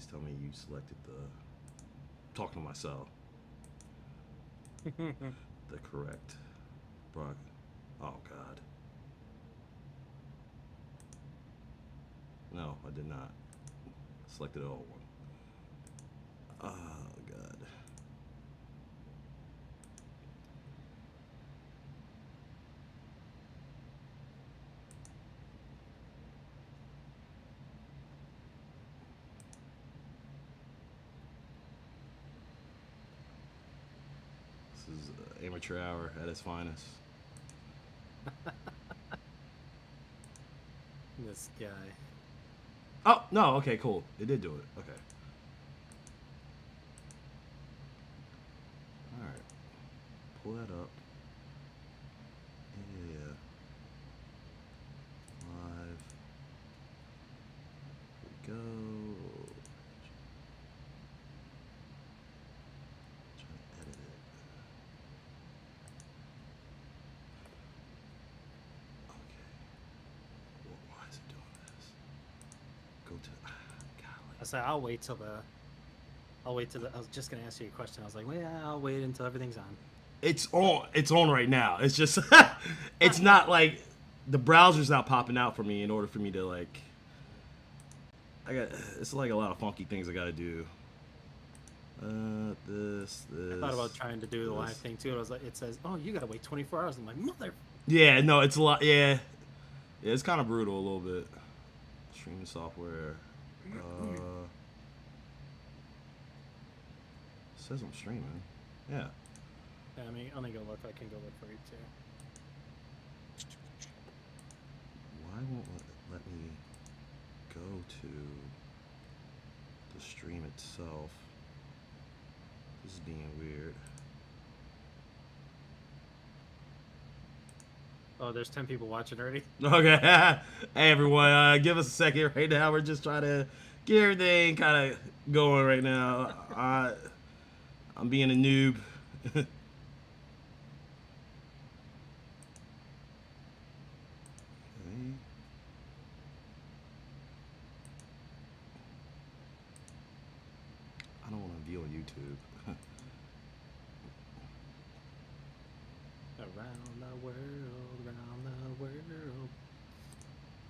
Please tell me you selected the... Talking to myself. The correct... Brock. Oh, God. No, I did not. Selected the old one. Oh, God. This is amateur hour at its finest. This guy. Oh, no, okay, cool. It did do it. Okay. Alright. Pull that up. Yeah. Live. Here we go. Trying to edit it. Okay. Why is it doing this? Go to... golly. I said I'll wait till the. I was just gonna ask you a question. I was like, well, yeah, I'll wait until everything's on. It's on. It's on right now. It's just, it's not like the browser's not popping out for me in order for me to like. It's like a lot of funky things I gotta do. This. I thought about trying to do the live thing too. I was like, it says, oh, you gotta wait 24 hours. I'm like, mother. Yeah, no, it's a lot. Yeah, it's kind of brutal a little bit. Streaming software. Says I'm streaming. Yeah. Yeah, I mean, let me go look. I can go look for you too. Why won't it let me go to the stream itself? This is being weird. Oh, there's 10 people watching already. Okay. Hey, everyone. Give us a second right now. We're just trying to get everything kind of going right now. I'm being a noob. Okay. I don't want to view on YouTube. Around the world.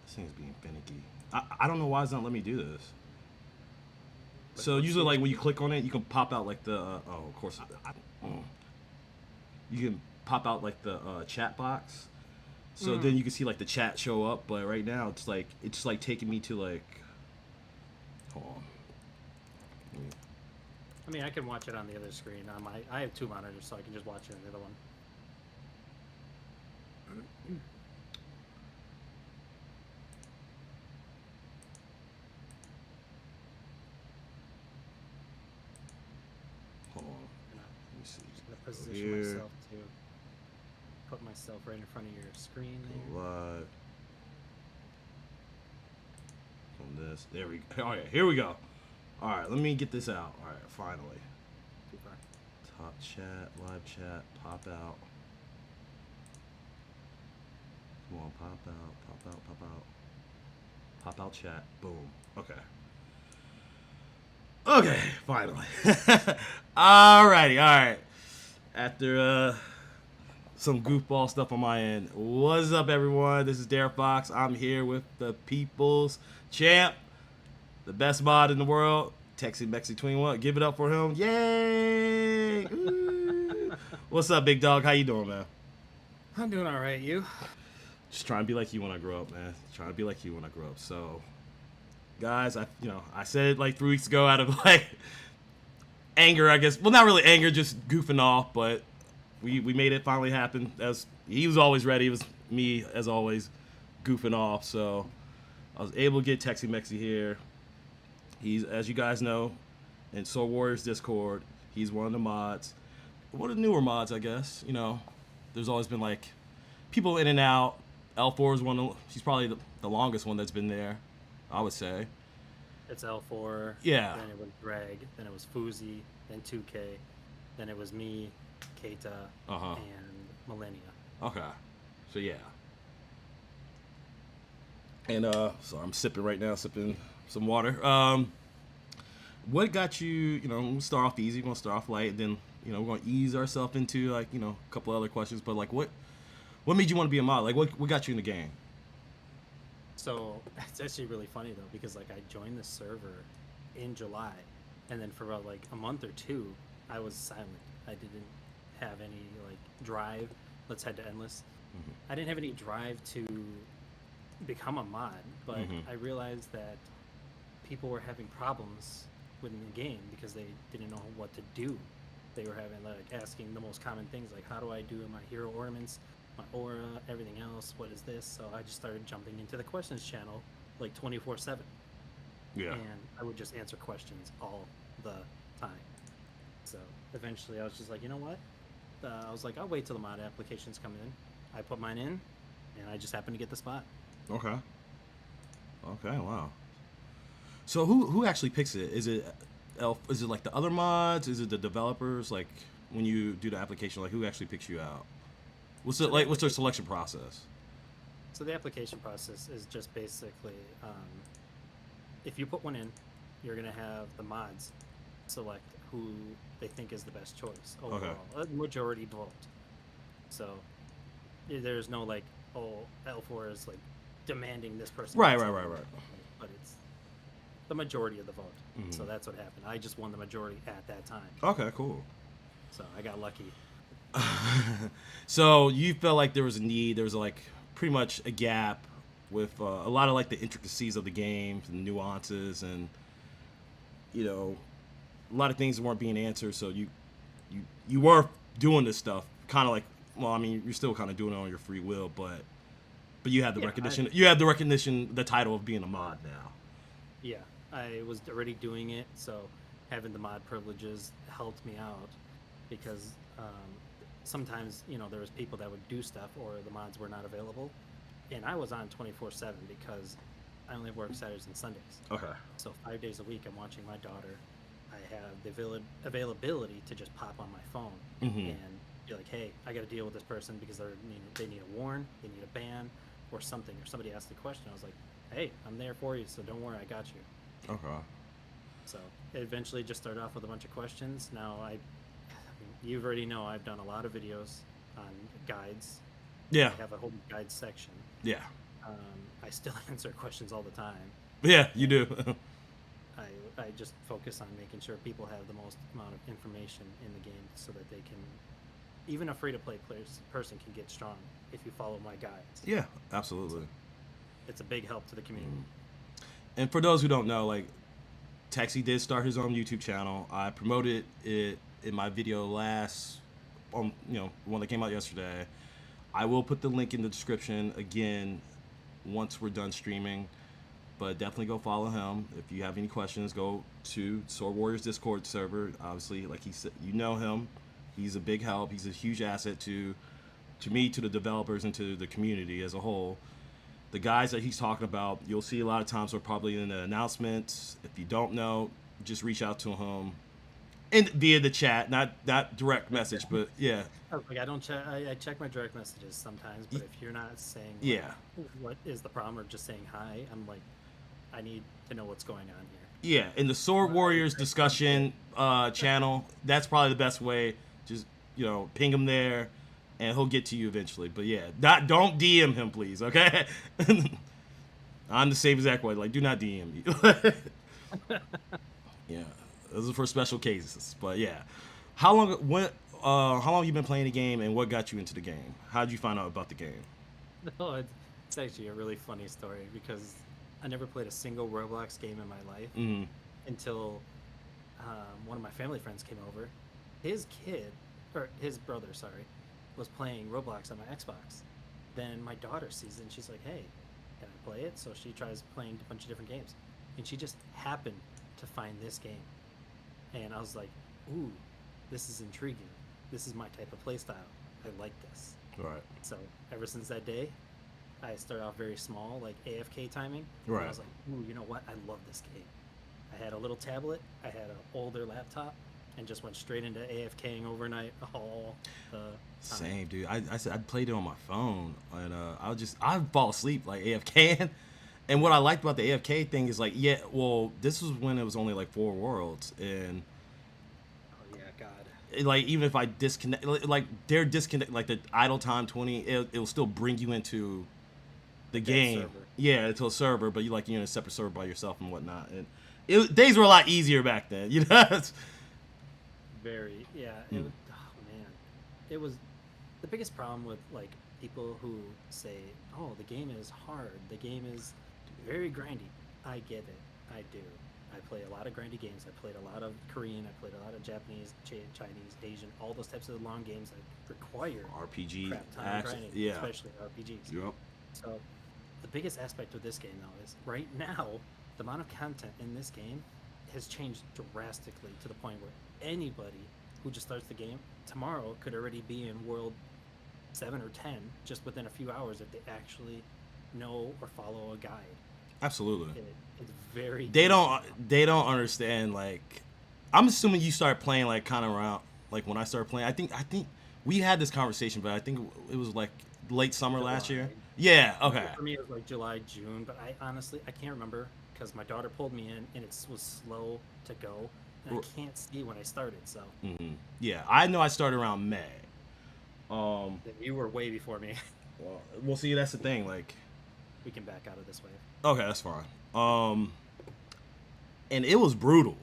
This thing's being finicky. I don't know why it's not letting me do this. But So usually, like when you click on it, you can pop out like the. Oh, of course. You can pop out like the chat box. So then you can see like the chat show up. But right now, it's just like taking me to like. Hold on. I mean, I can watch it on the other screen. I have 2 monitors, so I can just watch it on the other one. Hold on. Let me see. I'm gonna position myself to put myself right in front of your screen there. Live. From this. There we go. All right, here we go. All right, let me get this out. All right, finally. Too far. Top chat, live chat, pop out. Come on, pop out, pop out, pop out. Pop out chat. Boom. Okay. Okay, finally. Alrighty, alright. After some goofball stuff on my end. What's up, everyone? This is Dare Fox. I'm here with the people's champ, the best mod in the world, TexiMexi21. Give it up for him. Yay! What's up, big dog? How you doing, man? I'm doing all right. You? Just trying to be like you when I grow up, man. Trying to be like you when I grow up. So, guys, I said it like 3 weeks ago out of like anger, I guess. Well, not really anger, just goofing off. But we made it finally happen. As he was always ready. It was me, as always, goofing off. So I was able to get TexiMexi here. He's, as you guys know, in Soul Warriors Discord. He's one of the mods. One of the newer mods, I guess. You know, there's always been like people in and out. L4 is one of, he's probably the longest one that's been there, I would say. It's L4. Yeah. Then it was Greg. Then it was Fuzi. Then 2K. Then it was me, Keita, and Millennia. Okay. So yeah. And so I'm sipping right now, sipping some water. What got you? You know, we'll start off easy. We're gonna start off light, then we're gonna ease ourselves into like a couple other questions. But like, what made you want to be a mod? Like, what got you in the game? So it's actually really funny though, because like I joined the server in July, and then for about like a month or two, I was silent. I didn't have any like drive. Let's head to endless. I didn't have any drive to become a mod, but I realized that people were having problems within the game because they didn't know what to do. They were having like asking the most common things like, how do I do my hero ornaments, my aura, everything else? What is this? So I just started jumping into the questions channel like 24/7. Yeah. And I would just answer questions all the time. So eventually I was just like, you know what? I was like, I'll wait till the mod applications come in. I put mine in, and I just happened to get the spot. Okay. Okay. Wow. So who actually picks it? Is it Is it like the other mods? Is it the developers? Like when you do the application, like who actually picks you out? What's it like? What's their selection process? So the application process is just basically, if you put one in, you're gonna have the mods select who they think is the best choice overall. A majority vote. So there's no like, oh, L4 is like demanding this person. Right. But it's the majority of the vote. So that's what happened. I just won the majority at that time. Okay, cool. So I got lucky. So you felt like there was a need. There was like pretty much a gap with a lot of like the intricacies of the game, the nuances, and a lot of things weren't being answered. So you were doing this stuff kind of like, well, I mean, you're still kind of doing it on your free will, but you have the recognition. You have the recognition, the title of being a mod now. Yeah, I was already doing it, so having the mod privileges helped me out because sometimes there was people that would do stuff or the mods were not available, and I was on 24/7 because I only work Saturdays and Sundays. Okay. So 5 days a week, I'm watching my daughter. I have the availability to just pop on my phone and be like, hey, I got to deal with this person because they need a warn, they need a ban, or something, or somebody asked a question. I was like, hey, I'm there for you, so don't worry, I got you. Okay. So it eventually just started off with a bunch of questions. Now I mean, you already know I've done a lot of videos on guides. Yeah. I have a whole guide section. Yeah. I still answer questions all the time. Yeah, you do. I just focus on making sure people have the most amount of information in the game so that they can, even a free-to-play person can get strong if you follow my guides. Yeah, absolutely. It's a big help to the community. And for those who don't know, like, Texi did start his own YouTube channel. I promoted it in my video last, one that came out yesterday. I will put the link in the description again once we're done streaming. But definitely go follow him. If you have any questions, go to Sword Warriors Discord server. Obviously, like he said, you know him. He's a big help. He's a huge asset to me, to the developers, and to the community as a whole. The guys that he's talking about, you'll see a lot of times are probably in the announcements. If you don't know, just reach out to him, and via the chat, not direct message, but yeah. Like I don't check. I check my direct messages sometimes, but if you're not saying what is the problem or just saying hi, I'm like, I need to know what's going on here. Yeah, in the Sword Warriors discussion channel, that's probably the best way. Just ping him there, and he'll get to you eventually. But yeah, don't DM him, please. Okay, I'm the same exact way. Like, do not DM me. Yeah, those are for special cases. But yeah, how long have you been playing the game, and what got you into the game? How did you find out about the game? No, it's actually a really funny story because I never played a single Roblox game in my life until one of my family friends came over. His brother, was playing Roblox on my Xbox. Then my daughter sees it and she's like, hey, can I play it? So she tries playing a bunch of different games. And she just happened to find this game. And I was like, ooh, this is intriguing. This is my type of playstyle. I like this. Right. So ever since that day, I started off very small, like AFK timing. Right. And I was like, ooh, you know what? I love this game. I had a little tablet. I had an older laptop. And just went straight into AFKing overnight all the time. Same, dude. I said I played it on my phone, and I'd fall asleep like AFKing, And what I liked about the AFK thing is like, yeah, well, this was when it was only like 4 worlds, and Oh yeah, God. like even if I disconnect, like they're disconnect, like the idle time 20, it'll still bring you into the game. Server. Yeah, into a server, but you're in a separate server by yourself and whatnot. And days were a lot easier back then, you know. Very, yeah. Oh man, it was the biggest problem with like people who say, "Oh, the game is hard. The game is very grindy." I get it. I do. I play a lot of grindy games. I played a lot of Korean. I played a lot of Japanese, Chinese, Asian, all those types of long games that require RPG, crap ton of grinding, yeah, especially RPGs. yep. So the biggest aspect of this game though is right now the amount of content in this game has changed drastically to the point where anybody who just starts the game tomorrow could already be in world 7 or 10 just within a few hours if they actually know or follow a guide. Absolutely. It's very They don't understand. Like, I'm assuming you start playing like kind of around like when I started playing. I think we had this conversation, but I think it was like late summer last year. Yeah. Okay. For me, it was like July, June, but I honestly can't remember because my daughter pulled me in and it was slow to go, and I can't see when I started. So yeah, I know I started around May. You were way before me. Well, we'll see. That's the thing. Like, We can back out of this way. okay, that's fine. And it was brutal.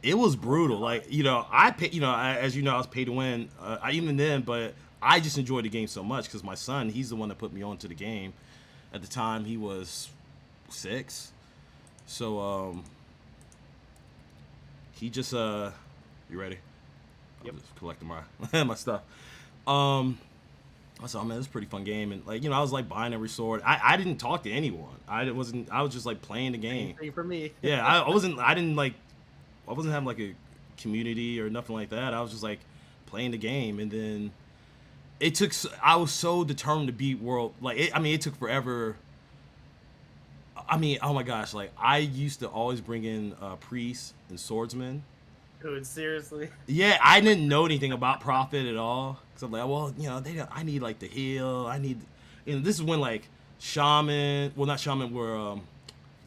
It was brutal. Like, I pay, as you know, I was paid to win. Even then, but I just enjoyed the game so much because my son, he's the one that put me onto the game. At the time, he was 6. So, he just, you ready? Yep. I'm just collecting my my stuff. I said, oh man, this is a pretty fun game, and like I was like buying every sword. I didn't talk to anyone. I was just like playing the game. Same for me. Yeah, I wasn't having like a community or nothing like that. I was just like playing the game, and then I was so determined to beat world. Like, it took forever. I mean, oh my gosh, like I used to always bring in priests and swordsmen. Dude, seriously. Yeah, I didn't know anything about Prophet at all. Cause I'm like, well, I need like the heal. I need, this is when like shaman, well not shaman, where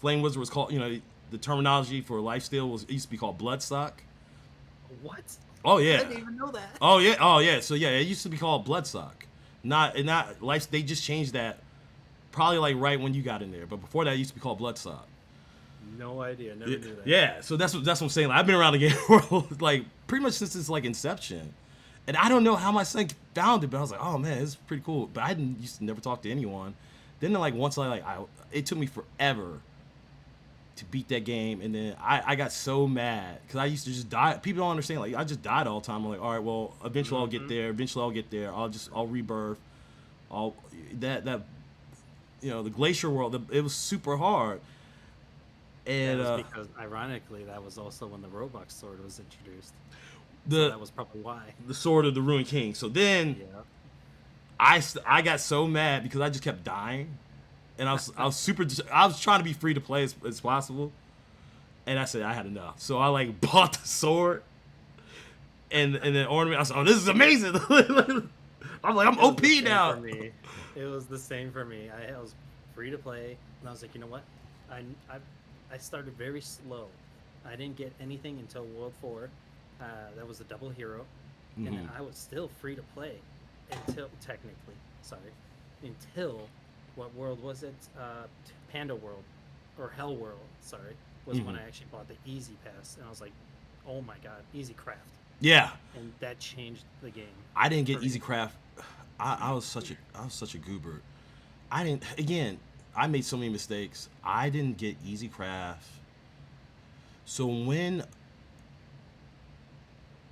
flame wizard was called. The terminology for lifesteal used to be called bloodstock. What? Oh yeah. I didn't even know that. Oh yeah. So yeah, it used to be called bloodstock. Not life. They just changed that, probably like right when you got in there. But before that, it used to be called bloodstock. No idea. Never knew that. Yeah, so that's what I'm saying. Like, I've been around the game world like pretty much since its like inception, and I don't know how my son found it, but I was like, oh man, it's pretty cool. But I didn't used to never talk to anyone. Then like once it took me forever to beat that game, and then I got so mad because I used to just die. People don't understand. Like, I just died all the time. I'm like, all right, well, eventually I'll get there. Eventually I'll get there. I'll rebirth. The glacier world. It was super hard. And that was because, ironically, that was also when the Roblox sword was introduced. So that was probably why. The sword of the Ruined King. So then, I got so mad because I just kept dying, and I was trying to be free to play as possible, and I said I had enough. So I like bought the sword, and then ornament. I said, oh, this is amazing. I'm like, I'm OP now. For me. It was the same for me. I was free to play, and I was like, you know what? I started very slow. I didn't get anything until World 4. That was a double hero. And then I was still free to play until, what world was it? Panda World, or Hell World, was when I actually bought the Easy Pass. And I was like, oh my god, Easy Craft. Yeah. And that changed the game. I didn't get Easy Craft. I was such a goober. I made so many mistakes. I didn't get Easy Craft. So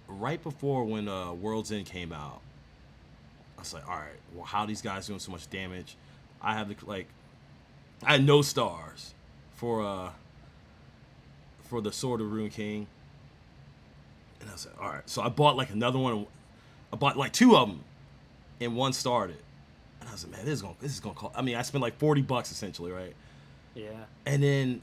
right before when World's End came out, I was like, all right, well, how are these guys doing so much damage? I had no stars for the Sword of Ruined King. And I was like, all right. So I bought like another one. I bought like 2 of them, and one started. And I was like, man, this is gonna cost. I mean, I spent like $40 essentially, right? Yeah. And then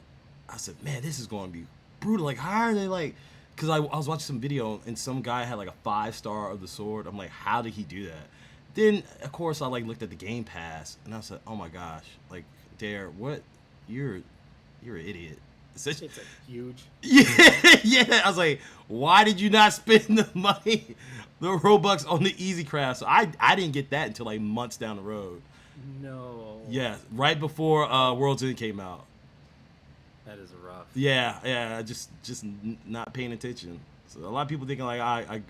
I said, man, this is gonna be brutal. Like, how are they like? Because I was watching some video, and some guy had like a 5-star of the sword. I'm like, how did he do that? Then of course I like looked at the Game Pass, and I said, oh my gosh, like, what? you're an idiot. It's a huge. Yeah, yeah. I was like, why did you not spend the money, the Robux on the easy craft? So I didn't get that until like months down the road. No. Yeah, right before World's End came out. That is rough. Yeah, just not paying attention. So a lot of people thinking like a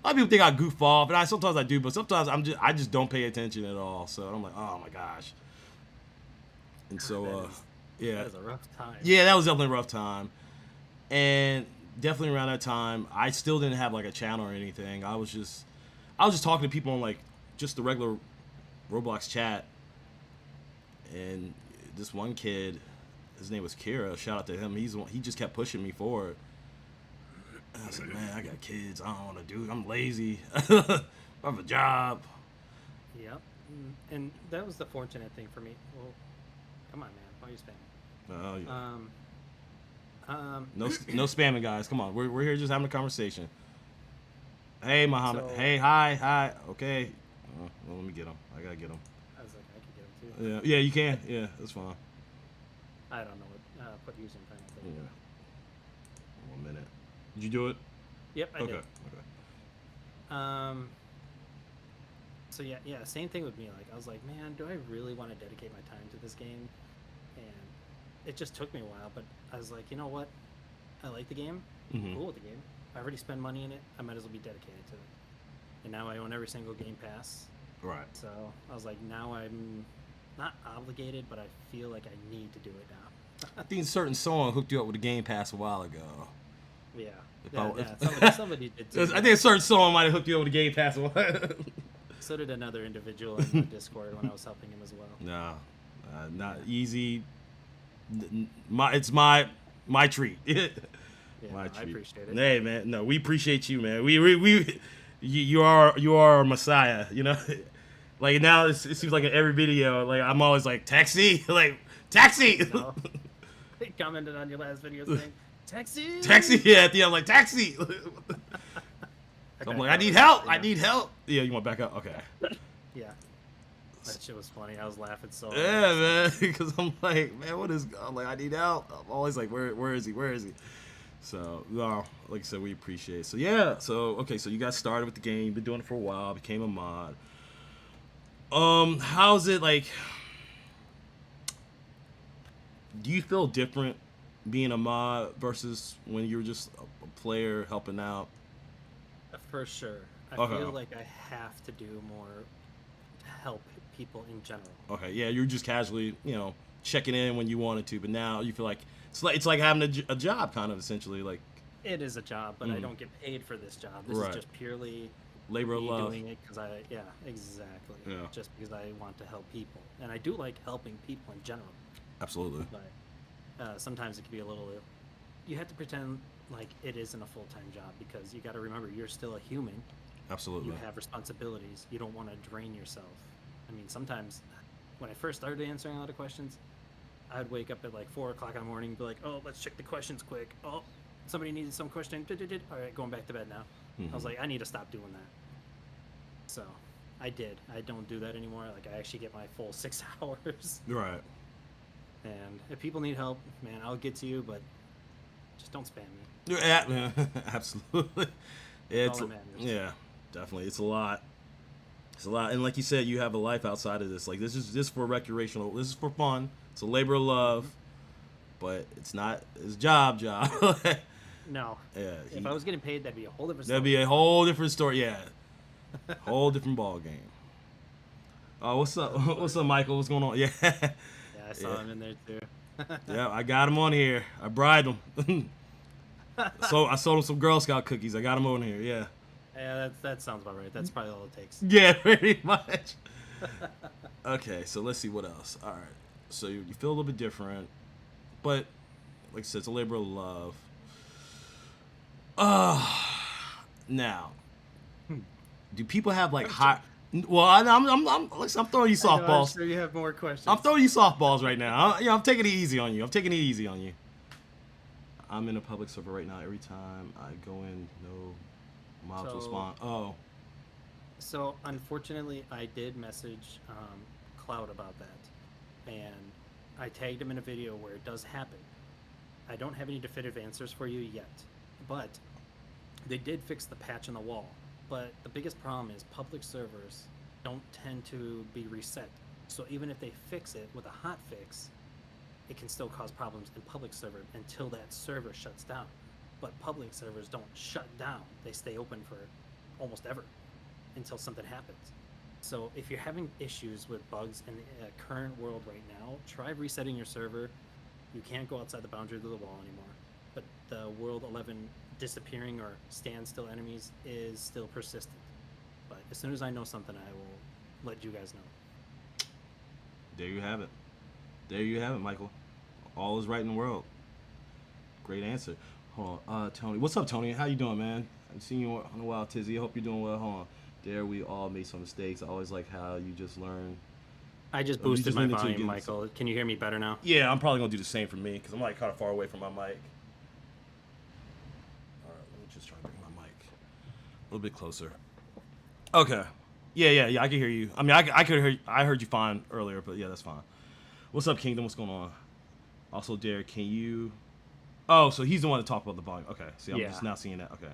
lot of people think I goof off, and sometimes I do, but sometimes I just don't pay attention at all. So I'm like, oh my gosh. And so yeah, that is a rough time. Yeah, that was definitely a rough time, and definitely around that time, I still didn't have like a channel or anything. I was just talking to people on like just the regular Roblox chat, and this one kid, his name was Kira. Shout out to him. He just kept pushing me forward. And I was like, man, I got kids. I don't want to do it. I'm lazy. I have a job. Yep. And that was the fortunate thing for me. Well, come on, man. Why are you spamming? Oh, yeah. No spamming, guys. Come on. We're here just having a conversation. Hey, Muhammad. So, hey, hi. Okay. Well, let me get him. I gotta get him. I was like, I could get him too. Yeah, you can. Yeah, that's fine. I don't know what using time. Yeah. 1 minute. Did you do it? Yep, I did. Okay. So yeah, same thing with me. Like I was like, man, do I really want to dedicate my time to this game? And it just took me a while, but I was like, you know what? I like the game. I'm cool with the game. I already spend money in it. I might as well be dedicated to it. And now I own every single Game Pass. Right. So I was like, now I'm not obligated, but I feel like I need to do it now. I think a certain song hooked you up with a Game Pass a while ago. Yeah. Somebody did too. I think a certain song might have hooked you up with a Game Pass a while. So did another individual in the Discord when I was helping him as well. No, not easy. It's my treat. Yeah, My I treat. appreciate it. Hey man, no, we appreciate you, man. You are our messiah. You know, like now it seems like in every video, like I'm always like taxi, like taxi. No. They commented on your last video saying taxi. Taxi, yeah. At the end, I'm like taxi. So I'm like, I need help. I need help. Yeah, you want to back up? Okay. Yeah. That shit was funny. I was laughing so hard. Yeah, man. Because I'm like, man, what is? I'm like, I need help. I'm always like, where is he? Where is he? So, no, like I said, we appreciate it. So, yeah. So, okay. So you guys started with the game. You've been doing it for a while. Became a mod. How's it like? Do you feel different being a mod versus when you're just a player helping out? For sure. I feel like I have to do more to help people in general. Okay, yeah, you're just casually, checking in when you wanted to, but now you feel like it's like having a job, kind of essentially. Like it is a job, but I don't get paid for this job. This Right. is just purely labor of me love. doing it because exactly. Yeah. Just because I want to help people, and I do like helping people in general. Absolutely. But sometimes it can be a little. You have to pretend like it isn't a full-time job because you got to remember you're still a human. Absolutely. You have responsibilities. You don't want to drain yourself. I mean, sometimes when I first started answering a lot of questions, I'd wake up at like 4 o'clock in the morning and be like, oh, let's check the questions quick. Oh, somebody needed some question. All right, going back to bed now. I was like, I need to stop doing that. So I did. I don't do that anymore. Like I actually get my full 6 hours. Right. And if people need help, man, I'll get to you, but just don't spam me. Yeah, absolutely. All that matters. Yeah, definitely. It's a lot. It's a lot, and like you said, you have a life outside of this. Like this is for recreational. This is for fun. It's a labor of love, but it's not. It's job. No. Yeah. If I was getting paid, that'd be a whole different story. That'd be a whole different story. Yeah. Whole different ball game. Oh, what's up? What's up, Michael? What's going on? Yeah. Yeah, I saw him in there too. Yeah, I got him on here. I bribed him. So I sold him some Girl Scout cookies. I got him on here. Yeah. Yeah, that sounds about right. That's probably all it takes. Yeah, pretty much. Okay, so let's see what else. All right. So you feel a little bit different, but like I said, it's a labor of love. Now, do people have like hot? Well, I'm throwing you softballs. I'm sure you have more questions. I'm throwing you softballs right now. I'm taking it easy on you. I'm in a public server right now. Every time I go in, no mobs respond. Oh. So unfortunately, I did message Cloud about that, and I tagged him in a video where it does happen. I don't have any definitive answers for you yet, but they did fix the patch in the wall. But the biggest problem is public servers don't tend to be reset. So even if they fix it with a hot fix, it can still cause problems in public server until that server shuts down. But public servers don't shut down. They stay open for almost ever until something happens. So if you're having issues with bugs in the current world right now, try resetting your server. You can't go outside the boundary of the wall anymore. But the World 11 disappearing or standstill enemies is still persistent. But as soon as I know something, I will let you guys know. There you have it. There you have it, Michael. All is right in the world. Great answer. Hold on, Tony. What's up, Tony? How you doing, man? I've seen you in a while, Tizzy. I hope you're doing well. Hold on. There, we all made some mistakes. I always like how you just learn. I just boosted my volume, Michael. Can you hear me better now? Yeah, I'm probably gonna do the same for me because I'm like kind of far away from my mic. All right, let me just try to bring my mic a little bit closer. Okay. Yeah. I can hear you. I mean, I could hear. I heard you fine earlier, but yeah, that's fine. What's up, Kingdom? What's going on? Also, Derek, can you? Oh, so he's the one to talk about the volume. Okay. See, I'm just now seeing that. Okay.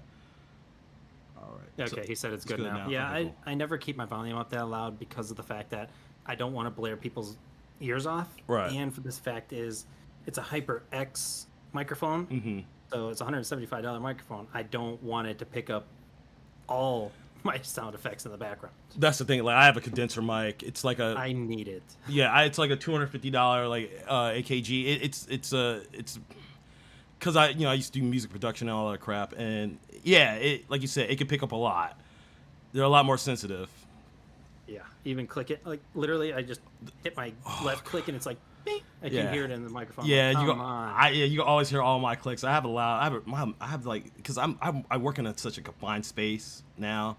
All right. Okay, So, he said it's good now. Yeah, okay, cool. I never keep my volume up that loud because of the fact that I don't want to blare people's ears off. Right. And for this fact is, it's a HyperX microphone. Mm-hmm. So it's a $175 microphone. I don't want it to pick up all my sound effects in the background. That's the thing. Like, I have a condenser mic. It's like a. I need it. Yeah, it's like a $250 like AKG. It's because I used to do music production and all that crap, and yeah, it like you said, it can pick up a lot. They're a lot more sensitive. Yeah, even click it, like literally, I just hit my left click and it's like, bing, I can hear it in the microphone. Yeah, like, you can always hear all my clicks. I have a loud. I have like because I work in such a confined space now,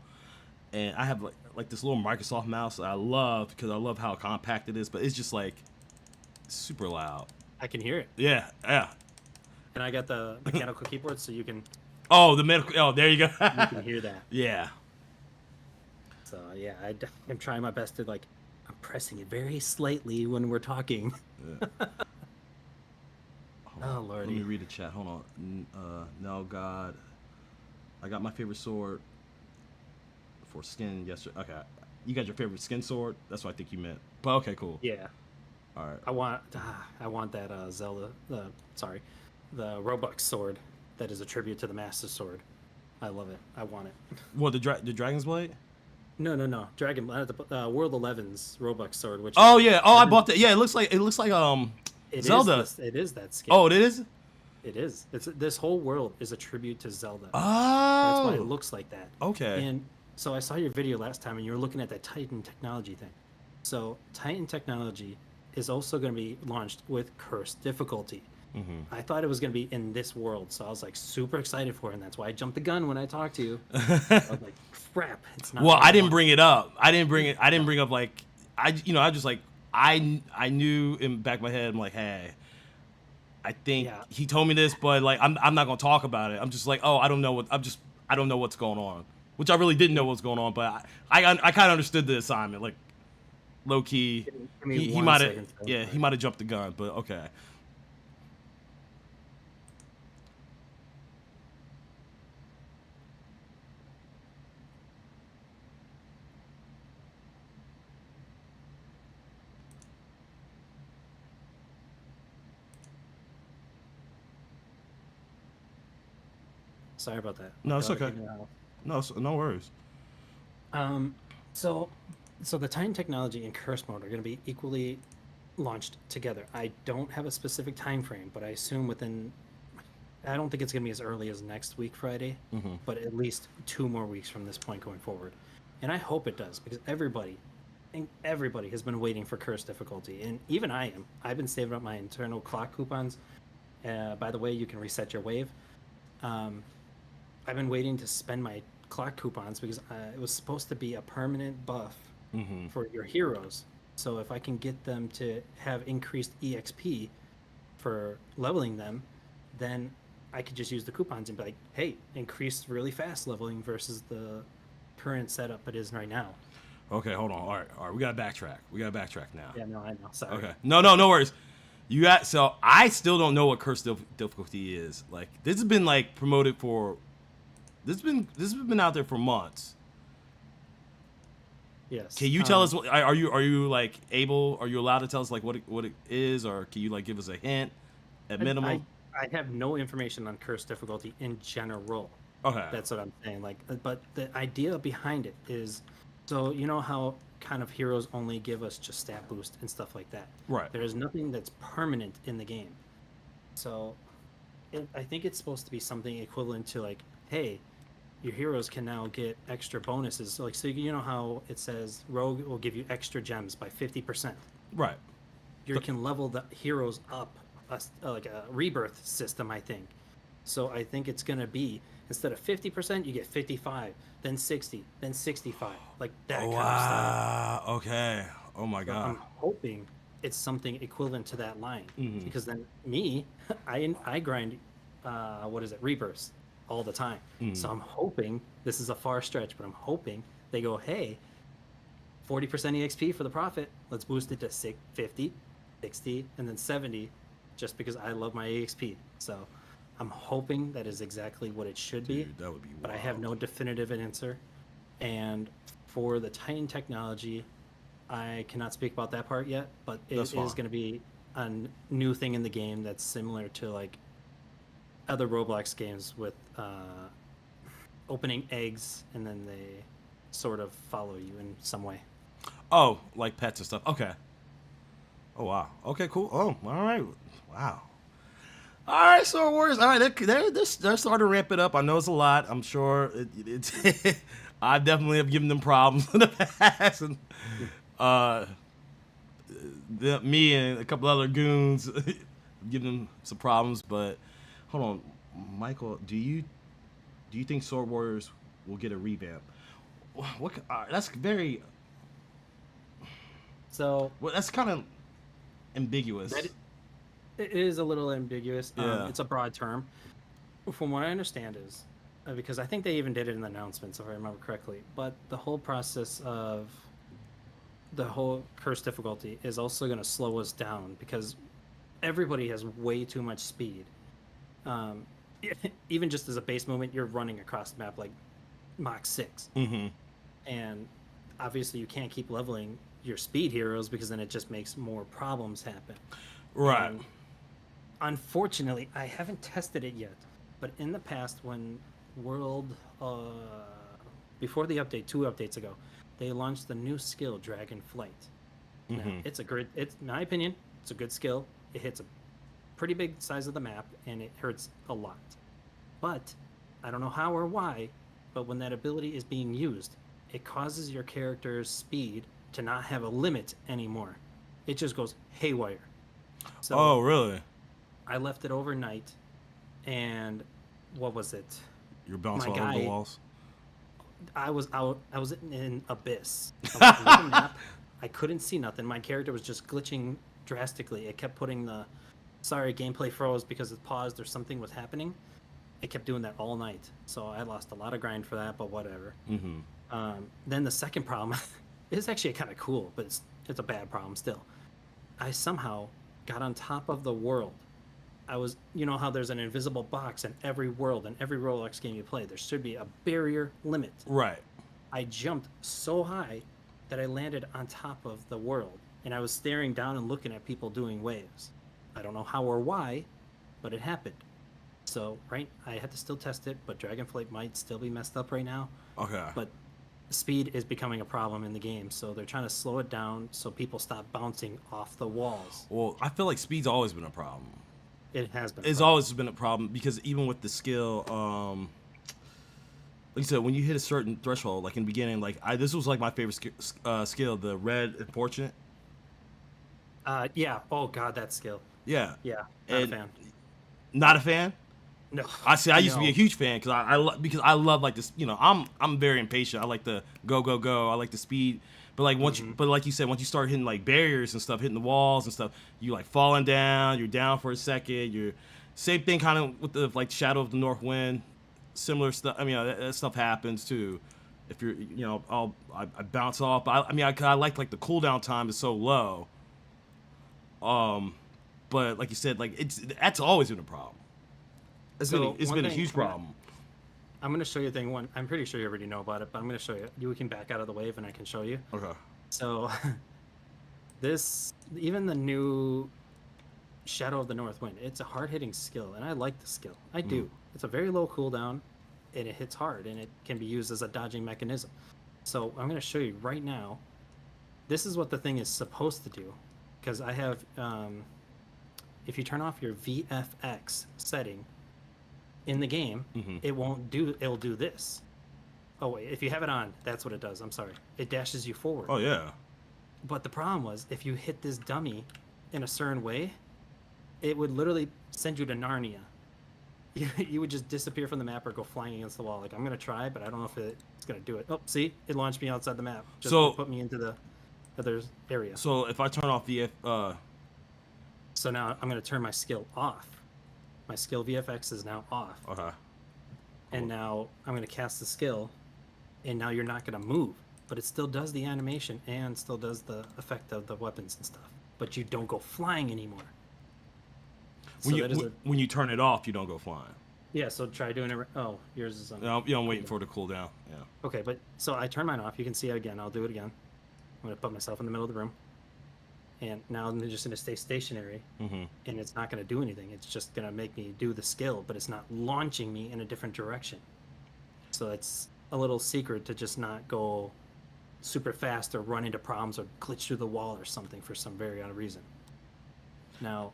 and I have like this little Microsoft mouse that I love because I love how compact it is, but it's just like super loud. I can hear it. Yeah. And I got the mechanical keyboard, so you can. Oh, the medical. Oh, there you go. You can hear that. Yeah. So yeah, I'm trying my best to I'm pressing it very slightly when we're talking. Yeah. Oh lordy. Let me read the chat. Hold on. No God, I got my favorite sword for skin yesterday. Okay, you got your favorite skin sword. That's what I think you meant. But okay, cool. Yeah. All right. I want that Zelda. The Robux sword that is a tribute to the Master Sword. I love it. I want it. What the Dragon's Blade? No. Dragon the World 11's Robux sword. Which Oh yeah. Oh, I bought that. Yeah, it looks like Zelda. It is that skin. Oh, it is. It is. This whole world is a tribute to Zelda. Oh. That's why it looks like that. Okay. And so I saw your video last time, and you were looking at that Titan technology thing. So Titan technology is also going to be launched with cursed difficulty. Mm-hmm. I thought it was going to be in this world, so I was like super excited for it, and that's why I jumped the gun when I talked to you. I was like, crap, it's not. Well, I didn't bring it up. I didn't bring up like I just like I knew in the back of my head. I'm like, hey, I think he told me this, but like I'm not gonna talk about it. I'm just like, oh, I don't know what's going on, which I really didn't know what's going on, but I kind of understood the assignment, like low key. He might have jumped the gun, but okay. Sorry about that. No, it's okay. No worries. So the Titan technology and Curse mode are going to be equally launched together. I don't have a specific time frame, but I assume within. I don't think it's going to be as early as next week, Friday, but at least 2 more weeks from this point going forward. And I hope it does because everybody has been waiting for Curse difficulty, and even I am. I've been saving up my internal clock coupons. By the way, you can reset your wave. I've been waiting to spend my clock coupons because it was supposed to be a permanent buff for your heroes. So if I can get them to have increased EXP for leveling them, then I could just use the coupons and be like, hey, increase really fast leveling versus the current setup it is right now. Okay, hold on. All right. We gotta backtrack. We gotta backtrack now. Yeah, no, I know. Sorry. Okay. No worries. You got so I still don't know what curse difficulty is. Like this has been like promoted for. This has been out there for months. Yes. Can you tell us? Are you like able? Are you allowed to tell us like what it is, or can you like give us a hint at minimum? I have no information on curse difficulty in general. Okay. That's what I'm saying. Like, but the idea behind it is, so you know how kind of heroes only give us just stat boost and stuff like that. Right. There is nothing that's permanent in the game. So, I think it's supposed to be something equivalent to like, hey, your heroes can now get extra bonuses. So, like, so you know how it says Rogue will give you extra gems by 50%. Right. You can level the heroes up, like a rebirth system, I think. So I think it's gonna be instead of 50%, you get 55, then 60, then 65, like that kind of stuff. Wow. Okay. Oh my So god. I'm hoping it's something equivalent to that line, because then I grind, what is it, rebirths all the time. So I'm hoping this is a far stretch, but I'm hoping they go, hey, 40% EXP for the profit. Let's boost it to 50, 60, and then 70, just because I love my EXP. So I'm hoping that is exactly what it should be. That would be wild. But I have no definitive answer. And for the Titan technology, I cannot speak about that part yet, but it is going to be a new thing in the game that's similar to like other Roblox games with opening eggs, and then they sort of follow you in some way. Oh, like pets and stuff. Okay. Oh wow. Okay, cool. Oh, all right. Wow. All right, Star Wars. All right, they're starting to ramp it up. I know it's a lot. I'm sure it's. I definitely have given them problems in the past, and me and a couple other goons give them some problems. But hold on, Michael. Do you think Sword Warriors will get a revamp? What? That's very. So Well, that's kind of ambiguous. It is a little ambiguous. Yeah. It's a broad term. From what I understand is, because I think they even did it in the announcements, if I remember correctly, but the whole process of the whole curse difficulty is also going to slow us down because everybody has way too much speed. Even just as a base movement, you're running across the map like Mach 6. Mm-hmm. And obviously you can't keep leveling your speed heroes because then it just makes more problems happen. Right. And unfortunately, I haven't tested it yet, but in the past when before the update, 2 updates ago, they launched the new skill, Dragon Flight. Now, it's in my opinion, it's a good skill. It hits a pretty big size of the map, and it hurts a lot. But, I don't know how or why, but when that ability is being used, it causes your character's speed to not have a limit anymore. It just goes haywire. So, Oh, really? I left it overnight, and what was it? You're bouncing all over the walls? I was out. I was in an abyss. I was on the map. I couldn't see nothing. My character was just glitching drastically. It kept putting the, sorry, gameplay froze because it paused or something was happening. It kept doing that all night. So I lost a lot of grind for that, but whatever. Then the second problem is actually kind of cool, but it's a bad problem still. I somehow got on top of the world. I was, you know how there's an invisible box in every world, in every Roblox game you play, there should be a barrier limit. Right. I jumped so high that I landed on top of the world, and I was staring down and looking at people doing waves. I don't know how or why, but it happened. So, right, I had to still test it, but Dragonflight might still be messed up right now. Okay. But speed is becoming a problem in the game, so they're trying to slow it down so people stop bouncing off the walls. Well, I feel like speed's always been a problem. It has been. It's always been a problem because even with the skill, like you said, when you hit a certain threshold, like in the beginning, like this was like my favorite skill, the red unfortunate. Yeah. Oh God, that skill. Yeah. Yeah. Not a fan. Not a fan. No. I used to be a huge fan because I love like this. You know, I'm very impatient. I like the go. I like the speed. But like but like you said, once you start hitting like barriers and stuff, hitting the walls and stuff, you like falling down. You're down for a second. You're same thing kind of with the like Shadow of the North Wind, similar stuff. I mean, that stuff happens too. If you're, you know, I bounce off. But I mean, I like the cooldown time is so low. But like you said, like that's always been a problem. It's So been one a thing- huge problem. I'm going to show you a thing. One, I'm pretty sure you already know about it, but I'm going to show you. You can back out of the wave, and I can show you. Okay. So, even the new Shadow of the North Wind, it's a hard-hitting skill, and I like the skill. I do. It's a very low cooldown, and it hits hard, and it can be used as a dodging mechanism. So I'm going to show you right now. This is what the thing is supposed to do, because I have. If you turn off your VFX setting in the game, it won't do. It'll do this. Oh wait, if you have it on, that's what it does. I'm sorry. It dashes you forward. Oh yeah. But the problem was, if you hit this dummy in a certain way, it would literally send you to Narnia. You would just disappear from the map or go flying against the wall. Like, I'm gonna try, but I don't know if it's gonna do it. Oh, see, it launched me outside the map. Just So- to put me into the other area. So if I turn off the So now I'm gonna turn my skill off. My skill VFX is now off, okay. and now I'm gonna cast the skill, and now you're not gonna move, but it still does the animation and still does the effect of the weapons and stuff. But you don't go flying anymore. When So that is when you turn it off, you don't go flying. Yeah, so try doing it. Oh, yours is on. I'm waiting for it to cool down. Yeah. Okay, but so I turn mine off. You can see it again. I'll do it again. I'm gonna put myself in the middle of the room, and now I'm just gonna stay stationary, and it's not gonna do anything. It's just gonna make me do the skill, but it's not launching me in a different direction. So it's a little secret to just not go super fast or run into problems or glitch through the wall or something for some very odd reason. Now,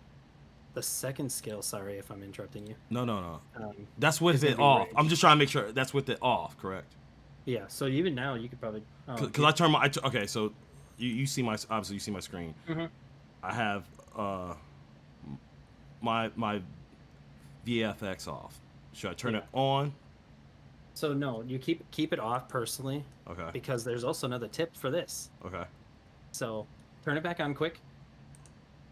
the second skill. Sorry if I'm interrupting you. No. That's with gonna it be off. rage. I'm just trying to make sure that's with it off, correct? Yeah. So even now, you could probably. Because I turn my okay. So you see my obviously you see my screen. I have my VFX off. Should I turn it on? So no, you keep it off personally. Okay. Because there's also another tip for this. Okay. So turn it back on quick.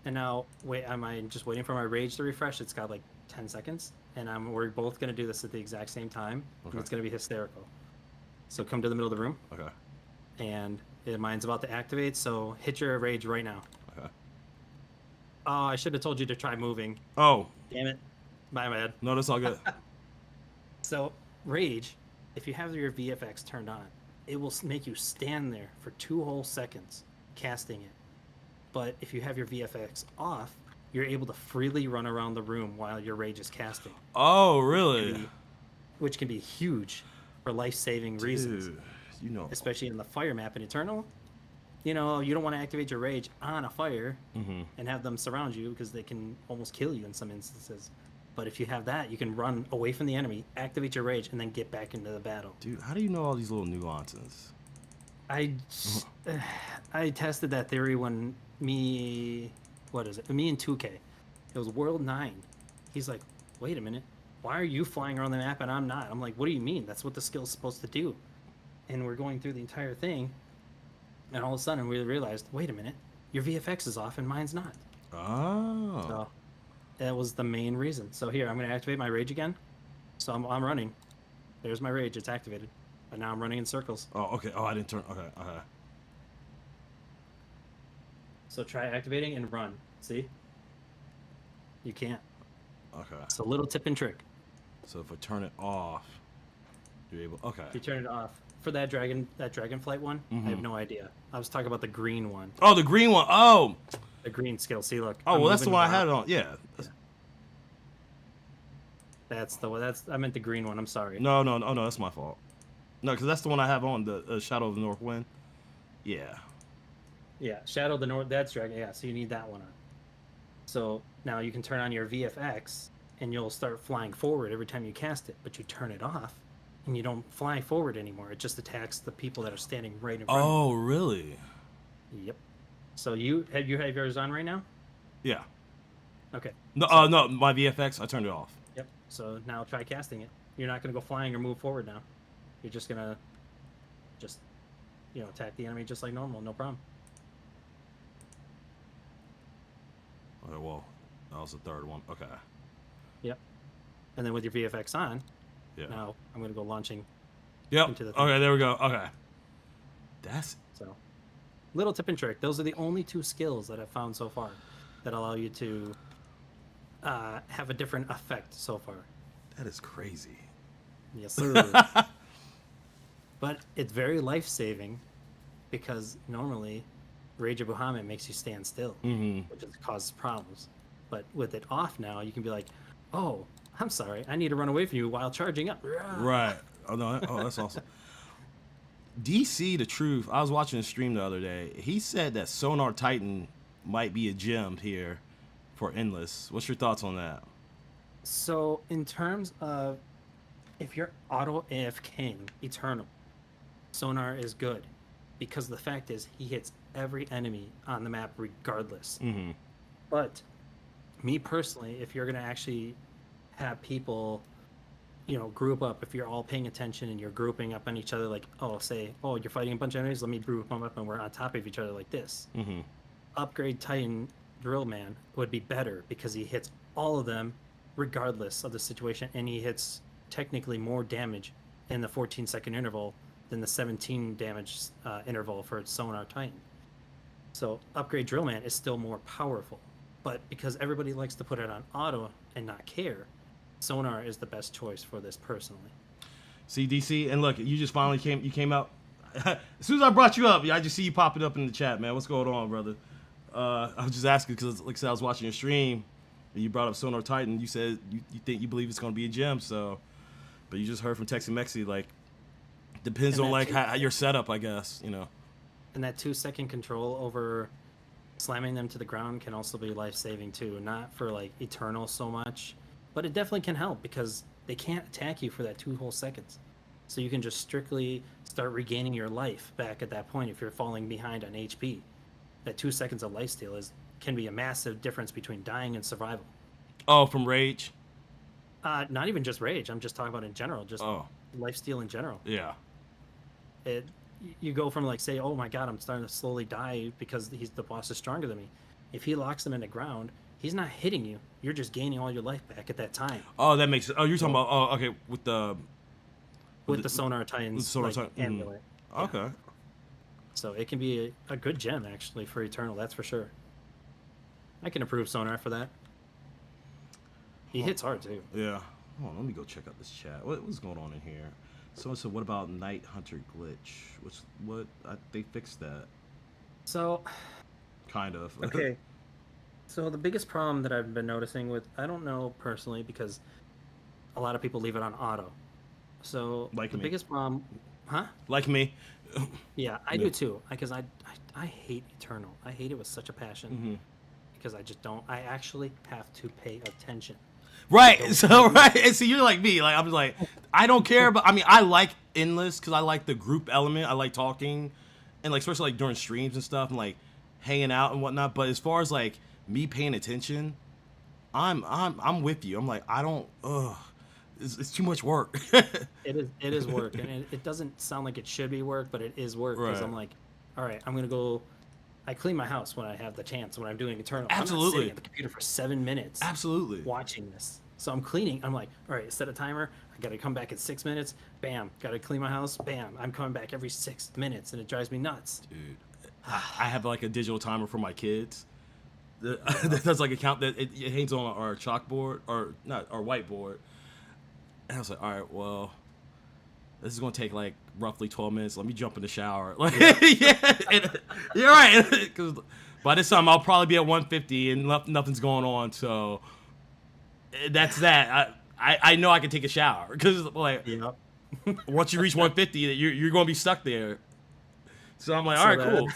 And now wait, am I just waiting for my rage to refresh? It's got like 10 seconds, and we're both gonna do this at the exact same time. Okay. And it's gonna be hysterical. So come to the middle of the room, Okay. and mine's about to activate. So hit your rage right now. Okay. Oh, I should have told you to try moving. Oh Damn it, my bad. no, that's all good. So rage, if you have your VFX turned on, it will make you stand there for 2 whole seconds casting it. But if you have your VFX off, you're able to freely run around the room while your rage is casting, Oh really? which can be huge for life-saving reasons, Dude, you know. especially in the fire map in Eternal. You know, you don't want to activate your rage on a fire and have them surround you because they can almost kill you in some instances. But if you have that, you can run away from the enemy, activate your rage, and then get back into the battle. Dude, how do you know all these little nuances? I tested that theory when me and 2K, it was World 9. He's like, wait a minute, why are you flying around the map and I'm not? I'm like, what do you mean? That's what the skill's supposed to do. And we're going through the entire thing, and all of a sudden we realized, wait a minute, your VFX is off and mine's not. Oh. So that was the main reason. So here, I'm going to activate my rage again. So I'm running. There's my rage, it's activated. But now I'm running in circles. Oh, okay. Oh, I didn't turn. Okay. So try activating and run. See? You can't. Okay. It's a little tip and trick. So if I turn it off, you're able. Okay. If you turn it off. For that dragonflight one, I have no idea. I was talking about the green one. Oh, the green one. Oh. The green skill. See, look. Oh, I'm well, that's the moving one I around. had it on. Yeah. That's the one. I meant the green one. I'm sorry. No, that's my fault. No, because that's the one I have on, the Shadow of the North Wind. Yeah. Yeah, Shadow of the North. That's dragon. Yeah, so you need that one on. So now you can turn on your VFX, and you'll start flying forward every time you cast it. But you turn it off, and you don't fly forward anymore. It just attacks the people that are standing right in front of Oh, really? you. Yep. So you have yours on right now? Yeah. Okay. No, no, my VFX, I turned it off. Yep. So now try casting it. You're not going to go flying or move forward now. You're just going to attack the enemy just like normal. No problem. Okay, well, that was the third one. Okay. Yep. And then with your VFX on, Yeah. now I'm going to go launching. Yep. into the thing. Okay, there we go. Okay. That's So little tip and trick. Those are the only 2 skills that I've found so far that allow you to have a different effect so far. That is crazy. Yes, sir. But it's very life saving because normally Rage of Bahamut makes you stand still, which causes problems. But with it off now, you can be like, "Oh, I'm sorry, I need to run away from you while charging up." Right. Oh no. Oh, that's awesome. DC, the truth. I was watching a stream the other day. He said that Sonar Titan might be a gem here for endless. What's your thoughts on that? So in terms of if you're auto AFKing Eternal, Sonar is good because the fact is he hits every enemy on the map regardless. But me personally, if you're gonna actually have people, group up, if you're all paying attention and you're grouping up on each other, like, you're fighting a bunch of enemies, let me group them up and we're on top of each other like this. Upgrade Titan Drill Man would be better because he hits all of them regardless of the situation, and he hits technically more damage in the 14-second interval than the 17 damage interval for Sonar Titan. So Upgrade Drill Man is still more powerful, but because everybody likes to put it on auto and not care, Sonar is the best choice for this personally. See, DC, and look, you just finally came out. As soon as I brought you up, I just see you popping up in the chat, man. What's going on, brother? I was just asking because, like I said, I was watching your stream, and you brought up Sonar Titan. You said you believe it's going to be a gem, so. But you just heard from TexiMexi, like, depends on like how your setup, I guess, And that 2-second control over slamming them to the ground can also be life-saving too. Not for like Eternal so much, but it definitely can help because they can't attack you for that 2 whole seconds. So you can just strictly start regaining your life back at that point if you're falling behind on HP. That 2 seconds of lifesteal can be a massive difference between dying and survival. Oh, from Rage? Not even just Rage. I'm just talking about in general, just lifesteal in general. Yeah. You go from like, say, oh my god, I'm starting to slowly die because the boss is stronger than me. If he locks them in the ground, he's not hitting you. You're just gaining all your life back at that time. Oh, that makes sense. Oh, you're talking about, okay, with the Sonar Titans Sonar amulet. Okay. Yeah. So it can be a good gem actually for Eternal, that's for sure. I can approve Sonar for that. He hits hard too. Yeah. Hold on, let me go check out this chat. What's going on in here? Someone said, what about Night Hunter glitch? They fixed that. So. Kind of. Okay. So the biggest problem that I've been noticing with, I don't know personally because a lot of people leave it on auto. So like the me. biggest problem, huh? Like me. Yeah, I do too. Because I hate Eternal. I hate it with such a passion. Because I just don't. I actually have to pay attention. Right. So right. And so you're like me. Like I'm just like I don't care. But I mean I like endless because I like the group element. I like talking, and like especially like during streams and stuff and like hanging out and whatnot. But as far as like me paying attention, I'm with you. I'm like I don't. It's too much work. It is work, and it doesn't sound like it should be work, but it is work because I'm like, all right, I'm gonna go. I clean my house when I have the chance when I'm doing Eternal. Absolutely. I'm not sitting at the computer for 7 minutes. Absolutely. Watching this, so I'm cleaning. I'm like, all right, set a timer. I gotta come back in 6 minutes. Bam, gotta clean my house. Bam, I'm coming back every 6 minutes, and it drives me nuts. Dude, I have like a digital timer for my kids. That's like a count that it hangs on our chalkboard or not our whiteboard. And I was like, all right, well, this is gonna take like roughly 12 minutes. Let me jump in the shower. Like, you're right. Because by this time I'll probably be at 150 and nothing's going on. So that's that. I know I can take a shower because like once you reach 150, you're gonna be stuck there. So I'm like, all right, cool.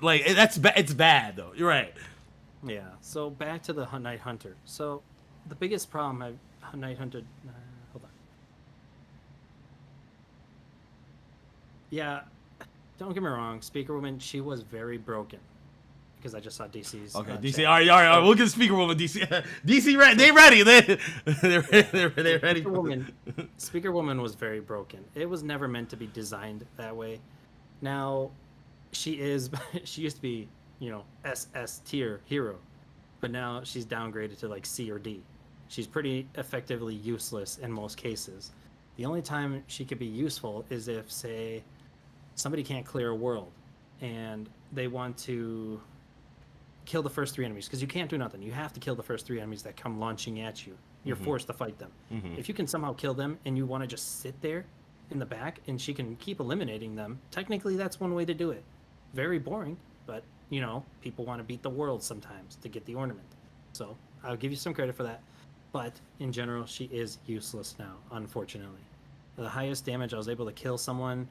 Like it's bad though. You're right. Yeah. So back to the Night Hunter. So the biggest problem Night Hunter. Hold on. Yeah, don't get me wrong. Speaker Woman, she was very broken because I just saw DC's. Okay, DC. Chat. All right. We'll get Speaker Woman. DC. DC ready. They ready. They're ready. Speaker Woman was very broken. It was never meant to be designed that way. Now, she used to be, SS tier hero, but now she's downgraded to like C or D. She's pretty effectively useless in most cases. The only time she could be useful is if, say, somebody can't clear a world and they want to kill the first 3 enemies, because you can't do nothing. You have to kill the first 3 enemies that come launching at you. You're forced to fight them. If you can somehow kill them and you want to just sit there in the back and she can keep eliminating them, technically that's one way to do it. Very boring, but you know, people want to beat the world sometimes to get the ornament. So I'll give you some credit for that. But in general, she is useless now, unfortunately. The highest damage I was able to kill someone,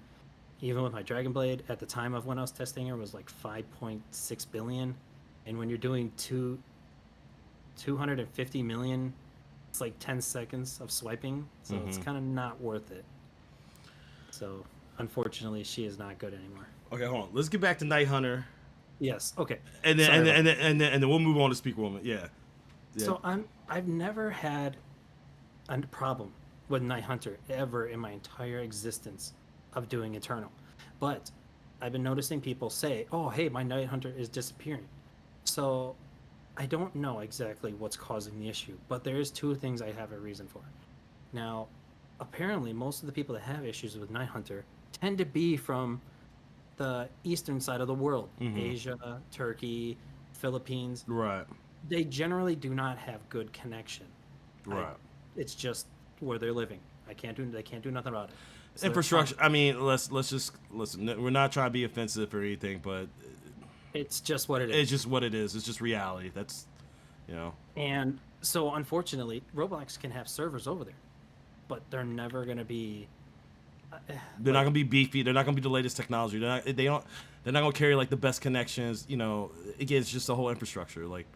even with my Dragon Blade, at the time of when I was testing her, was like 5.6 billion. And when you're doing 250 million, it's like 10 seconds of swiping. So it's kind of not worth it. So unfortunately, she is not good anymore. Okay, hold on. Let's get back to Night Hunter. Yes. Okay. And then we'll move on to Speak Woman. Yeah. So I've never had a problem with Night Hunter ever in my entire existence of doing Eternal, but I've been noticing people say, "Oh, hey, my Night Hunter is disappearing." So I don't know exactly what's causing the issue, but there is 2 things I have a reason for. Now, apparently, most of the people that have issues with Night Hunter tend to be from the eastern side of the world, Asia, Turkey, Philippines. Right. They generally do not have good connection. Right. It's just where they're living. They can't do nothing about it. So Infrastructure. I mean, let's just listen. We're not trying to be offensive or anything, but it's just what it is. It's just what it is. It's just reality. That's, you know. And so, unfortunately, Roblox can have servers over there, but they're never going to be. They're not going to be beefy. They're not going to be the latest technology. They're not going to carry like the best connections. You know, again, it's just the whole infrastructure. Like.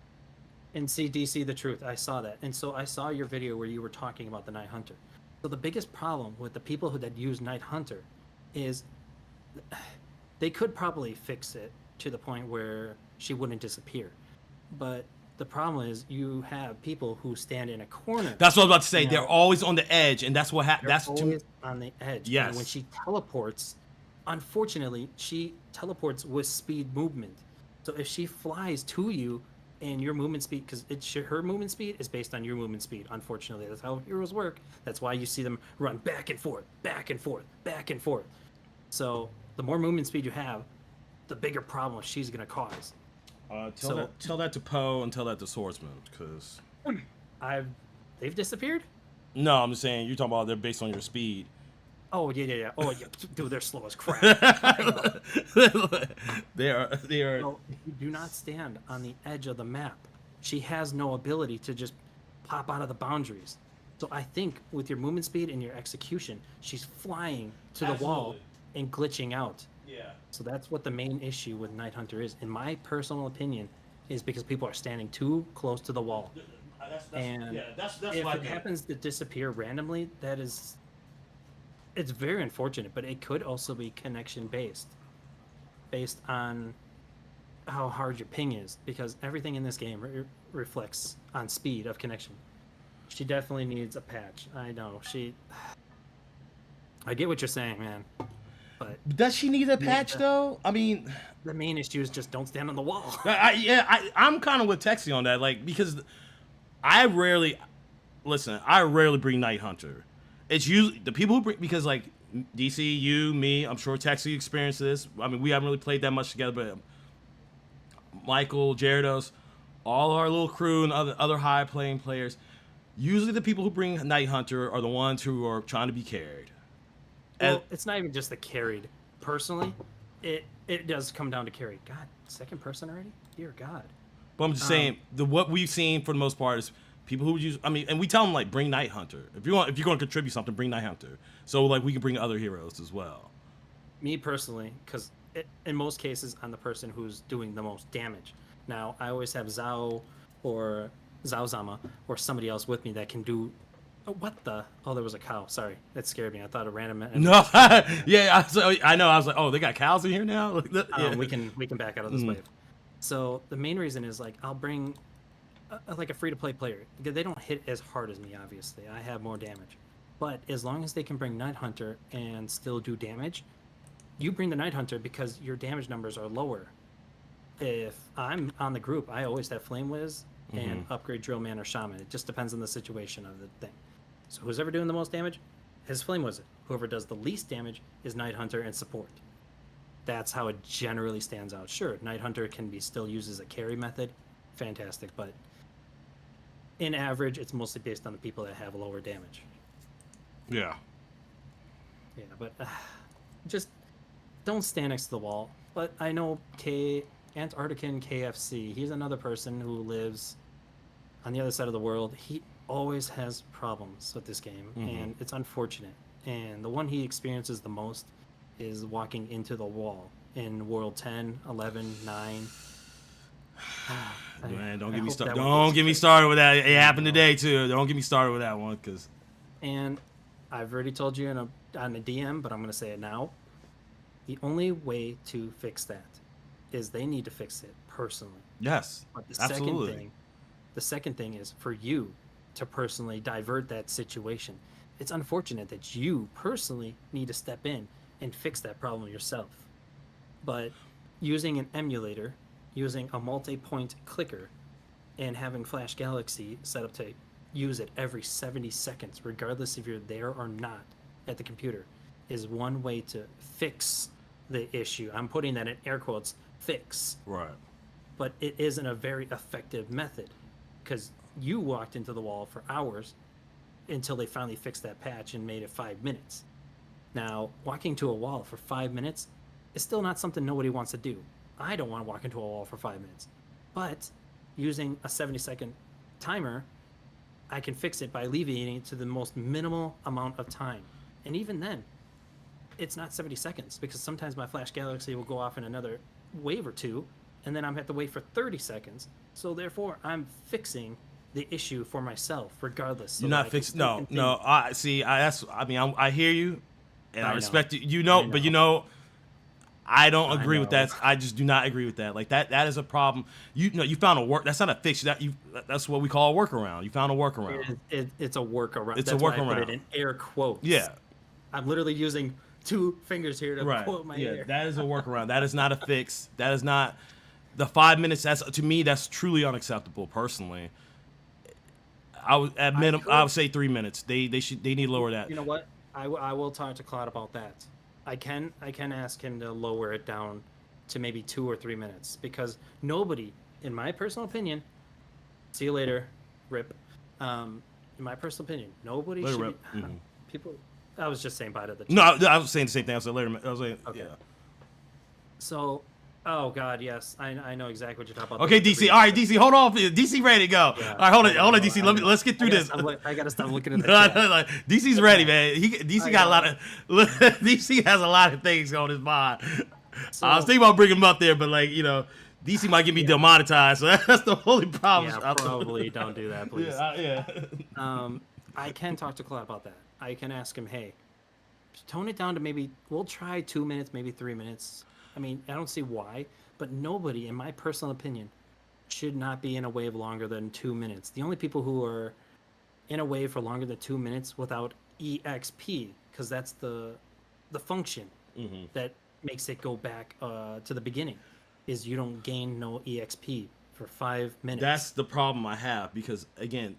And see, DC, the truth. I saw that, and so I saw your video where you were talking about the Night Hunter. So the biggest problem with the people that use Night Hunter is they could probably fix it to the point where she wouldn't disappear, but the problem is you have people who stand in a corner. That's what I was about to say. They're always on the edge, and that's what happens. That's always on the edge. Yes. And when she teleports, unfortunately, she teleports with speed movement. So if she flies to you, and your movement speed, because her movement speed is based on your movement speed. Unfortunately, that's how heroes work. That's why you see them run back and forth, back and forth, back and forth. So the more movement speed you have, the bigger problem she's gonna cause. Tell that to Poe and tell that to Swordsman, because they've disappeared. No, I'm just saying you're talking about they're based on your speed. Oh yeah. Oh yeah, dude, they're slow as crap. They are. So if you do not stand on the edge of the map, she has no ability to just pop out of the boundaries. So I think with your movement speed and your execution, she's flying to the wall and glitching out. Yeah. So that's what the main issue with Night Hunter is, in my personal opinion, is because people are standing too close to the wall. That's if it happens to disappear randomly, it's very unfortunate, but it could also be connection based on how hard your ping is, because everything in this game reflects on speed of connection. She definitely needs a patch. I know. I get what you're saying, man. But does she need a patch though? I mean, the main issue is just don't stand on the wall. I'm kind of with Texi on that, like, because I rarely bring Night Hunter. It's usually the people who bring, because like DC, you, me, I'm sure Texi experienced this. I mean, we haven't really played that much together, but Michael, Gyarados, all our little crew and other high playing players, usually the people who bring Night Hunter are the ones who are trying to be carried. Well, it's not even just the carried. Personally, it does come down to carried. God, second person already? Dear God. But I'm just saying, what we've seen for the most part is people who use, and we tell them like bring Night Hunter. If you're going to contribute something, bring Night Hunter. So like we can bring other heroes as well. Me personally, because in most cases I'm the person who's doing the most damage. Now I always have Zao or Zaozama or somebody else with me that can do. What the? Oh, there was a cow. Sorry, that scared me. I thought a random. No, yeah, I know. I was like, oh, they got cows in here now. Yeah. We can back out of this wave. So the main reason is like I'll bring like a free-to-play player. They don't hit as hard as me, obviously. I have more damage. But as long as they can bring Night Hunter and still do damage, you bring the Night Hunter because your damage numbers are lower. If I'm on the group, I always have Flame Wiz and upgrade Drill Man or Shaman. It just depends on the situation of the thing. So who's ever doing the most damage has Flame Wiz. Whoever does the least damage is Night Hunter and support. That's how it generally stands out. Sure, Night Hunter can be still used as a carry method, fantastic, but in average, it's mostly based on the people that have lower damage. Yeah. Yeah, but just don't stand next to the wall. But I know Antarctican KFC. He's another person who lives on the other side of the world. He always has problems with this game, and it's unfortunate. And the one he experiences the most is walking into the wall in World 10, 11, 9. Man, don't I get me hope started. that one Don't gets get me fixed. started with that. It happened know. today too. Don't get me started with that one, because And I've already told you on a DM, but I'm going to say it now. The only way to fix that is they need to fix it personally. yes, But absolutely. the second thing is for you to personally divert that situation. It's unfortunate that you personally need to step in and fix that problem yourself. But using an emulator, using a multi-point clicker, and having Flash Galaxy set up to use it every 70 seconds, regardless if you're there or not at the computer, is one way to fix the issue. I'm putting that in air quotes, fix. Right. But it isn't a very effective method because you walked into the wall for hours until they finally fixed that patch and made it 5 minutes. Now, walking to a wall for 5 minutes is still not something nobody wants to do. I don't want to walk into a wall for 5 minutes. But using a 70-second timer, I can fix it by alleviating it to the most minimal amount of time. And even then, it's not 70 seconds because sometimes my Flash Galaxy will go off in another wave or two, and then I'm have to wait for 30 seconds. So therefore, I'm fixing the issue for myself, regardless. So You're not fixing. No, no. I see. I hear you, and I I know. respect it. You know, I but know. I don't I agree with know. that. I just do not agree with that. Like that is a problem. You know, you found a work. That's not a fix. That's what we call a workaround. You found a workaround. It's a workaround. It's That's a why I put workaround. it in air quotes. Yeah. I'm literally using 2 fingers here to Right. quote my Yeah. ear. That is a workaround. That is not a fix. That is not the 5 minutes. That's to me. That's truly unacceptable. Personally, I would at minimum. I would say 3 minutes. They need to lower that. You know what? I will talk to Cloud about that. I can ask him to lower it down to maybe 2 or 3 minutes because nobody, in my personal opinion, see you later, rip. In my personal opinion, nobody Later, should. rip. Mhm. People. I was just saying bye to the. No, I was saying the same thing. I was saying later. I was saying, Okay. yeah. So, oh God, yes, I know exactly what you're talking about. Okay, DC. All right, DC. Hold on. DC ready to go. Yeah, All right, hold on, DC. Let's get through this. I gotta stop looking at the No, chat. no, no, DC's ready, man. DC I got a lot know. of DC has a lot of things on his mind. So, I was thinking about bringing him up there, but like DC might get me demonetized, so that's the only problem. yeah, probably don't do that, please. Yeah. I can talk to Cloud about that. I can ask him, hey, tone it down to maybe we'll try 2 minutes, maybe 3 minutes. I mean, I don't see why, but nobody, in my personal opinion, should not be in a wave longer than 2 minutes. The only people who are in a wave for longer than 2 minutes without EXP, because that's the function that makes it go back to the beginning, is you don't gain no EXP for 5 minutes. That's the problem I have because again,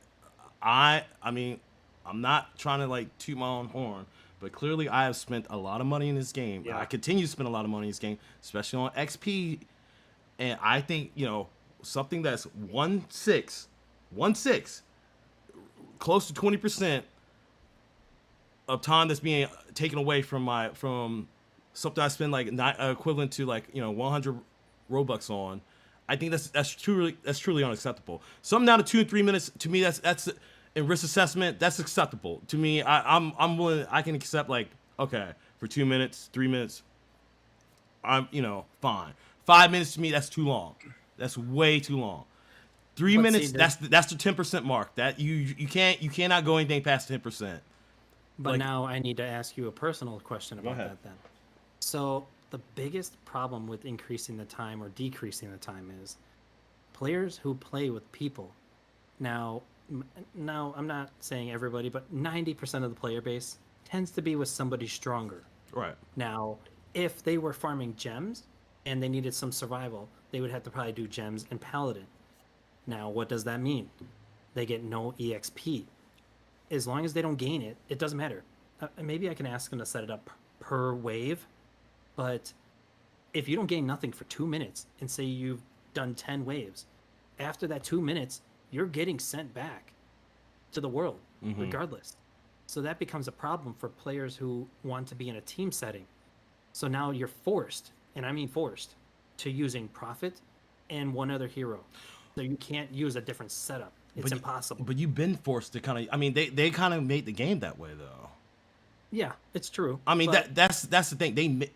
I mean, I'm not trying to like toot my own horn, but clearly I have spent a lot of money in this game. Yeah. I continue to spend a lot of money in this game, especially on XP. And I think, something that's 1/6, close to 20% of time that's being taken away from something I spend like not equivalent to 100 Robux on. I think that's truly unacceptable. Something down to 2 and 3 minutes, to me that's in risk assessment, that's acceptable. To me, I'm willing, I can accept okay, for 2 minutes, 3 minutes, I'm fine. 5 minutes to me, that's too long. That's way too long. 3 But minutes, see, that's the 10% mark. That you cannot go anything past 10%. But now I need to ask you a personal question about ahead. that then. So the biggest problem with increasing the time or decreasing the time is players who play with people. Now I'm not saying everybody, but 90% of the player base tends to be with somebody stronger. Right. Now, if they were farming gems and they needed some survival, they would have to probably do gems and paladin. Now, what does that mean? They get no EXP. As long as they don't gain it, it doesn't matter. Maybe I can ask them to set it up per wave, but if you don't gain nothing for 2 minutes and say you've done 10 waves, after that 2 minutes, you're getting sent back to the world regardless. So that becomes a problem for players who want to be in a team setting. So now you're forced, and I mean forced, to using Prophet and one other hero. So you can't use a different setup. It's impossible. But you've been forced to kind of. I mean, they kind of made the game that way, though. Yeah, it's true. I mean, that's the thing.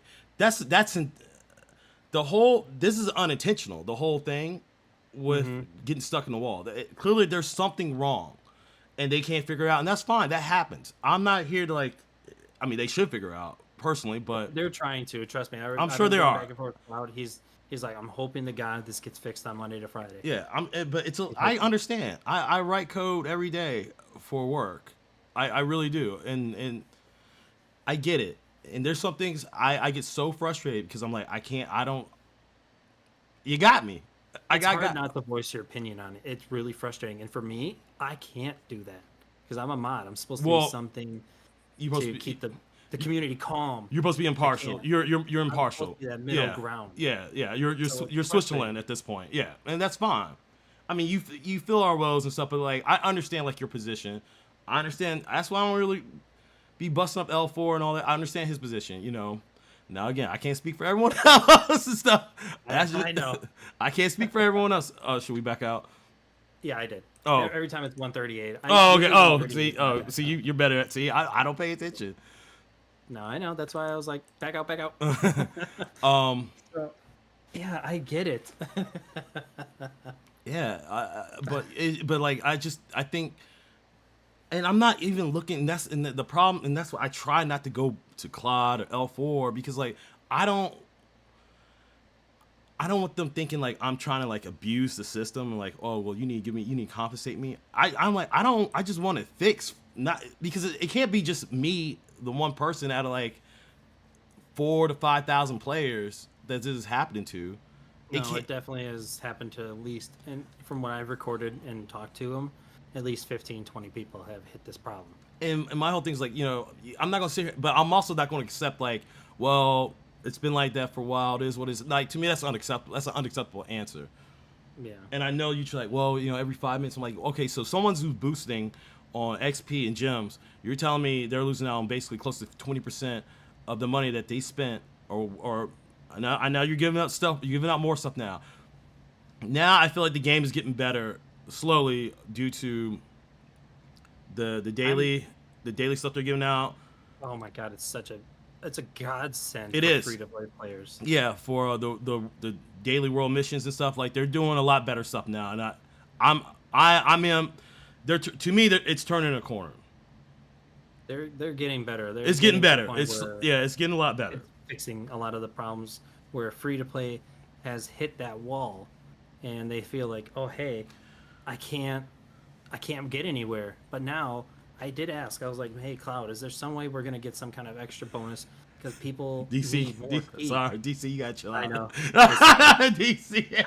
The whole. This is unintentional. The whole thing with getting stuck in the wall. Clearly, there's something wrong, and they can't figure it out, and that's fine. That happens. I'm not here to like. I mean, they should figure it out personally, but they're trying to. Trust me. I'm sure they are. Back and forth with He's like, I'm hoping to God this gets fixed on Monday to Friday. Yeah, but I understand. I write code every day for work. I really do, and I get it. And there's some things I get so frustrated because I'm like, I don't. You got me. It's hard not to voice your opinion on it. It's really frustrating, and for me, I can't do that because I'm a mod. I'm supposed to do something to keep the community calm. You're supposed to be impartial. You're impartial. That middle ground. Yeah. You're Switzerland at this point. Yeah, and that's fine. I mean, you feel our woes and stuff, but like I understand like your position. I understand. That's why I don't really be busting up L4 and all that. I understand his position. You know. Now again, I can't speak for everyone else and stuff. I know. I can't speak for everyone else. Should we back out? Yeah, I did. Oh. Every time it's 138. Okay. See, you're better at. See, I don't pay attention. No, I know. That's why I was like, back out. So, yeah, I get it. Yeah, but like I think, and I'm not even looking. That's the problem, and that's why I try not to go to Claude or L4 because like I don't want them thinking like I'm trying to like abuse the system and like, oh well, you need to compensate me. I'm like I just want it fixed, not because it can't be just me, the one person out of like 4,000 to 5,000 players that this is happening to. It definitely has happened to at least, and from what I've recorded and talked to them, at least 15, 20 people have hit this problem. And my whole thing's like, you know, I'm not gonna sit here, but I'm also not gonna accept like, well, it's been like that for a while. It is what it is. Like to me, that's unacceptable. That's an unacceptable answer. Yeah. And I know you're like, well, you know, every 5 minutes, I'm like, okay, so someone's who's boosting on XP and gems, you're telling me they're losing out on basically close to 20% of the money that they spent, or now you're giving out stuff. You're giving out more stuff now. Now I feel like the game is getting better slowly due to the daily stuff they're giving out. Oh my God, it's a godsend it for is. free-to-play players. Yeah, for the daily world missions and stuff, like they're doing a lot better stuff now, and I mean, to me it's turning a corner. They're getting better. It's getting better. It's getting a lot better. It's fixing a lot of the problems where free-to-play has hit that wall, and they feel like, oh hey, I can't get anywhere. But now I did ask. I was like, hey Cloud, is there some way we're gonna get some kind of extra bonus because people need more sorry, DC, you got chill out. I know. DC.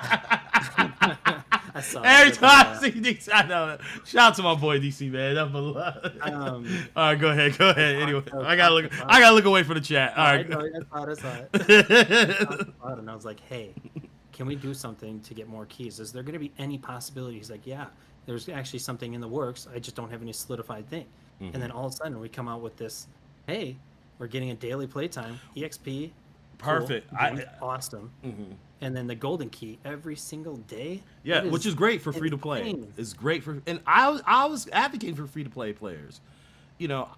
I saw every time I see DC, I know. Shout out to my boy DC, man. All right, go ahead. Anyway, I gotta look away from the chat. All right. I saw it. And I was like, hey, can we do something to get more keys? Is there going to be any possibility? He's like, yeah, there's actually something in the works. I just don't have any solidified thing. And then all of a sudden we come out with this, hey, we're getting a daily playtime, EXP. Perfect. Cool, awesome. And then the golden key every single day. Yeah, which is great for free to play. It's great for, and I was advocating for free to play players. You know,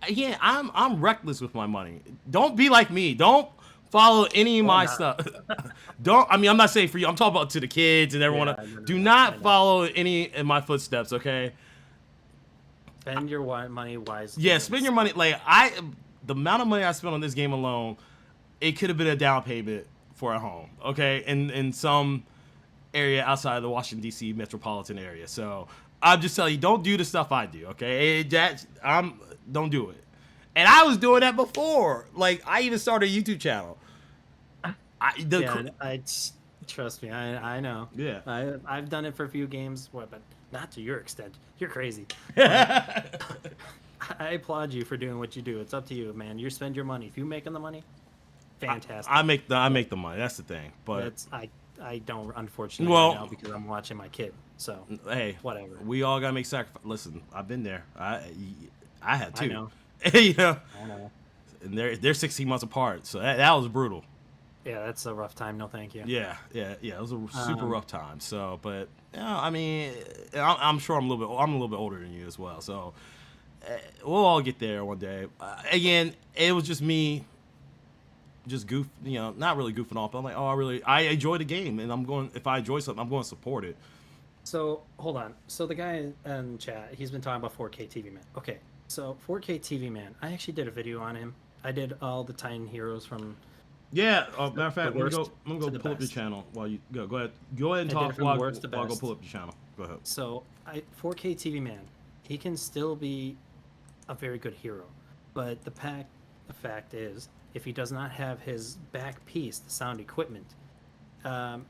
again, I'm reckless with my money. Don't be like me. Don't follow any of my stuff. I'm not saying for you. I'm talking about to the kids and everyone. Do not follow any of my footsteps, okay? Spend your money wisely. Yeah, spend your money. Like the amount of money I spent on this game alone, it could have been a down payment for a home, okay? In some area outside of the Washington D.C. metropolitan area. So I'm just telling you, don't do the stuff I do, okay? Don't do it. And I was doing that before. Like I even started a YouTube channel. Trust me, I know. Yeah. I've done it for a few games, but not to your extent. You're crazy. I applaud you for doing what you do. It's up to you, man. You spend your money. If you're making the money, fantastic. I make the money. That's the thing. But I don't, unfortunately, Well- right now because I'm watching my kid. So hey, whatever. we all gotta make sacrifice. Listen, I've been there. I had to. I know. You know, I know. and they're 16 months apart, so that was brutal. Yeah, that's a rough time. No, thank you. Yeah. It was a super rough time. So, but I mean, I'm sure I'm a little bit older than you as well. So, we'll all get there one day. Again, it was just me, just not really goofing off. But I'm like, I enjoy the game, and if I enjoy something, I'm going to support it. So hold on. So the guy in chat, he's been talking about 4K TV Man. Okay, so 4K TV Man. I actually did a video on him. I did all the Titan heroes from. Yeah. Matter of fact, I'm gonna worst go to the pull up your best. channel while you go. Go ahead and I did talk it from while worst to I go best. pull up your channel. Go ahead. So 4K TV Man, he can still be a very good hero, but the fact is, if he does not have his back piece, the sound equipment,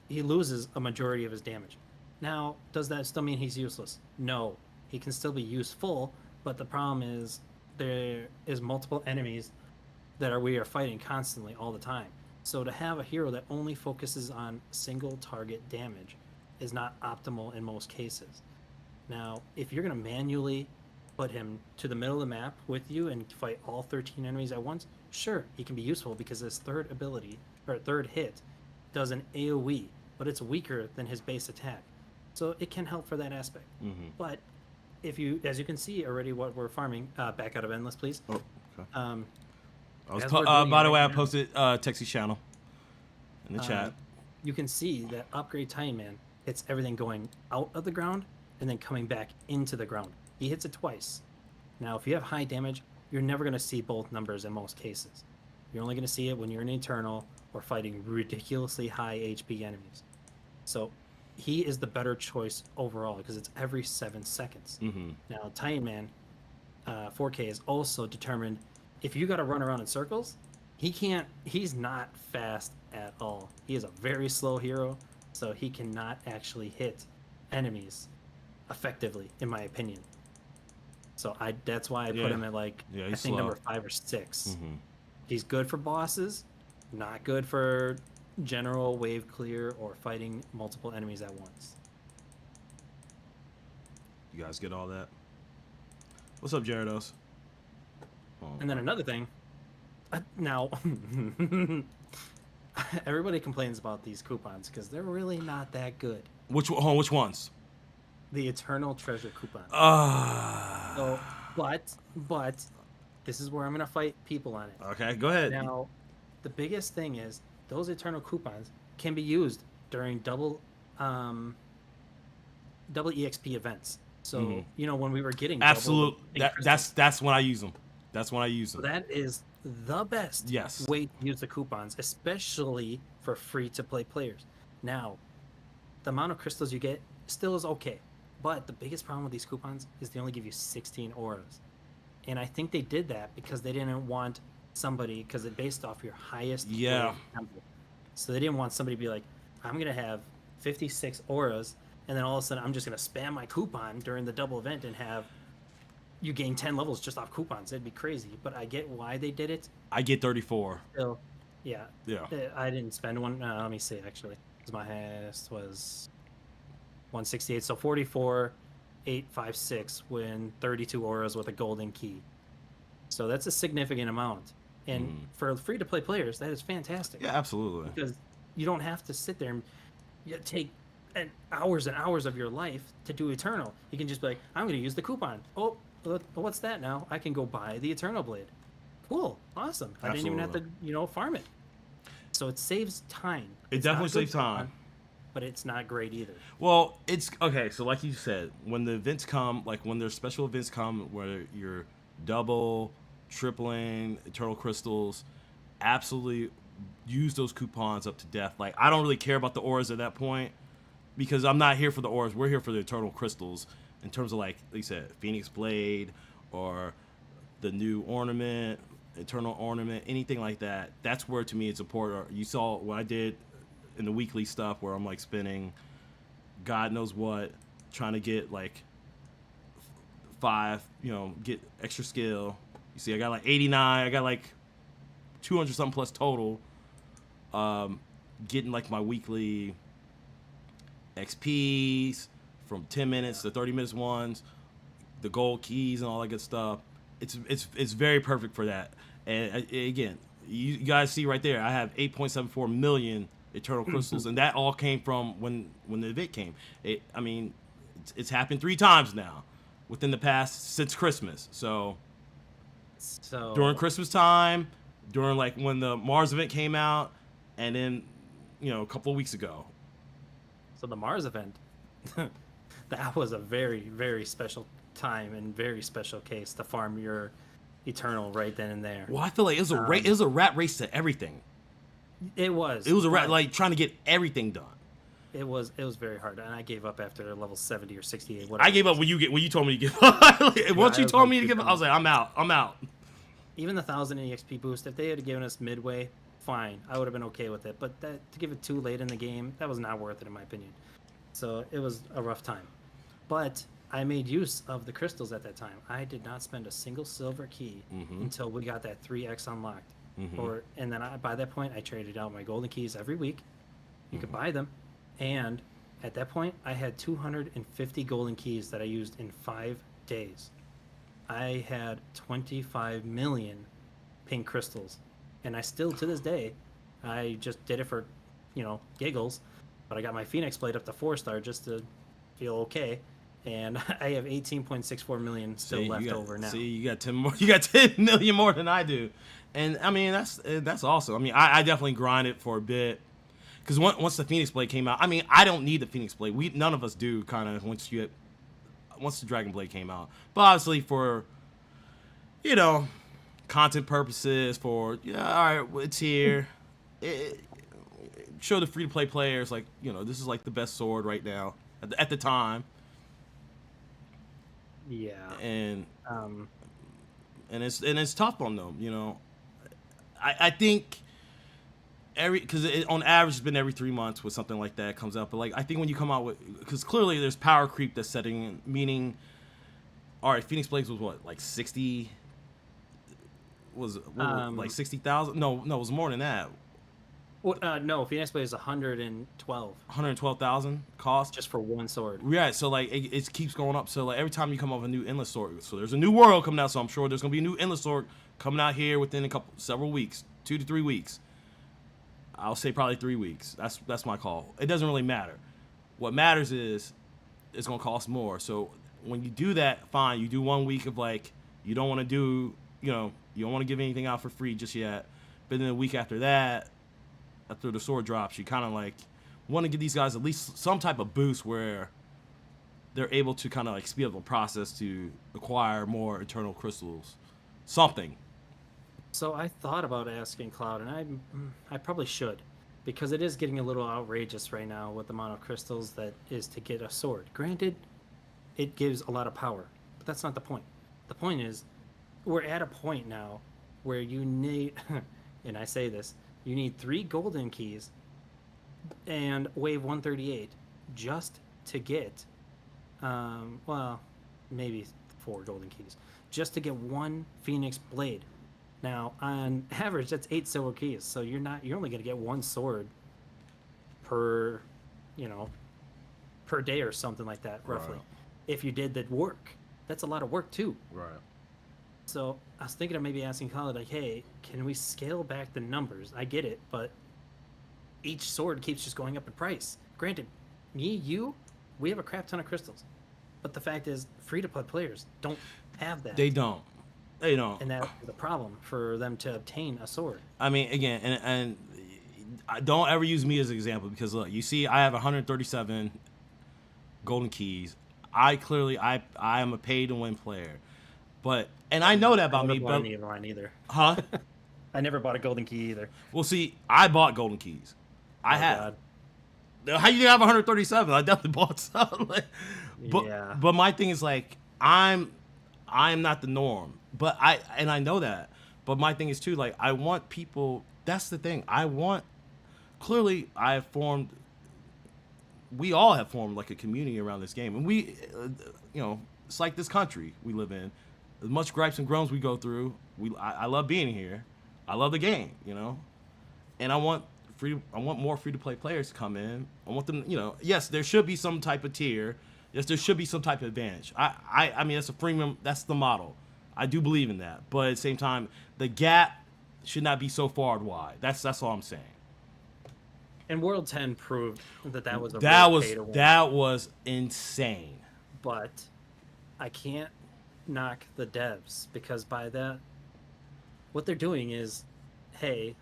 he loses a majority of his damage. Now, does that still mean he's useless? No, he can still be useful, but the problem is there is multiple enemies that we are fighting constantly all the time. So to have a hero that only focuses on single target damage is not optimal in most cases. Now, if you're going to manually put him to the middle of the map with you and fight all 13 enemies at once, sure, he can be useful because his third hit does an AoE, but it's weaker than his base attack. So it can help for that aspect. Mm-hmm. But as you can see already what we're farming, back out of Endless, please. Oh, okay. As we're doing By it the way, right I now, posted Texi's channel in the chat. you can see that Upgrade Titan Man hits everything going out of the ground and then coming back into the ground. He hits it twice. Now, if you have high damage, you're never going to see both numbers in most cases. You're only going to see it when you're in Eternal or fighting ridiculously high HP enemies. So he is the better choice overall because it's every 7 seconds. Mm-hmm. Now, Titan Man 4K is also determined if you got to run around in circles, he's not fast at all. He is a very slow hero, so he cannot actually hit enemies effectively, in my opinion. So that's why I put him at I he's think slow. number 5 or 6. Mm-hmm. He's good for bosses, not good for general wave clear or fighting multiple enemies at once. You guys get all that? What's up, Gyarados? Oh. And then another thing, now everybody complains about these coupons because they're really not that good. Which ones? The Eternal Treasure coupon. Ah. So, but this is where I'm gonna fight people on it. Okay, go ahead. Now, the biggest thing is those Eternal coupons can be used during double EXP events. So when we were getting Absolute. That's when I use them. That's when I use them. So that is the best way to use the coupons, especially for free-to-play players. Now, the amount of crystals you get still is okay, but the biggest problem with these coupons is they only give you 16 auras. And I think they did that because they didn't want somebody, because it based off your highest temple. So they didn't want somebody to be like, I'm going to have 56 auras, and then all of a sudden I'm just going to spam my coupon during the double event and have you gain 10 levels just off coupons. It'd be crazy, but I get why they did it. I get 34. Still, yeah. I didn't spend one. Let me see, actually. Because my highest was 168. So 44, 856 win 32 auras with a golden key. So that's a significant amount. And for free-to-play players, that is fantastic. Yeah, absolutely. Because you don't have to sit there and take hours and hours of your life to do Eternal. You can just be like, I'm going to use the coupon. Oh, what's that now? I can go buy the Eternal Blade. Cool. Awesome. I didn't even have to, farm it. So it saves time. It definitely saves time. But it's not great either. Well, it's okay. So like you said, when the events come, like when there's special events come where you're double, tripling, eternal crystals, absolutely use those coupons up to death. Like, I don't really care about the auras at that point because I'm not here for the auras. We're here for the eternal crystals in terms of, like you said, Phoenix Blade or the new ornament, eternal ornament, anything like that. That's where, to me, it's important. You saw what I did in the weekly stuff where I'm like spending God knows what, trying to get like 5, get extra skill. You see, I got like 89. I got like 200 something plus total getting like my weekly XPs from 10 minutes to 30 minutes ones, the gold keys and all that good stuff. It's very perfect for that. And again, you guys see right there, I have 8.74 million eternal crystals, and that all came from when the event came. It's happened 3 times now within the past since Christmas. So during Christmas time, during like when the Mars event came out, and then a couple of weeks ago. So the Mars event, that was a very, very special time and very special case to farm your eternal right then and there. Well, I feel like it was a rat race to everything. It was. It was a rat, like trying to get everything done. It was very hard, and I gave up after level 70 or 68. Whatever. I gave up when you told me to give up. Once you told me to give up, I was like, I'm out. Even the 1,000 EXP boost, if they had given us midway, fine, I would have been okay with it. But to give it too late in the game, that was not worth it in my opinion. So it was a rough time. But I made use of the crystals at that time. I did not spend a single silver key until we got that 3x unlocked. And then by that point, I traded out my golden keys every week. You could buy them. And at that point, I had 250 golden keys that I used in 5 days. I had 25 million pink crystals. And I still, to this day, I just did it for, giggles. But I got my Phoenix Blade up to 4-star just to feel okay. And I have 18.64 million still left over now. See, you got 10 more. You got 10 million more than I do. And I mean, that's awesome. I mean, I definitely grinded for a bit. Because once the Phoenix Blade came out, I mean, I don't need the Phoenix Blade. None of us do, kind of, once the Dragon Blade came out. But obviously for, content purposes, for, all right, it's here. Show the free-to-play players, like, this is like the best sword right now at the time. Yeah. And it's tough on them, I think because on average it's been every 3 months with something like that comes out. But like I think when you come out with, because clearly there's power creep that's setting in, meaning, all right, Phoenix Blades was what, like 60? Like 60,000? No, it was more than that. Well, no, Phoenix Blade is 112. 112,000 cost just for one sword. Yeah, so like it keeps going up. So like every time you come up with a new endless sword, so there's a new world coming out. So I'm sure there's gonna be a new endless sword coming out here within several weeks, 2 to 3 weeks. I'll say probably 3 weeks. That's my call. It doesn't really matter. What matters is it's gonna cost more. So when you do that, fine. You do 1 week of like you don't want to do, you don't want to give anything out for free just yet. But then the week after that, after the sword drops, you kind of like want to give these guys at least some type of boost where they're able to kind of like speed up the process to acquire more eternal crystals. Something. So I thought about asking Cloud, and I probably should, because it is getting a little outrageous right now with the amount of crystals that is to get a sword. Granted, it gives a lot of power, but that's not the point. The point is, we're at a point now where you need, and I say this, you need 3 golden keys and wave 138 just to get, well, maybe 4 golden keys, just to get 1 Phoenix Blade. Now, on average, that's 8 silver keys, so you're only going to get 1 sword per, per day or something like that, roughly. Right. If you did that work, that's a lot of work too. Right. So I was thinking of maybe asking Khaled, like, hey, can we scale back the numbers? I get it, but each sword keeps just going up in price. Granted, you, we have a crap ton of crystals, but the fact is, free-to-play players don't have that. They don't. And that's the problem for them to obtain a sword. I mean, again, and don't ever use me as an example, because look, you see, I have 137 golden keys. I am a pay-to-win player, and I know that about me. But mine either. Huh? I never bought a golden key either. Well, see, I bought golden keys. I have. God. How you have 137? I definitely bought some. But my thing is like I'm not the norm. But I know that. But my thing is too, like, I want people, that's the thing. Clearly we all have formed like a community around this game. And we, it's like this country we live in. As much gripes and groans we go through, I love being here. I love the game, And I want I want more free to play players to come in. I want them, yes, there should be some type of tier. Yes, there should be some type of advantage. I mean, that's a freemium. That's the model. I do believe in that. But at the same time, the gap should not be so far wide. That's all I'm saying. And World 10 proved that was a that was insane. But I can't knock the devs, because by that, what they're doing is, hey,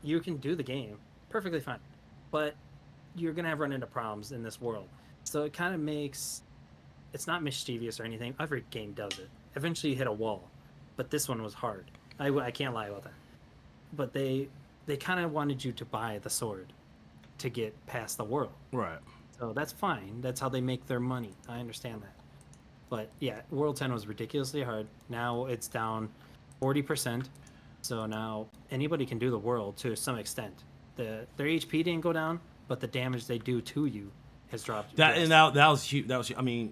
you can do the game perfectly fine, but you're gonna run into problems in this world. So it kind of makes, it's not mischievous or anything. Every game does it. Eventually you hit a wall, but this one was hard. I can't lie about that. But they kind of wanted you to buy the sword to get past the world. Right. So that's fine. That's how they make their money. I understand that. But yeah, World 10 was ridiculously hard. Now it's down 40%. So now anybody can do the world to some extent. Their HP didn't go down, but the damage they do to you has dropped. That was huge. I mean,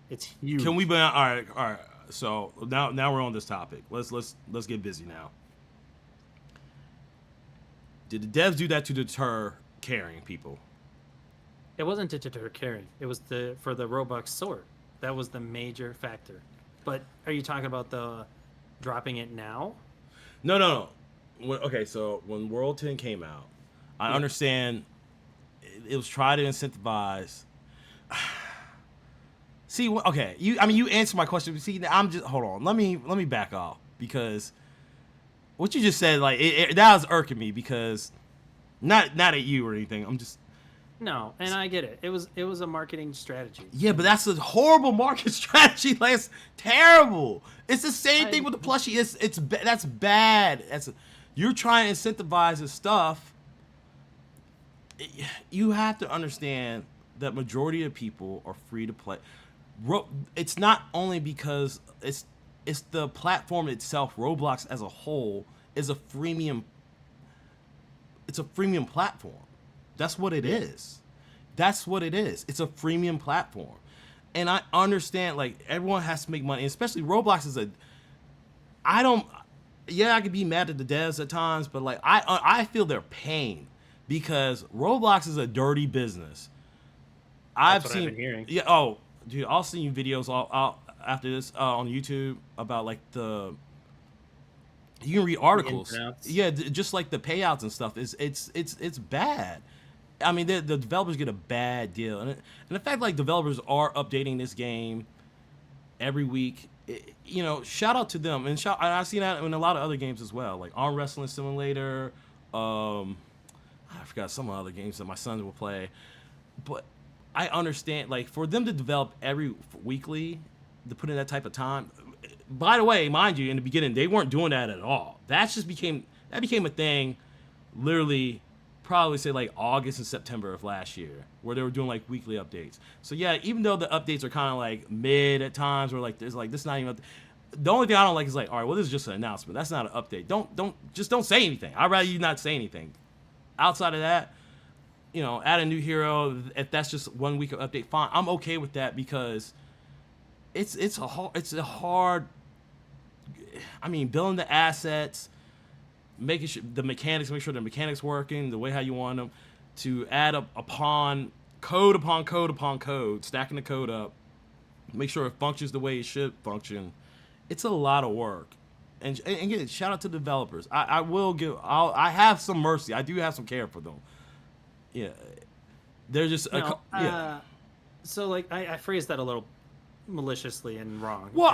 it's huge. Can we be all right? So now we're on this topic. Let's get busy now. Did the devs do that to deter carrying people? It wasn't to deter carrying. It was for the Robux sword. That was the major factor. But are you talking about the dropping it now? No. Okay, so when World 10 came out, I understand it was trying to incentivize. See, okay, you answered my question. See, hold on. Let me back off, because what you just said, like, that was irking me, because not at you or anything. I'm just. No, and I get it. It was a marketing strategy. Yeah, but that's a horrible market strategy. Like, it's terrible. It's the same thing with the plushie. That's bad. You're trying to incentivize this stuff. You have to understand that majority of people are free to play. It's not only because it's the platform itself. Roblox as a whole is a freemium. It's a freemium platform. That's what it is. That's what it is. It's a freemium platform. And I understand, like, everyone has to make money, especially Roblox is I could be mad at the devs at times, but like I feel their pain, because Roblox is a dirty business. I've been hearing. Yeah, oh, dude, I'll send you videos all after this on YouTube about like you can read articles. Yeah, just like the payouts and stuff. It's bad. I mean, the developers get a bad deal, and the fact like developers are updating this game every week, shout out to them, and I've seen that in a lot of other games as well, like Arm Wrestling Simulator. I forgot some other games that my sons will play, but I understand, like, for them to develop every weekly, to put in that type of time. By the way, mind you, in the beginning they weren't doing that at all. That became a thing, literally. Probably say like August and September of last year, where they were doing like weekly updates. So yeah, even though the updates are kind of like mid at times, or like there's like this not even. The only thing I don't like is like, all right, well, this is just an announcement. That's not an update. Don't say anything. I'd rather you not say anything. Outside of that, add a new hero. If that's just 1 week of update, fine. I'm okay with that, because it's a hard. I mean, building the assets. Making sure make sure the mechanics working the way how you want them, to add up upon code, stacking the code up, make sure it functions the way it should function. It's a lot of work, and again, shout out to the developers. I have some mercy. I do have some care for them. Yeah, they're just yeah. So like I phrased that a little maliciously and wrong. Well,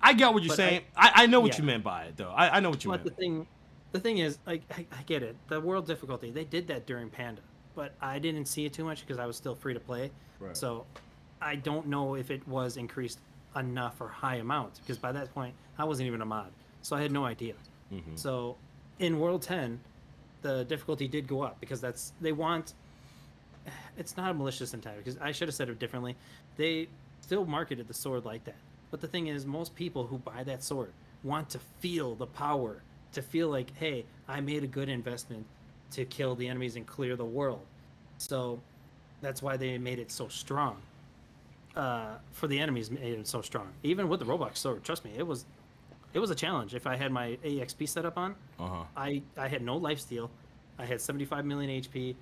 I get what you're saying. I know what you meant by it, though. I know what you meant. But the thing is, like, I get it. The world difficulty, they did that during Panda, but I didn't see it too much because I was still free to play. Right. So I don't know if it was increased enough or high amounts, because by that point I wasn't even a mod, so I had no idea. Mm-hmm. So in World 10, the difficulty did go up, because they want. It's not a malicious intent, because I should have said it differently. They still marketed the sword like that. But the thing is, most people who buy that sword want to feel the power, to feel like, hey, I made a good investment to kill the enemies and clear the world. So that's why they made it so strong. For the enemies, made it so strong. Even with the Roblox sword, trust me, it was a challenge. If I had my AXP set up on, I had no lifesteal, I had 75 million HP,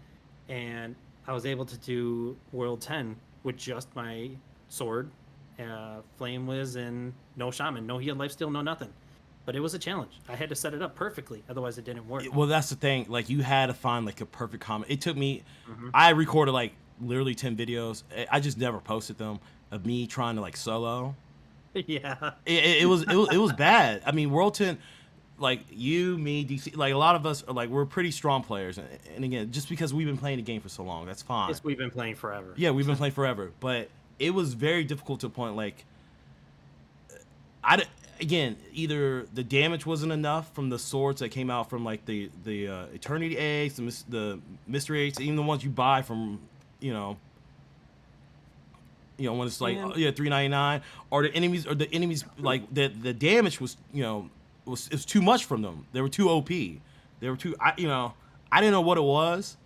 and I was able to do World 10 with just my sword, Flame Wiz, and no Shaman, no heal lifesteal, no nothing. But it was a challenge. I had to set it up perfectly, otherwise it didn't work. Well, that's the thing. Like, you had to find like a perfect comment. It took me. Mhm. I recorded like literally 10 videos. I just never posted them of me trying to like solo. Yeah. It was bad. I mean, World 10, like you, me, DC, like a lot of us are like we're pretty strong players. And again, just because we've been playing the game for so long, that's fine. Yes, we've been playing forever. Yeah, we've been playing forever, but it was very difficult to a point. Like, again, either the damage wasn't enough from the swords that came out from like the Eternity eggs, the mystery eggs, even the ones you buy from, when it's like And- $3.99, or the enemies like the damage was was too much from them. They were too OP. They were too I didn't know what it was,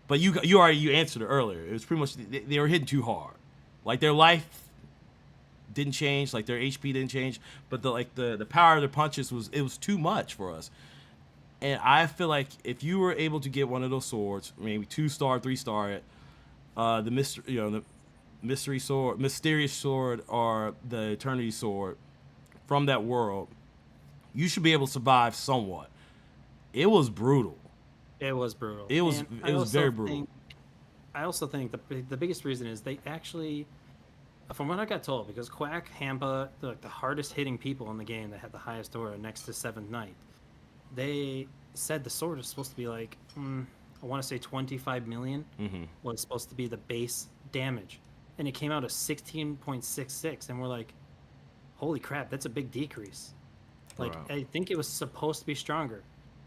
but you already answered it earlier. It was pretty much they were hitting too hard, like their life didn't change, like their HP didn't change, but the power of their punches was too much for us. And I feel like if you were able to get one of those swords, maybe 2-star, 3-star, the mysterious sword, or the eternity sword from that world, you should be able to survive somewhat. It was brutal. It was brutal. It was And it was very brutal. I also think the biggest reason is they actually, from what I got told, because Quack, Hampa, the hardest hitting people in the game that had the highest aura next to Seventh Knight, they said the sword is supposed to be like, I want to say 25 million was supposed to be the base damage. And it came out as 16.66. And we're like, holy crap, that's a big decrease. Like, Wow. I think it was supposed to be stronger.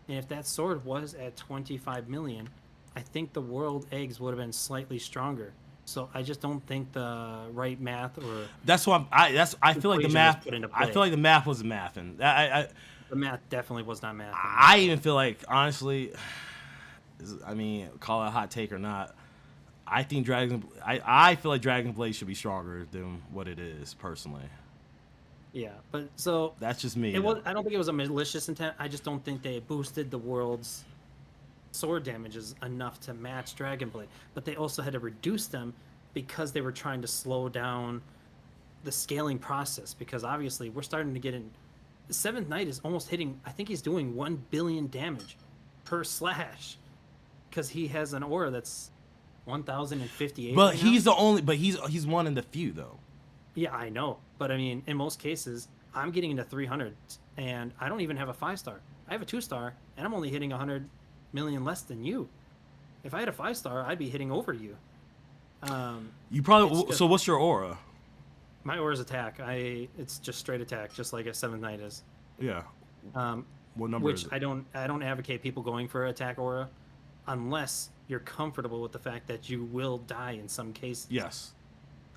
And if that sword was at 25 million, I think the world eggs would have been slightly stronger. So I just don't think the right math or That's why I feel like the equation was math. put into I play. feel like the math wasn't mathing. the math definitely was not math. I even feel like, honestly, I mean, call it a hot take or not, I think I feel like Dragon Blade should be stronger than what it is, personally. Yeah, but so That's just me. it was. I don't think it was a malicious intent. I just don't think they boosted the world's sword damages enough to match Dragon Blade. But they also had to reduce them because they were trying to slow down the scaling process. Because obviously we're starting to get in. Seventh Knight is almost hitting. I think he's doing 1 billion damage per slash because he has an aura that's 1,058. But right he's now. the only. But he's one in the few though. Yeah, I know. But I mean, in most cases, I'm getting into 300, and I don't even have a 5-star. I have a 2-star, and I'm only hitting 100 million less than you. If I had a 5-star, I'd be hitting over you. You probably. It's just- So what's your aura? My aura's attack. It's just straight attack, just like a 7th Knight is. Yeah. Um, What number is which it? I don't advocate people going for attack aura, unless you're comfortable with the fact that you will die in some cases. Yes.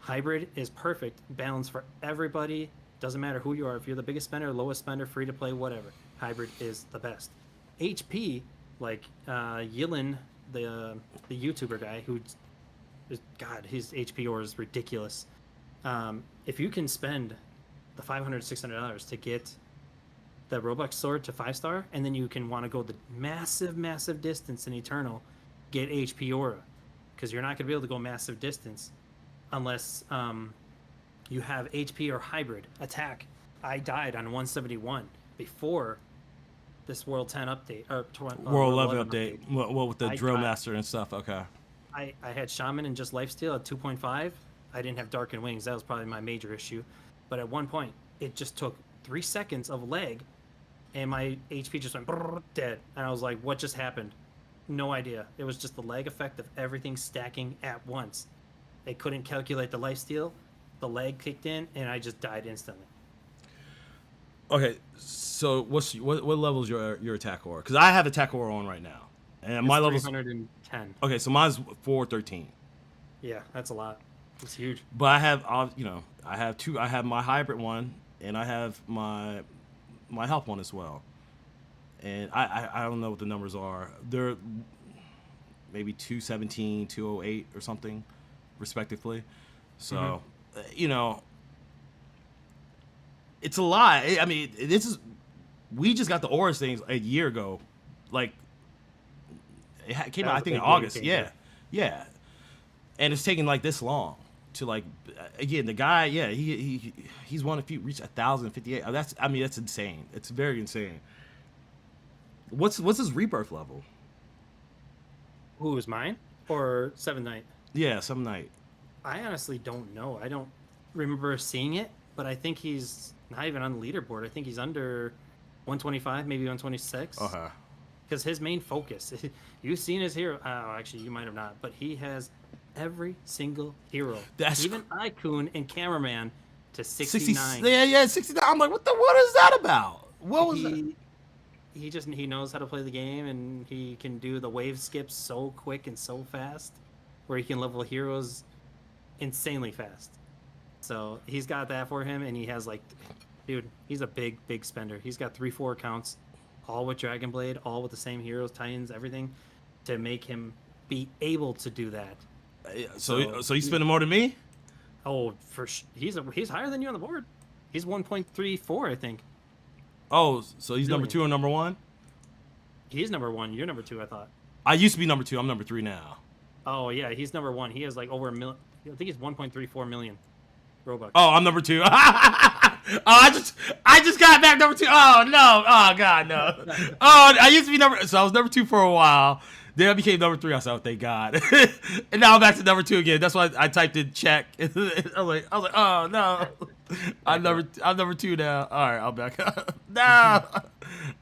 Hybrid is perfect, balance for everybody. Doesn't matter who you are. If you're the biggest spender, lowest spender, free to play, whatever. Hybrid is the best. HP, like Yillin, the YouTuber guy who, God, his HP aura is ridiculous. If you can spend the $500, $600 to get the Roblox sword to 5-star, and then you can want to go the massive distance in Eternal, get HP aura, because you're not going to be able to go massive distance unless you have HP or hybrid attack. I died on 171 before this World 10 update or World 11 update. What with the I drill tried- master and stuff? Okay. I had Shaman and just Lifesteal at 2.5. I didn't have Darkened Wings. That was probably my major issue. But at one point, it just took 3 seconds of lag, and my HP just went brrr, dead. And I was like, what just happened? No idea. It was just the lag effect of everything stacking at once. They couldn't calculate the lifesteal. The lag kicked in, and I just died instantly. Okay. So what level is your attack aura? Because I have attack aura on right now, and my level's 310. okay. So mine's 413. Yeah, that's a lot. It's huge. But I have, I have two. I have my hybrid one, and I have my health one as well. And I don't know what the numbers are. They're maybe 217, 208 or something, respectively. So, it's a lot. I mean, we just got the Aura things a year ago, like came That out, was I a think, in big game August. changer. Yeah, yeah. And it's taking like this long to like, again, the guy, yeah, he's won a few, reached 1,058. That's, I mean, that's insane. It's very insane. What's his rebirth level? Who was mine or Seven Night? Yeah, some night. I honestly don't know. I don't remember seeing it, but I think he's not even on the leaderboard. I think he's under 125, maybe 126. Okay. Because his main focus, you've seen his hero. Oh, actually, you might have not, but he has every single hero, That's even Icon and Cameraman, to 60, 69. yeah, 69. I'm like, what is that about? What was that? He knows how to play the game, and he can do the wave skips so quick and so fast, where he can level heroes insanely fast. So he's got that for him, and he has like, dude, he's a big spender. He's got 3-4 accounts, all with Dragon Blade, all with the same heroes, Titans, everything, to make him be able to do that. So he's spending more than me? Oh, he's higher than you on the board. He's 1.34, I think. Oh, so he's Million. number 2 or number 1? He's number 1. You're number 2, I thought. I used to be number 2. I'm number 3 now. Oh yeah, he's number 1. He has like over a million. I think he's 1.34 million Robux. Oh, I'm number 2. Oh, I just got back number 2. Oh no. Oh god, no. Oh, I used to be number. So I was number 2 for a while. Then I became number 3. I said, "Oh, thank God." And now I'm back to number 2 again. That's why I typed in check. I was like, "Oh no, I'm number 2 now." All right, I'm back. No.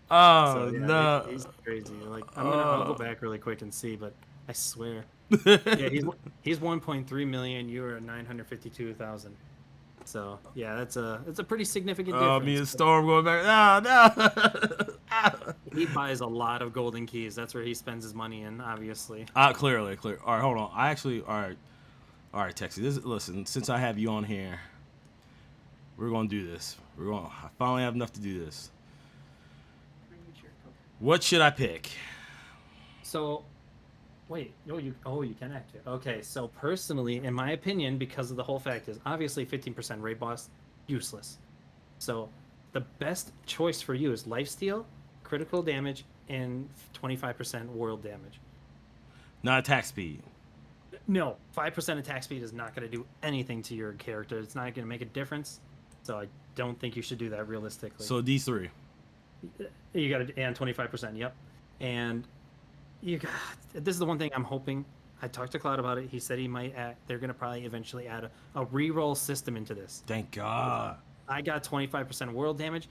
Oh So, yeah, no. he's crazy. Like I'll go back really quick and see, but I swear, yeah, he's 1.3 million. You are 952,000. So yeah, it's a pretty significant difference. Me and Storm going back. No. He buys a lot of golden keys. That's where he spends his money in, obviously. Clearly. All right, hold on. All right, Texi. Listen, since I have you on here, we're gonna do this. I finally have enough to do this. What should I pick? So, wait, you can activate. Okay, so personally, in my opinion, because of the whole fact is obviously 15% raid boss, useless. So, the best choice for you is lifesteal, critical damage, and 25% world damage. Not attack speed. No, 5% attack speed is not going to do anything to your character. It's not going to make a difference. So I don't think you should do that realistically. So D3. You got to, and 25%. Yep. And this is the one thing I'm hoping. I talked to Cloud about it. He said they're going to probably eventually add a reroll system into this. Thank God. I got 25% world damage.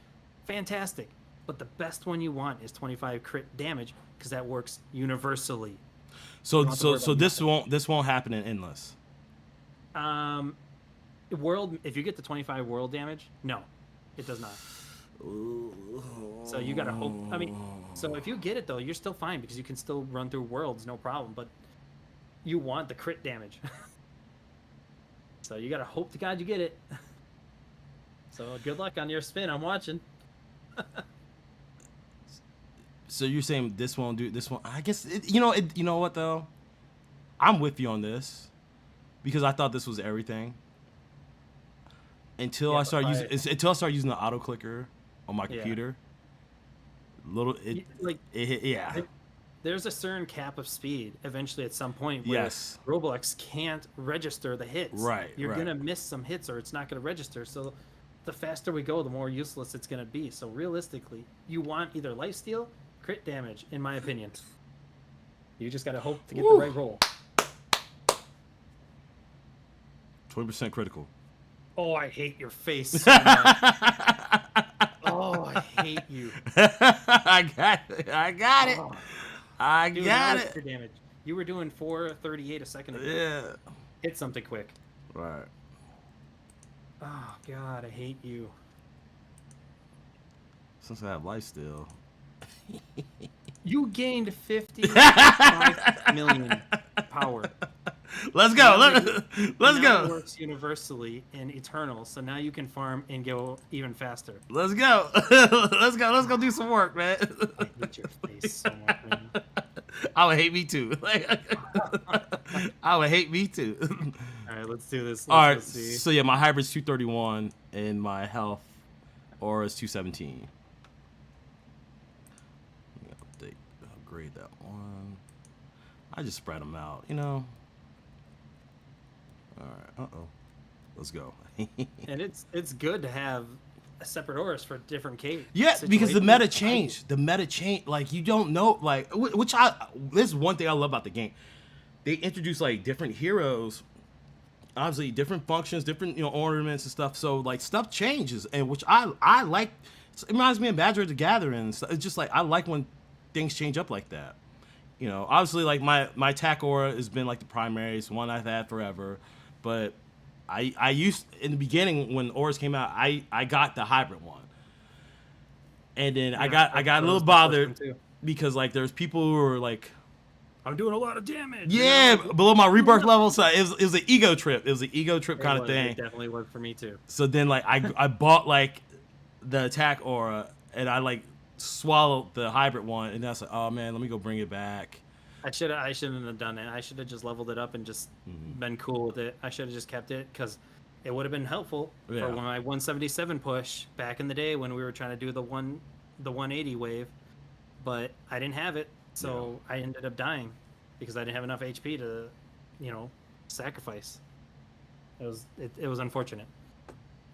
Fantastic. But the best one you want is 25 crit damage because that works universally. So this won't happen in endless. If you get the 25 world damage, no, it does not. So you gotta hope. I mean, so if you get it though, you're still fine because you can still run through worlds, no problem. But you want the crit damage. So you gotta hope to God you get it. So good luck on your spin. I'm watching. So you're saying this won't do this one? I guess you know what though. I'm with you on this because I thought this was everything until I start using the auto clicker on my computer. There's a certain cap of speed eventually at some point where yes. Roblox can't register the hits. Right. You're gonna miss some hits or it's not gonna register. So the faster we go, the more useless it's gonna be. So realistically, you want either lifesteal, crit damage, in my opinion. You just gotta hope to get the right roll. 20% critical. Oh, I hate your face so much. Oh, I hate you. I got it. Oh. I Dude, got now it. Crit damage. You were doing 438 a second ago. Yeah. Hit something quick. Right. Oh God, I hate you. Since I have life still. You gained 55 million power. Let's go. Let's Now go. It works universally in Eternal, so now you can farm and go even faster. Let's go. Let's go. Let's go do some work, man. I hate your face so much, man. I would hate me too. I would hate me too. All right, let's do this. All right. Let's see. So yeah, my hybrid's 231 and my health aura is 217. Let me upgrade that one. I just spread them out, you know. All right. Let's go. And it's good to have separate auras for different case. Yeah, because the meta situations. changed. The meta changed. Like you don't know. Like this is one thing I love about the game. They introduce like different heroes, obviously different functions, different ornaments and stuff. So like stuff changes, and which I like. It reminds me of Badger the Gathering. And stuff. It's just like I like when things change up like that. Obviously like my attack aura has been like the primary. It's one I've had forever, but I used in the beginning when auras came out. I got the hybrid one, and then I got a little bothered because like there's people who are like, I'm doing a lot of damage. Yeah, below my rebirth level, so it was an ego trip. It was an ego trip kind of thing. It definitely worked for me too. So then, like, I bought like the attack aura, and I like swallowed the hybrid one, and that's like, oh man, let me go bring it back. I shouldn't have done it. I should have just leveled it up and just been cool with it. I should have just kept it because it would have been helpful for my 177 push back in the day when we were trying to do the 180 wave, but I didn't have it. So I ended up dying because I didn't have enough HP to, sacrifice. It was unfortunate,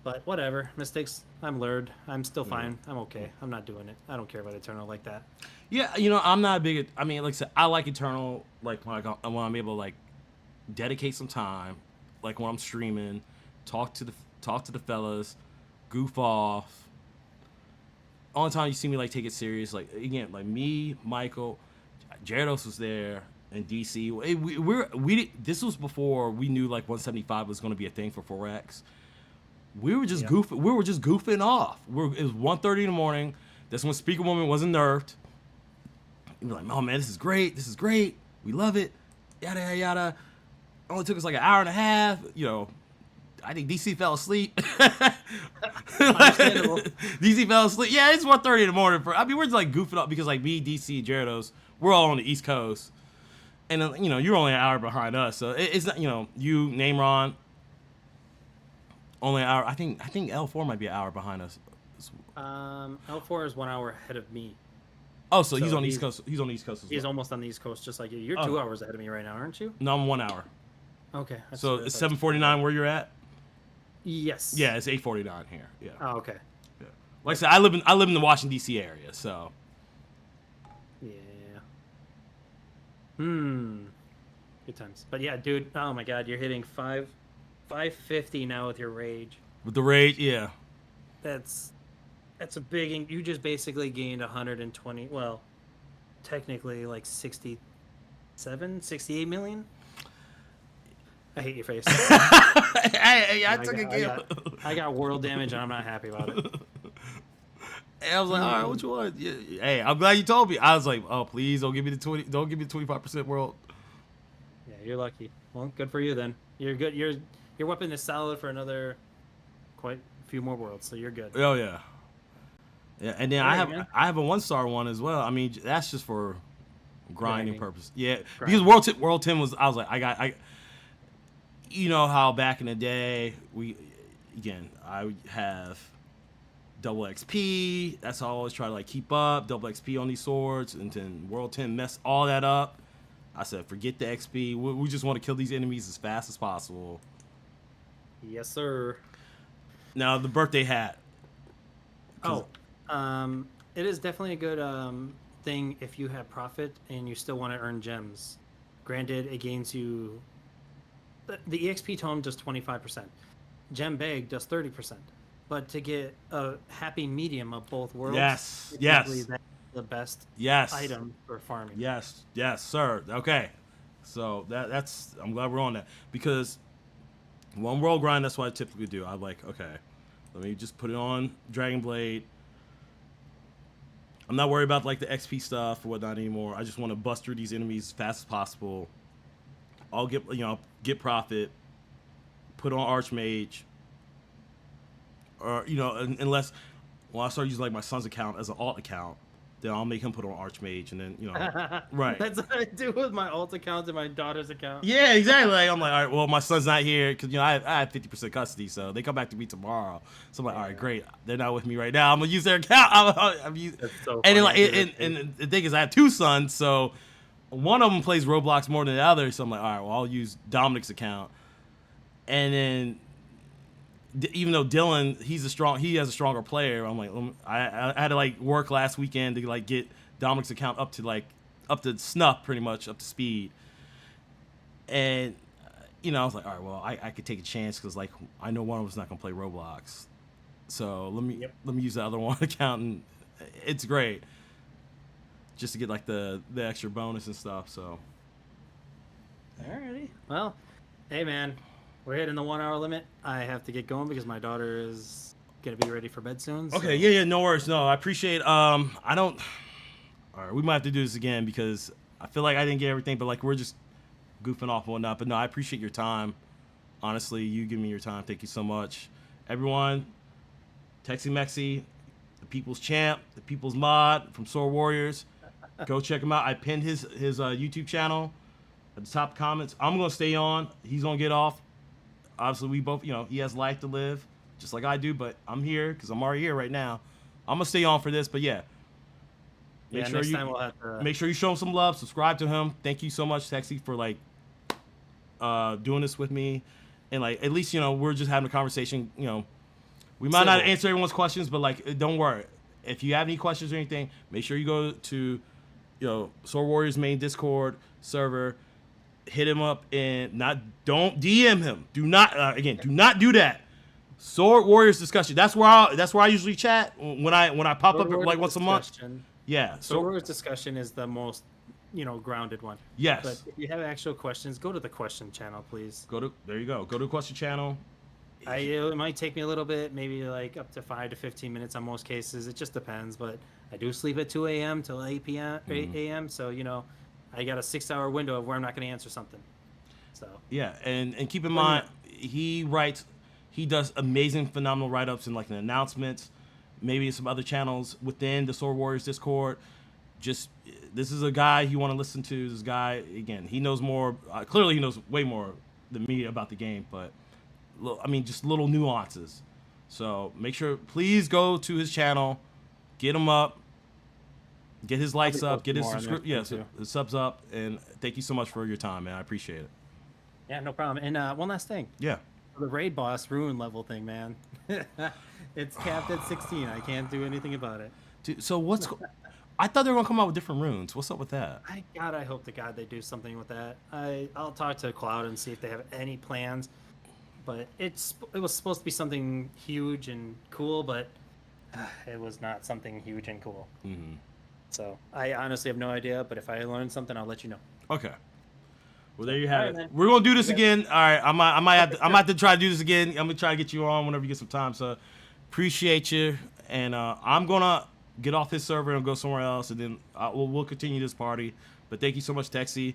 but whatever. Mistakes. I'm learned. I'm still fine. I'm okay. I'm not doing it. I don't care about Eternal like that. Yeah, I'm not a big. I mean, like I said, I like Eternal. Like when I'm able to like dedicate some time, like when I'm streaming, talk to the fellas, goof off. Only time you see me like take it serious, like again, like me, Michael, Gyarados was there, and DC. We this was before we knew like 175 was going to be a thing for 4X. We were just goofing. We were just goofing off. It was 1:30 in the morning. That's when Speaker Woman wasn't nerfed. We were like, oh man, this is great. This is great. We love it. Yada yada yada. Only took us like an hour and a half. I think DC fell asleep. Understandable. DC fell asleep. Yeah, it's 1:30 in the morning. We're just like goofing up because like me, DC, Gyarados, we're all on the East Coast, and you're only an hour behind us. So it's not you, Nameron, only an hour. I think L4 might be an hour behind us. L4 is 1 hour ahead of me. Oh, so he's on the East Coast. He's on the East Coast as well. He's almost on the East Coast, just like you. You're 2 hours ahead of me right now, aren't you? No, I'm 1 hour. Okay. So it's 7:49 where you're at. Yes. Yeah, it's 8:49 here. Yeah. Oh, okay. Yeah. Like I said, I live in the Washington D.C. area, so. Yeah. Good times. But yeah, dude. Oh my God, you're hitting 550 now with your rage. With the rage, yeah. That's a big. You just basically gained 120. Well, technically like 67, 68 million. I hate your face. I took a game. I got world damage and I'm not happy about it. And I was like, all right, what you want? Yeah, hey, I'm glad you told me. I was like, oh, please don't give me the 20. Don't give me the 25% world. Yeah, you're lucky. Well, good for you then. You're good. Your weapon is solid for another quite a few more worlds, so you're good. Oh yeah. Yeah, and then I have a 1-star one as well. I mean, that's just for grinding purpose. Yeah, because World 10 was. I was like, I. You know how back in the day I have double XP. That's how I always try to like keep up double XP on these swords, and then World 10 messed all that up. I said, forget the XP. We just want to kill these enemies as fast as possible. Yes, sir. Now the birthday hat. It is definitely a good thing if you have profit and you still want to earn gems. Granted, it gains you. The EXP tome does 25%. Gem bag does 30%. But to get a happy medium of both worlds, yes, that's the best item for farming. Yes, sir. Okay, so that's I'm glad we're on that because one world grind. That's what I typically do. I'm like, okay, let me just put it on Dragon Blade. I'm not worried about like the XP stuff or whatnot anymore. I just want to bust through these enemies as fast as possible. I'll get profit, put on Archmage, or unless I start using like my son's account as an alt account, then I'll make him put on Archmage, and then right. That's what I do with my alt account and my daughter's account. Yeah, exactly. Like, I'm like, all right, well, my son's not here because I have 50% custody, so they come back to me tomorrow. So I'm like, all right, great. They're not with me right now. I'm gonna use their account. That's so and funny. then and the thing is, I have 2 sons, so one of them plays Roblox more than the other, so I'm like, all right, well, I'll use Dominic's account. And then, even though Dylan, he has a stronger player. I'm like, I had to like work last weekend to like get Dominic's account up to snuff, pretty much up to speed. And I was like, all right, well, I could take a chance because like I know one of us not gonna play Roblox, so let me use the other one account, and it's great just to get like the extra bonus and stuff. So, Alrighty. Well, hey man, we're hitting the 1 hour limit. I have to get going because my daughter is gonna be ready for bed soon. So. Okay, yeah, no worries. No, I appreciate. I don't. All right, we might have to do this again because I feel like I didn't get everything, but like we're just goofing off and whatnot. But no, I appreciate your time. Honestly, you give me your time. Thank you so much, everyone. TexiMexi, the people's champ, the people's mod from Sword Warriors. Go check him out. I pinned his YouTube channel at the top comments. I'm gonna stay on. He's gonna get off. Obviously, we both, he has life to live, just like I do. But I'm here because I'm already here right now. I'm gonna stay on for this. But yeah, Next time we'll have to... make sure you show him some love. Subscribe to him. Thank you so much, Texi, for like doing this with me, and like at least we're just having a conversation. We might not answer everyone's questions, but like don't worry. If you have any questions or anything, make sure you go to Sword Warriors main Discord server. Hit him up and don't DM him. Do not do not do that. Sword Warriors discussion. That's where I usually chat when I pop up like once a month. Yeah. Sword Warriors discussion is the most grounded one. Yes. But if you have actual questions, go to the question channel, please. There you go. Go to the question channel. It might take me a little bit, maybe like up to 5 to 15 minutes on most cases. It just depends, but I do sleep at 2 a.m. till 8 p.m. 8 a.m. So I got a 6-hour window of where I'm not going to answer something. So yeah, and keep in mind he does amazing, phenomenal write-ups and like the announcements, maybe some other channels within the Sword Warriors Discord. Just this is a guy you want to listen to. This guy, again, he knows more. Clearly, he knows way more than me about the game, but just little nuances. So make sure, please go to his channel, get him up, get his likes up, get his his subs up, and thank you so much for your time, man. I appreciate it. Yeah, no problem. And one last thing. Yeah. The raid boss ruin level thing, man. It's capped at 16. I can't do anything about it. Dude, so I thought they were gonna come out with different runes. What's up with that? I hope to God they do something with that. I'll talk to Cloud and see if they have any plans. But it was supposed to be something huge and cool, but it was not something huge and cool. Mm-hmm. So I honestly have no idea. But if I learn something, I'll let you know. Okay. Well, there you have it. Man. We're gonna do this again. All right. I might have to try to do this again. I'm gonna try to get you on whenever you get some time. So appreciate you, and I'm gonna get off his server and go somewhere else, and then we'll continue this party. But thank you so much, Texi.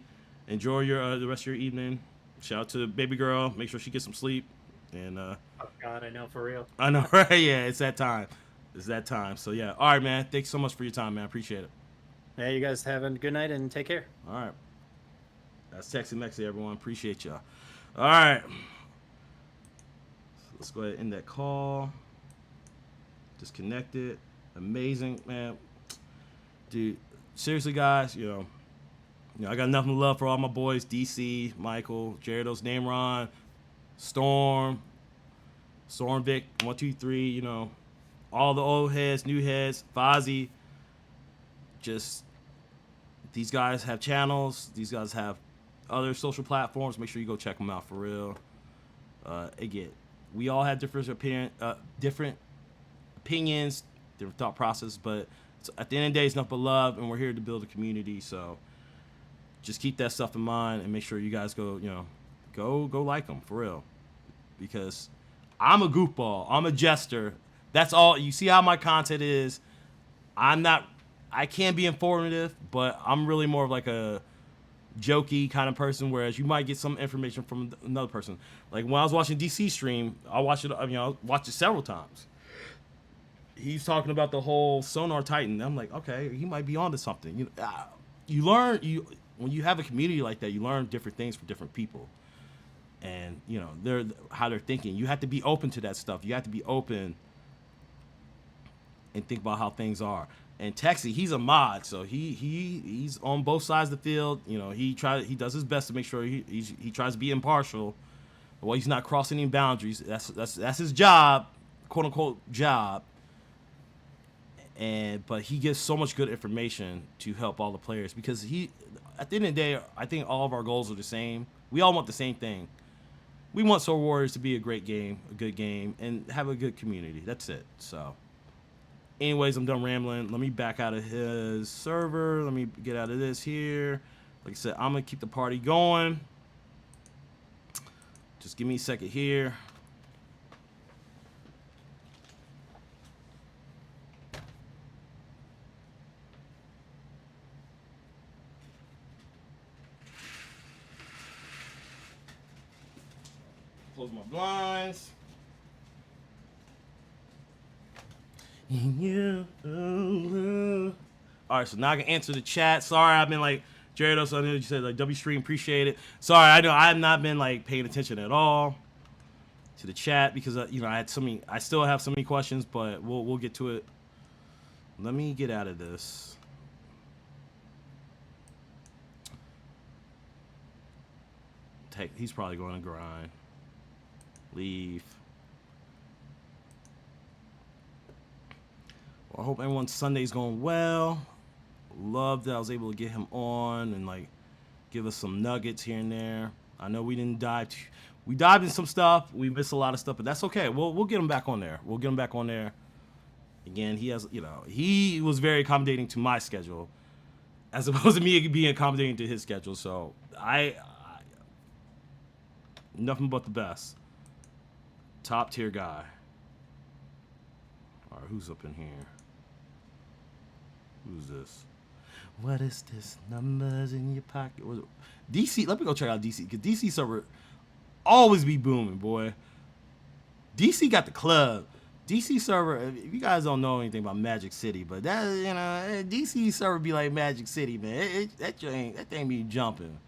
Enjoy your the rest of your evening. Shout out to baby girl. Make sure she gets some sleep. And oh God, I know, for real. I know, right? Yeah, it's that time. So yeah. All right, man. Thanks so much for your time, man. I appreciate it. Yeah, you guys have a good night and take care. All right. That's TexiMexi, everyone. Appreciate y'all. All right. So let's go ahead and end that call. Disconnected. Amazing, man. Dude, seriously, guys, I got nothing to love for all my boys, DC, Michael, Jaredos, Namron, Storm, Vic, 123, all the old heads, new heads, Fozzie. Just, these guys have channels. These guys have other social platforms. Make sure you go check them out for real. Again, we all have different opinions, different thought process, but at the end of the day, it's nothing but love, and we're here to build a community. So just keep that stuff in mind and make sure you guys go like them for real, because I'm a goofball. I'm a jester. That's all. You see how my content is. I can be informative, but I'm really more of like a jokey kind of person, whereas you might get some information from another person. Like when I was watching DC stream, I watched it several times. He's talking about the whole Sonar Titan. I'm like, okay, he might be onto something. You learn when you have a community like that, you learn different things from different people, and how they're thinking. You have to be open to that stuff. You have to be open and think about how things are. And Texi, he's a mod, so he's on both sides of the field. You know, he does his best to make sure he tries to be impartial. Well, he's not crossing any boundaries. That's his job, quote unquote job. But he gives so much good information to help all the players because at the end of the day, I think all of our goals are the same. We all want the same thing. We want Sword Warriors to be a great game, a good game, and have a good community. That's it. So, anyways, I'm done rambling. Let me back out of his server. Let me get out of this here. Like I said, I'm gonna keep the party going. Just give me a second here. Close my blinds. All right, so now I can answer the chat. Sorry, I've been like, Jared, so I know you said like W stream, appreciate it. Sorry, I know I have not been like paying attention at all to the chat because you know I still have so many questions, but we'll get to it. Let me get out of this. He's probably going to grind. Leave. Well, I hope everyone's Sunday's going well. Love that I was able to get him on and like give us some nuggets here and there. I know we didn't dive. We dived in some stuff. We missed a lot of stuff, but that's okay. We'll get him back on there. We'll get him back on there. Again, he has, you know, he was very accommodating to my schedule, as opposed to me being accommodating to his schedule. So I nothing but the best. Top tier guy. All right, who's up in here? Who's this? What is this? Numbers in your pocket? DC, let me go check out DC, because DC server always be booming, boy. DC got the club. DC server, if you guys don't know anything about Magic City, but that, you know, DC server be like Magic City, man. That thing be jumping.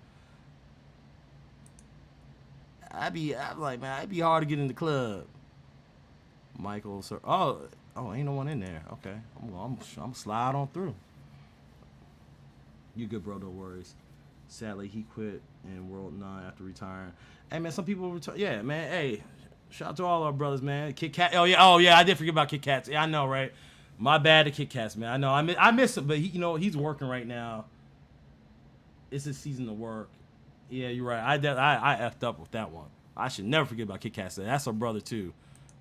I'm like, man, it'd be hard to get in the club. Michael, sir. Oh, ain't no one in there. Okay, I'm slide on through. You good, bro? No worries. Sadly, he quit in World 9 after retiring. Hey, man, some people retire. Yeah, man. Hey, shout out to all our brothers, man. Kit Kat. Oh yeah. I did forget about Kit Kats. Yeah, I know, right? My bad to Kit Kats, man. I know. I miss him, but he's working right now. It's his season to work. Yeah, you're right. I effed up with that one. I should never forget about Kit Kat. That's our brother too.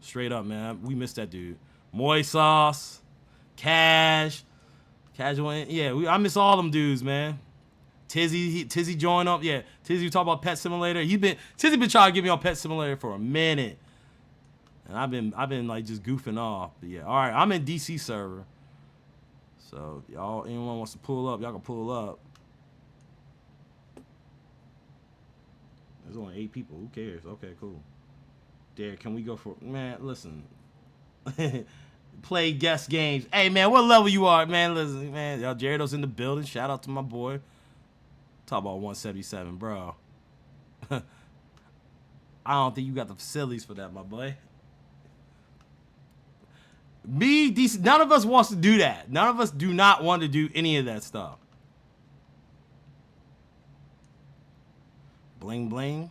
Straight up, man. We missed that dude. Moy Sauce, Cash, Casual. Yeah, I miss all them dudes, man. Tizzy joined up. Yeah, Tizzy talk about Pet Simulator. Tizzy been trying to get me on Pet Simulator for a minute, and I've been like just goofing off. But yeah, all right. I'm in DC server, so y'all, anyone wants to pull up, y'all can pull up. There's only 8 people. Who cares? Okay, cool. There, can we go for... Man, listen. Play guest games. Hey, man, what level you are? Man, listen, man. Y'all, Jaredo's in the building. Shout out to my boy. Talk about 177, bro. I don't think you got the facilities for that, my boy. Me, DC, none of us wants to do that. None of us do not want to do any of that stuff. Bling bling.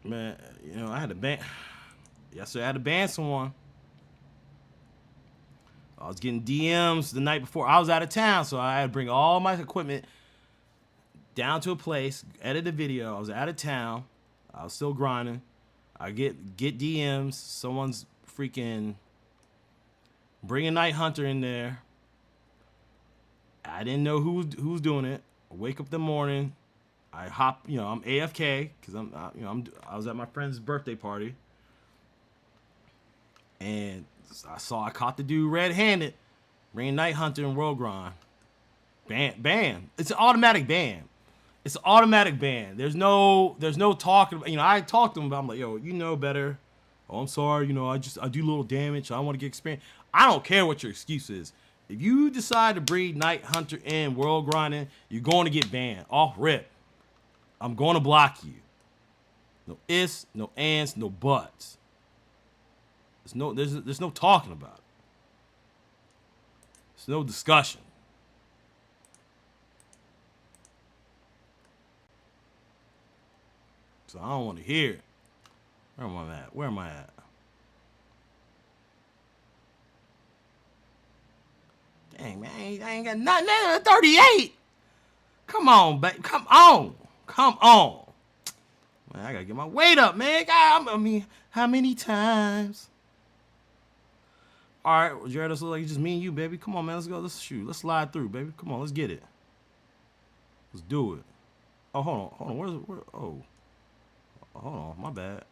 Man, you know, I had to ban. Yesterday I had to ban someone. I was getting DMs the night before. I was out of town, so I had to bring all my equipment down to a place, edit a video. I was out of town. I was still grinding. I get DMs. Someone's freaking bringing Night Hunter in there. I didn't know who was doing it. I wake up in the morning. I hop, you know, I'm AFK because I was at my friend's birthday party, and I caught the dude red-handed, bringing Night Hunter and World Grind. Ban. It's an automatic ban. It's an automatic ban. There's no talking. You know, I talked to him, but I'm like, yo, you know better. Oh, I'm sorry. You know, I do a little damage. I want to get experience. I don't care what your excuse is. If you decide to breed Night Hunter in World Grinding, you're going to get banned off rip. I'm going to block you. No ifs, no ands, no buts. There's no talking about it. There's no discussion. So I don't want to hear it. Where am I at? Where am I at? Dang, man, I ain't got nothing at 38. Come on, baby. Come on. Come on. Man, I gotta get my weight up, man. God, I mean, how many times? All right, well, Jared, this looks like it's just me and you, baby. Come on, man. Let's go. Let's shoot. Let's slide through, baby. Come on, let's get it. Let's do it. Oh, hold on. Oh, hold on. My bad.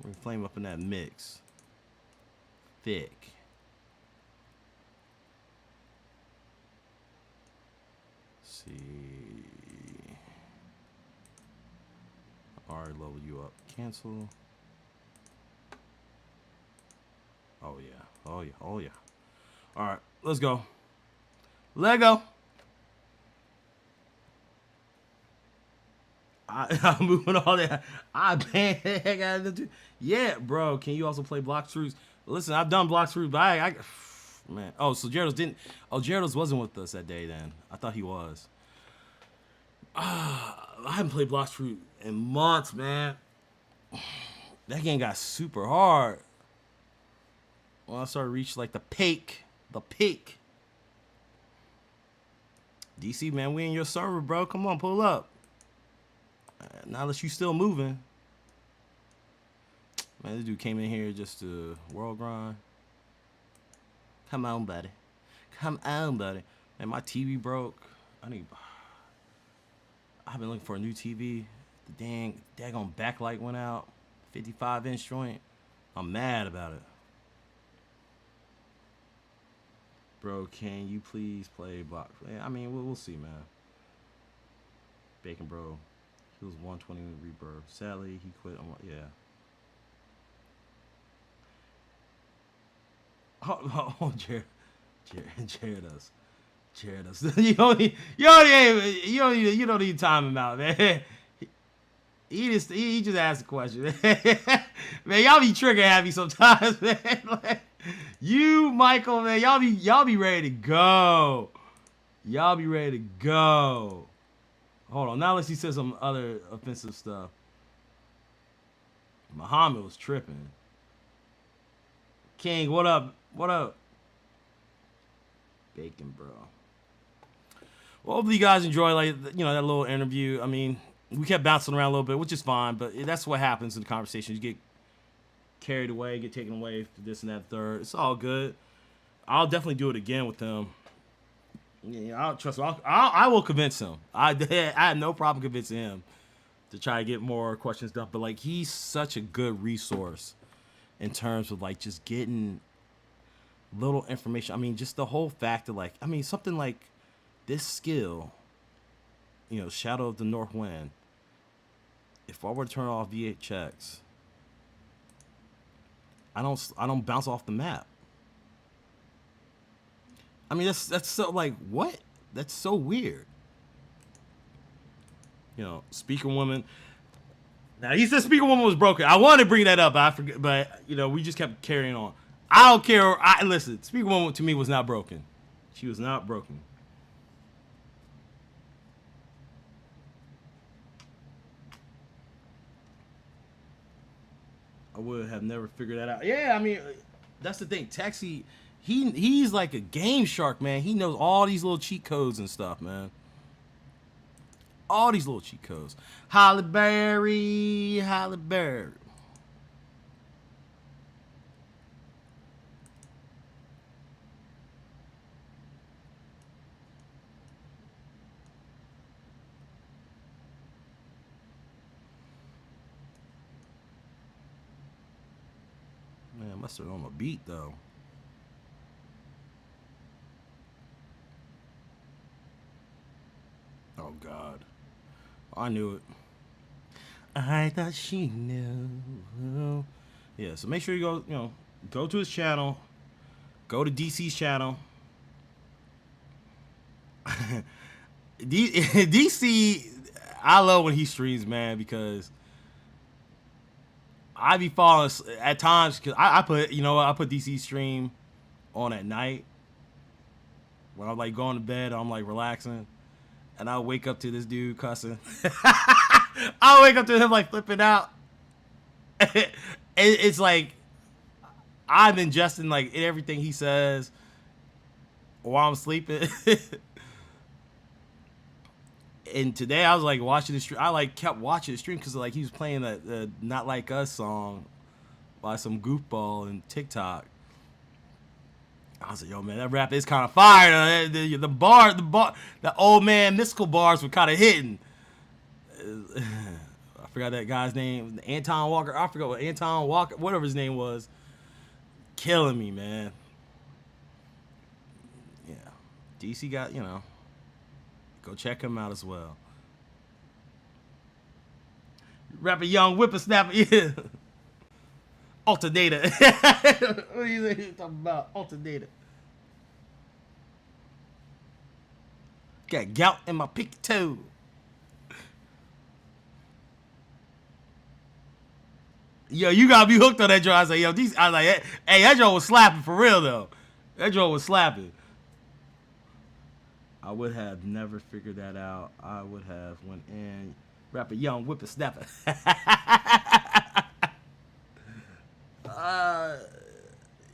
We're gonna flame up in that mix. Thick. Let's see. Alright, level you up. Cancel. Oh yeah. Oh yeah. Oh yeah. Alright, let's go. Lego. I'm moving all that. Yeah, bro. Can you also play Blox Fruits? Listen, I've done Blox Fruits, but I man. Oh, so Gyarados didn't. Oh, Gyarados wasn't with us that day then. I thought he was. I haven't played Blox Fruit in months, man. That game got super hard. When I started to reach like the peak. DC, man, we in your server, bro. Come on, pull up. Not unless you still moving. Man, this dude came in here just to world grind. Come on, buddy. Come on, buddy. Man, my TV broke. I've been looking for a new TV. The daggone backlight went out. 55-inch joint. I'm mad about it. Bro, can you please play Blox? I mean, we'll see, man. Bacon, bro. He was 120 rebirth. Sadly, he quit. Yeah. Oh, Jared us. You don't need time him out, man. He just asked a question, man. Y'all be trigger happy sometimes, man. Like, you, Michael, man, y'all be ready to go. Y'all be ready to go. Hold on, now unless he says some other offensive stuff. Muhammad was tripping. King, what up? What up? Bacon, bro. Well, hopefully you guys enjoy, like, that little interview. I mean, we kept bouncing around a little bit, which is fine, but that's what happens in the conversation. You get carried away, get taken away for this and that third. It's all good. I'll definitely do it again with him. Yeah, trust me. I will convince him. I have no problem convincing him to try to get more questions done. But like, he's such a good resource in terms of like just getting little information. I mean, just the whole fact of like, I mean, something like this skill, Shadow of the North Wind. If I were to turn off VHX, I don't bounce off the map. I mean, that's so like, what? That's so weird. Speaker Woman. Now, he said Speaker Woman was broken. I wanted to bring that up, but I forget. But we just kept carrying on. I don't care. Listen. Speaker Woman to me was not broken. She was not broken. I would have never figured that out. Yeah, I mean, that's the thing. Texi, he's like a game shark, man. He knows all these little cheat codes and stuff, man. All these little cheat codes. Holly Berry. Man, must have been on a beat though. Oh God. I knew it. I thought she knew. Yeah, so make sure you go to his channel. Go to DC's channel. DC, I love when he streams, man, because I be falling at times because I put, you know what, I put DC stream on at night when I'm like going to bed, I'm like relaxing, and I'll wake up to this dude cussing. I'll wake up to him like flipping out. It's like I'm ingesting like everything he says while I'm sleeping. And today I was like watching the stream. I like kept watching the stream because like he was playing that "Not Like Us" song by some goofball in TikTok. I was like, yo, man, that rap is kind of fire. The old man mystical bars were kind of hitting. I forgot that guy's name, Anton Walker. I forgot what Anton Walker, whatever his name was. Killing me, man. Yeah, DC got, you know, go check him out as well. Rapper Young Whippersnapper, yeah. Alternator. What are you talking about? Alternator. Got gout in my pinky toe. Yo, you gotta be hooked on that joint. I was like, yo, I was like, hey, that joint was slapping for real though. That joint was slapping. I would have never figured that out. I would have went in, rapper Young Whippersnapper.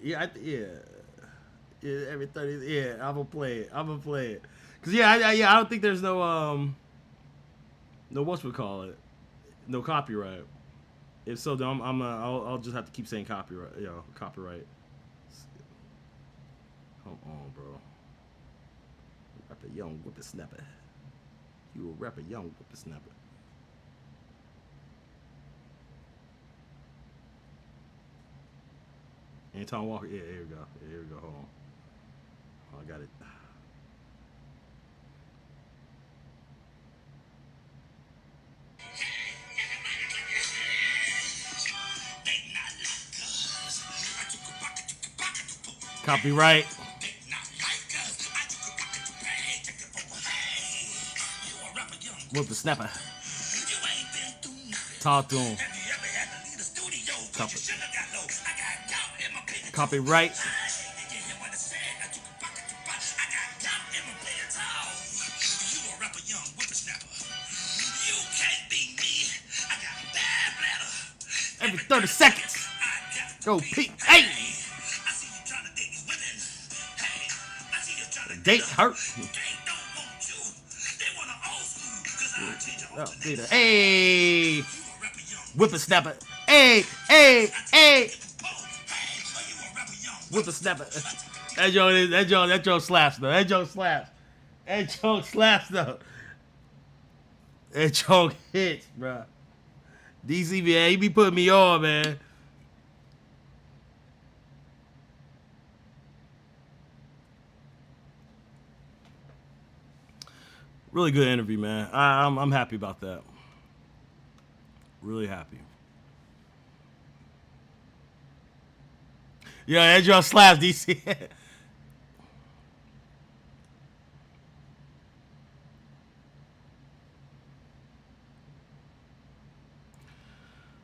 Yeah, every 30. Yeah, I'm gonna play it. Cause I don't think there's no whatchamacallit, no copyright. If so, then I'll just have to keep saying copyright. Copyright. Come on, bro. Rapper Young Whippersnapper. You a rapper Young Whippersnapper. Anton Walker. Yeah, here we go. Hold on. Oh, I got it. Copyright. Whippersnapper. Talk to him. Copyright. Every 30 seconds. Go Pete. Hey! The date hurt. Hey! Whippersnapper. Hey! Whippersnapper. That joke slaps though. That joke hits, bro. DC, man, he be putting me on, man. Really good interview, man. I'm happy about that. Really happy. Yeah, that joke slaps, DC.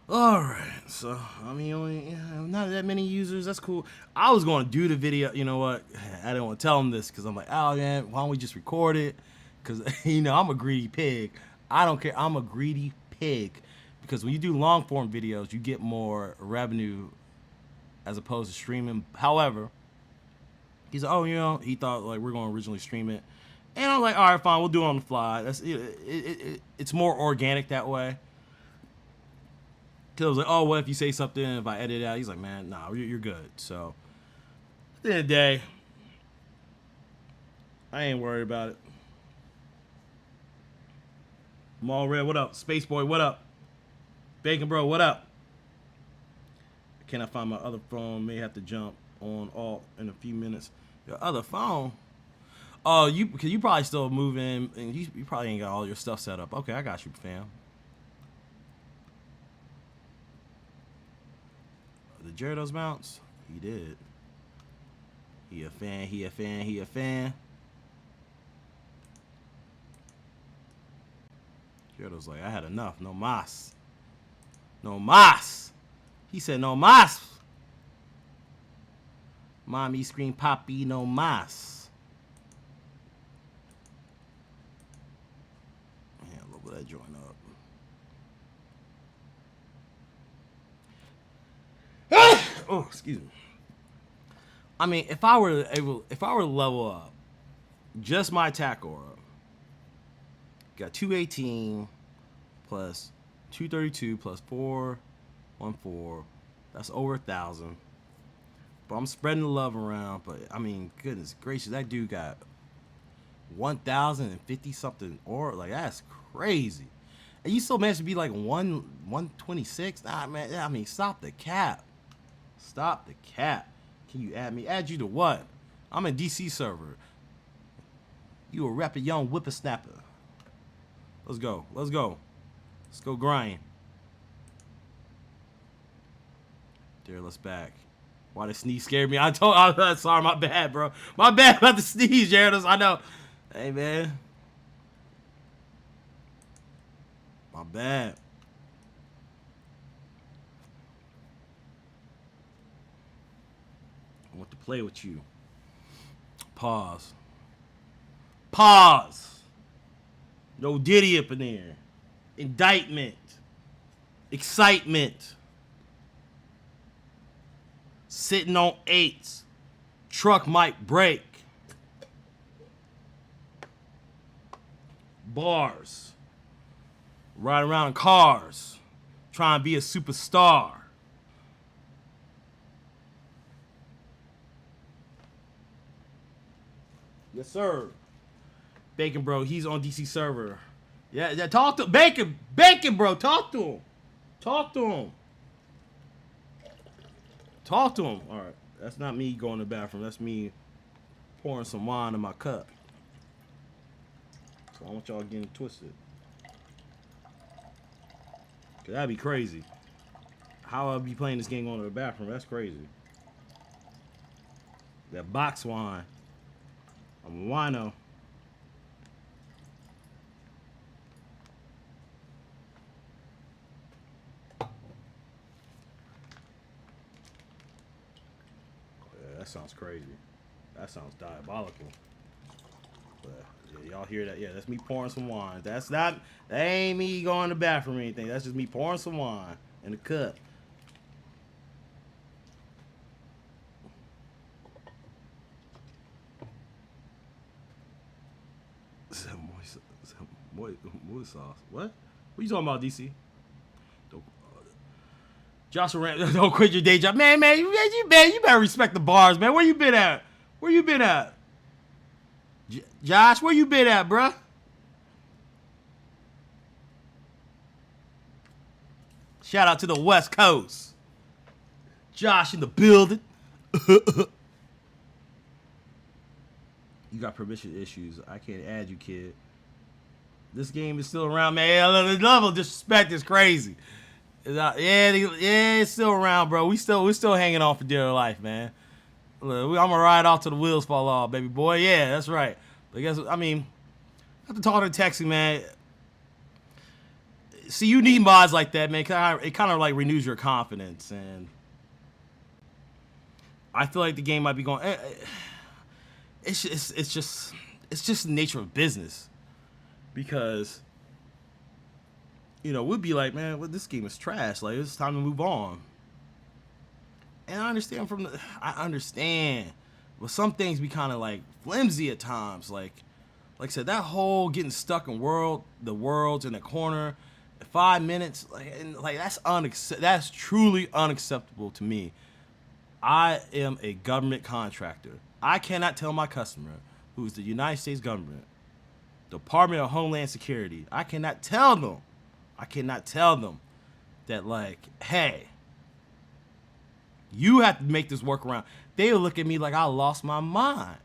All right, so I mean, not that many users. That's cool. I was going to do the video. You know what? I didn't want to tell them this because I'm like, oh man, why don't we just record it? Because I'm a greedy pig. I don't care. I'm a greedy pig because when you do long form videos, you get more revenue as opposed to streaming. However, he's like, oh, he thought like we're going to originally stream it, and I'm like, all right, fine, we'll do it on the fly. That's it's more organic that way. Cause I was like, oh, what if you say something if I edit it out? He's like, man, nah, you're good. So at the end of the day, I ain't worried about it. Mall Red, what up? Space Boy, what up? Bacon Bro, what up? Can I find my other phone? May have to jump on alt in a few minutes. Your other phone? Oh, because you probably still moving, and you probably ain't got all your stuff set up. Okay, I got you, fam. Did Gyarados bounce? He did. He a fan. Gyarados like, I had enough. No mas. He said no mas. Mommy scream Poppy no mas. Man, look that joint up. Oh, excuse me. I mean, if I were to level up just my attack aura, got 218 plus 232 plus 414. That's over 1,000. But I'm spreading the love around. But I mean, goodness gracious, that dude got 1,050 something aura. Like, that's crazy. And you still managed to be like 126. Nah, man. I mean, stop the cap. Stop the cap. Can you add me? Add you to what? I'm a DC server. You a rapper, young whippersnapper. Let's go. Let's go. Let's go grind. There, let's back. Why the sneeze scared me? I'm sorry, my bad, bro. My bad about the sneeze, Jared. I know. Hey, man. My bad. I want to play with you. Pause. Pause. No Diddy up in there. Indictment. Excitement. Sitting on 8s. Truck might break. Bars. Ride around in cars. Trying to be a superstar. Yes, sir. Bacon, bro. He's on DC server. Yeah, talk to Bacon. Bacon, bro. Talk to him. Talk to him. Talk to him. All right. That's not me going to the bathroom. That's me pouring some wine in my cup. So I want y'all getting twisted. Cause that'd be crazy. How I'll be playing this game going to the bathroom. That's crazy. That box wine. I'm a wino. Yeah, that sounds crazy. That sounds diabolical. But yeah, y'all hear that? Yeah, that's me pouring some wine. That ain't me going to the bathroom or anything. That's just me pouring some wine in a cup. Moist sauce. What? What you talking about, DC? Joshua Ram, don't quit your day job, man. You better respect the bars, man. Where you been at? Where you been at? Josh, where you been at, bruh? Shout out to the West Coast. Josh in the building. You got permission issues. I can't add you, kid. This game is still around, man. The level of disrespect is crazy. Yeah, it's still around, bro. We still hanging on for dear life, man. Look, I'm gonna ride off till the wheels fall off, baby boy. Yeah, that's right. But I mean, I have to talk to Texi, man. See, you need mods like that, man. It kind of like renews your confidence, and I feel like the game might be going. It's just the nature of business, because we'd be like, man, well, this game is trash. Like, it's time to move on. And I understand, but some things be kind of like flimsy at times. Like I said, that whole getting stuck in the world's in a corner, 5 minutes, that's truly unacceptable to me. I am a government contractor. I cannot tell my customer, who is the United States government, Department of Homeland Security, I cannot tell them that, like, hey, you have to make this work around. They'll look at me like I lost my mind.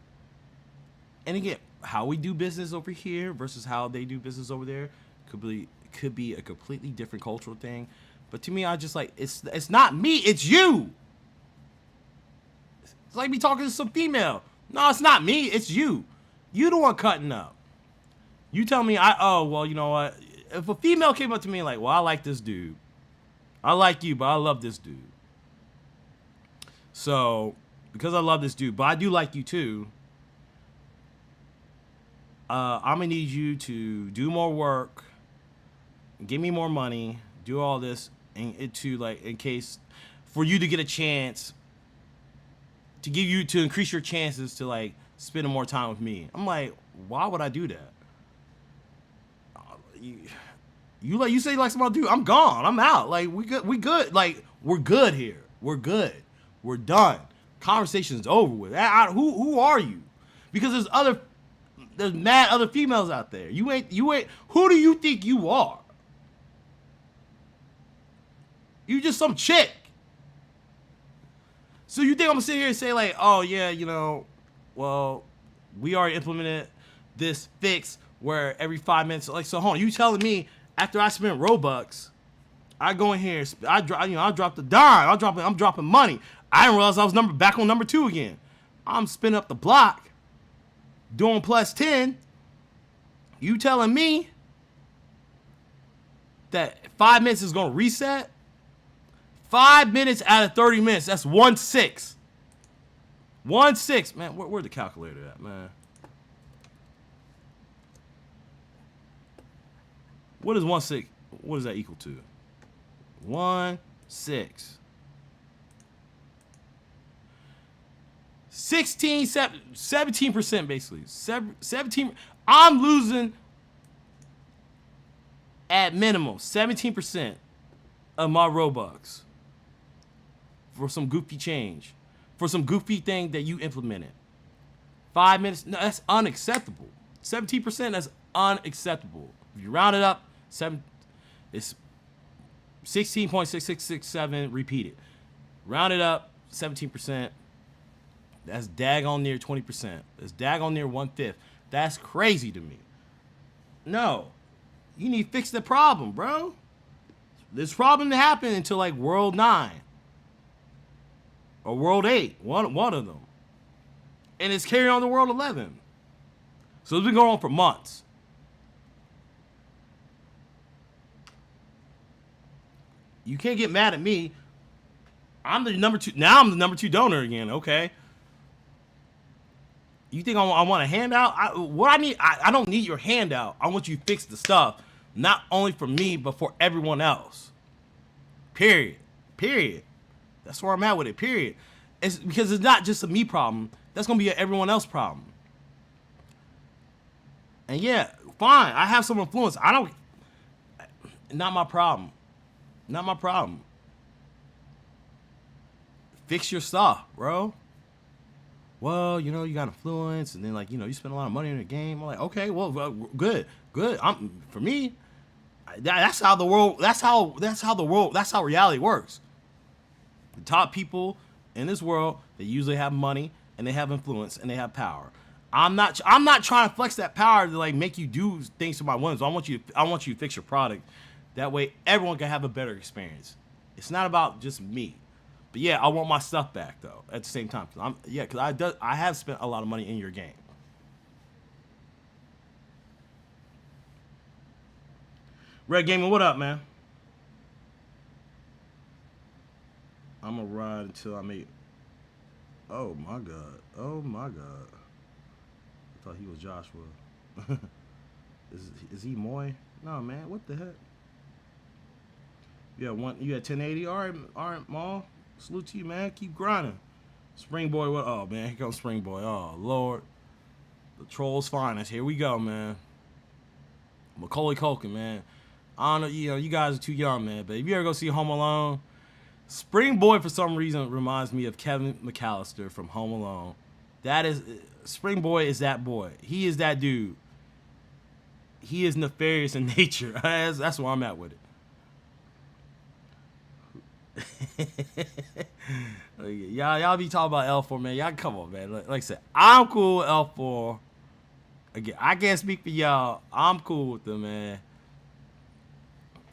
And again, how we do business over here versus how they do business over there could be a completely different cultural thing. But to me, I just like, it's not me, it's you. It's like me talking to some female. No, it's not me, it's you. You the one cutting up. You tell me, well, you know what? If a female came up to me like, well, I like this dude. I like you, but I love this dude. So, because I love this dude, but I do like you too, I'm gonna need you to do more work, give me more money, do all this, and it to like in case for you to get a chance to give you to increase your chances to like spending more time with me. I'm like, why would I do that? You like you say like somebody, dude, I'm gone, I'm out. Like we good. Like we're good here. We're good. We're done. Conversation's over with. Who are you? Because there's mad other females out there. You ain't. Who do you think you are? You just some chick. So you think I'm gonna sit here and say like, oh yeah, you know, well, we already implemented this fix where every 5 minutes, like, so hold on, you telling me after I spent Robux, I go in here, I drop the dime, I'm dropping money. I didn't realize I was back on number 2 again. I'm spinning up the block, doing plus 10. You telling me that 5 minutes is gonna reset? 5 minutes out of 30 minutes, that's 1/6. 1/6, man. Where's the calculator at, man? What is 1/6? What is that equal to? 1/6. 17% basically. 17. I'm losing at minimum 17% of my Robux for some goofy change, for some goofy thing that you implemented. 5 minutes, no, that's unacceptable. 17%, that's unacceptable. If you round it up, it's 16.6667 repeated. Round it up, 17%. That's daggone near 20%. That's daggone near 1/5. That's crazy to me. No, you need to fix the problem, bro. This problem to happen until like World 9 or World 8, one of them, and it's carrying on to World 11. So it's been going on for months. You can't get mad at me. I'm the number 2. Now I'm the number 2 donor again. Okay. You think I want a handout? I don't need your handout. I want you to fix the stuff, not only for me but for everyone else. Period. That's where I'm at with it. Period. It's because it's not just a me problem. That's gonna be an everyone else problem. And yeah, fine. I have some influence. Not my problem. Not my problem. Fix your stuff, bro. Well, you know, you got influence, and then like, you know, you spend a lot of money in the game. I'm like, okay, well, good. For me, that's how reality works. The top people in this world, they usually have money and they have influence and they have power. I'm not trying to flex that power to like make you do things to my whims. I want you to fix your product. That way everyone can have a better experience. It's not about just me. But yeah, I want my stuff back though at the same time. Because I have spent a lot of money in your game. Red Gaming, what up, man? I'm gonna ride until I make. Oh my god. I thought he was Joshua. Is he Moy? No, man. What the heck? You had 1080. All right, Maul. Salute to you, man. Keep grinding. Spring Boy, what? Oh man, here comes Spring Boy. Oh Lord, the troll's finest. Here we go, man. Macaulay Culkin, man. I don't know, you guys are too young, man. But if you ever go see Home Alone, Spring Boy for some reason reminds me of Kevin McAllister from Home Alone. Spring Boy is that boy. He is that dude. He is nefarious in nature. That's where I'm at with it. Y'all be talking about L4, man. Y'all come on, man. Like I said, I'm cool with L4. Again, I can't speak for y'all. I'm cool with them, man.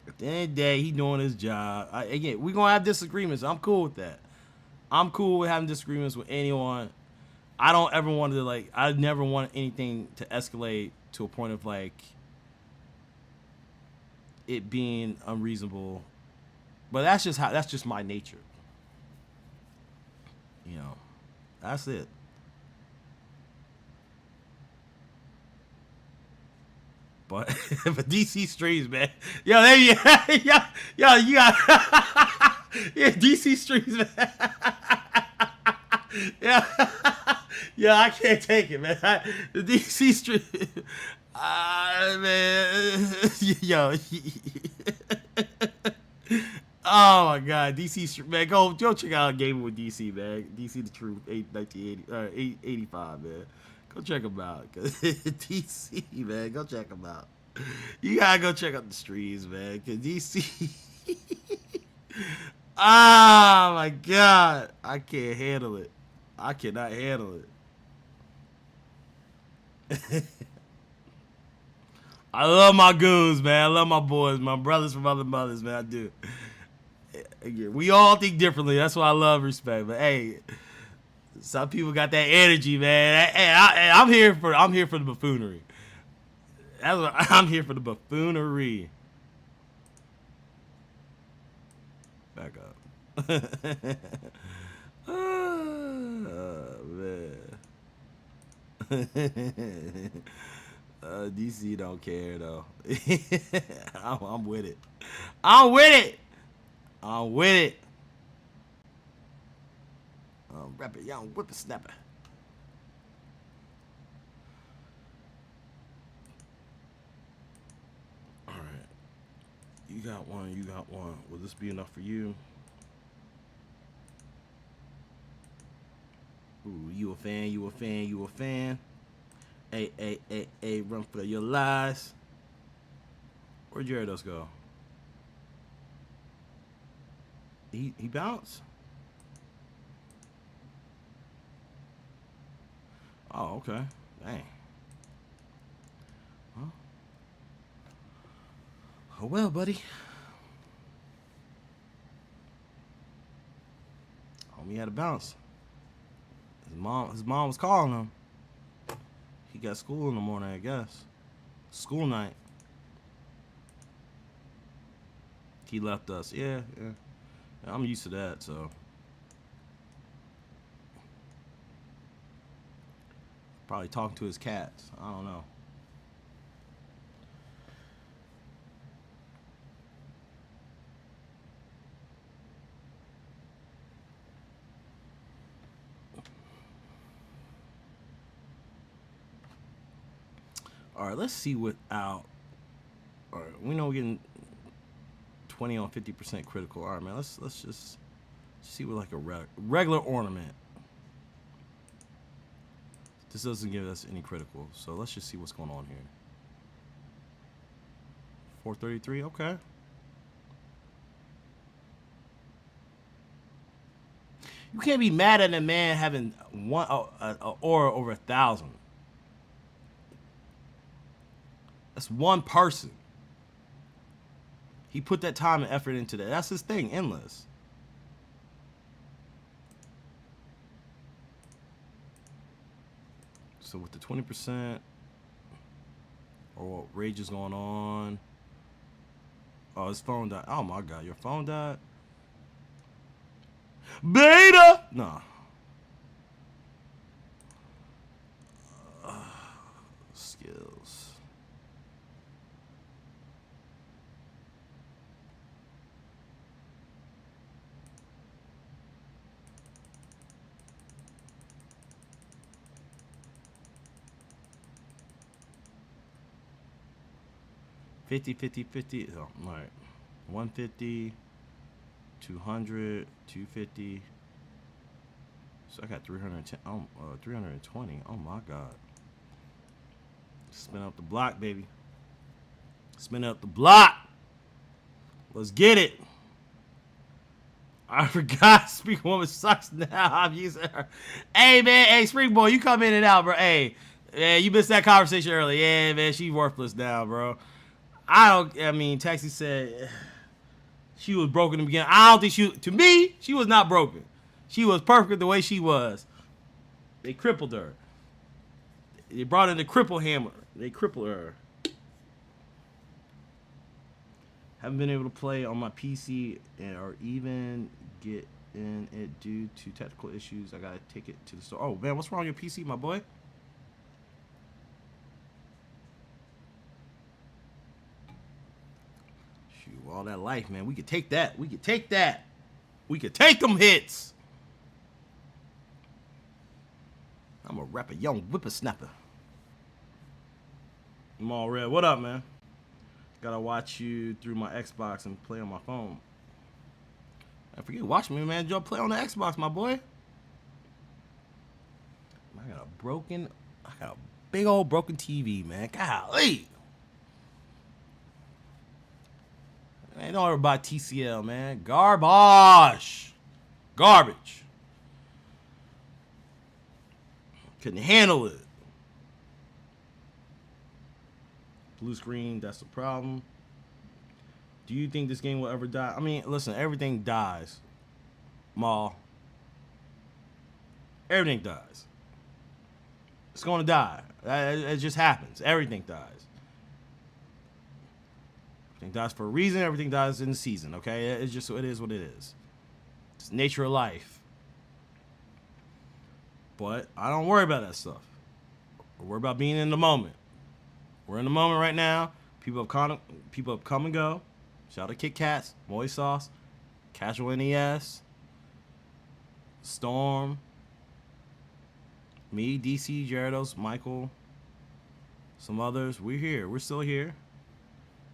At the end of the day, he doing his job. Again, we're gonna have disagreements. I'm cool with that. I'm cool with having disagreements with anyone. I don't ever want to I never want anything to escalate to a point of like it being unreasonable. But that's just my nature. You know, that's it. But DC streams, man. Yo, there you, yo, you got, yeah, DC streams, man. Yeah, yeah, I can't take it, man. The DC stream, man, yo. Oh my God, DC, man, go check out Gaming with DC, man. DC the Truth, 1985, man. Go check them out. DC, man, go check them out. You gotta go check out the streams, man. Cause DC, oh my God, I can't handle it. I cannot handle it. I love my goons, man. I love my boys, my brothers from other mothers, man. I do. We all think differently. That's why I love respect. But hey, some people got that energy, man. Hey, I'm here for the buffoonery. That's what I'm here for, the buffoonery. Back up. Oh, man. DC don't care though. I'm with it. I'm with it. I'm with it. Rapid young whippersnapper. All right. You got one. You got one. Will this be enough for you? Ooh, you a fan? You a fan? You a fan? Hey, run for your lies. Where'd Gyarados go? He bounced? Oh, okay. Dang. Huh? Oh well, buddy. Homie had a bounce. His mom was calling him. He got school in the morning, I guess. School night. He left us. Yeah. I'm used to that, so. Probably talking to his cats. I don't know. All right, let's see without. All right, we know we're getting 20 on 50% critical. All right, man. Let's just see with like a regular ornament. This doesn't give us any critical, so let's just see what's going on here. 433, okay. You can't be mad at a man having one aura over 1,000. That's one person. He put that time and effort into that. That's his thing, endless. So with the 20%, or what rage is going on. Oh, his phone died. Oh my God, your phone died? Beta! Nah. Skills. $50. Oh, all right. 150, 200, 250. So I got 310. 320. Oh my God. Spin up the block, baby. Spin up the block. Let's get it. I forgot. Speak Woman sucks now. I'm using her. Hey man, hey Spring Boy, you come in and out, bro. Hey, man, you missed that conversation earlier. Yeah, man, she's worthless now, bro. I mean, Texi said she was broken in the beginning. I don't think to me, she was not broken. She was perfect the way she was. They crippled her. They brought in the cripple hammer. They crippled her. Haven't been able to play on my PC or even get in it due to technical issues. I gotta take it to the store. Oh man, what's wrong with your PC, my boy? Shoot, all that life, man. We could take that. We could take that. We could take them hits. I'm a rapper, young whippersnapper. I'm all red. What up, man? Gotta watch you through my Xbox and play on my phone. I forget, watch me, man. Y'all play on the Xbox, my boy. I got a big old broken TV, man. Golly. Man, don't ever buy TCL, man. Garbage. Garbage. Couldn't handle it. Blue screen, that's the problem. Do you think this game will ever die? I mean, listen, everything dies. Maul. Everything dies. It's going to die. It just happens. Everything dies. Everything dies for a reason. Everything dies in the season, okay? It's just, it is what it is. It's nature of life. But I don't worry about that stuff. I worry about being in the moment. We're in the moment right now. People have come and go. Shout out to Kit Kats, Moist Sauce, Casual NES, Storm, me, DC, Gyarados, Michael, some others. We're here. We're still here.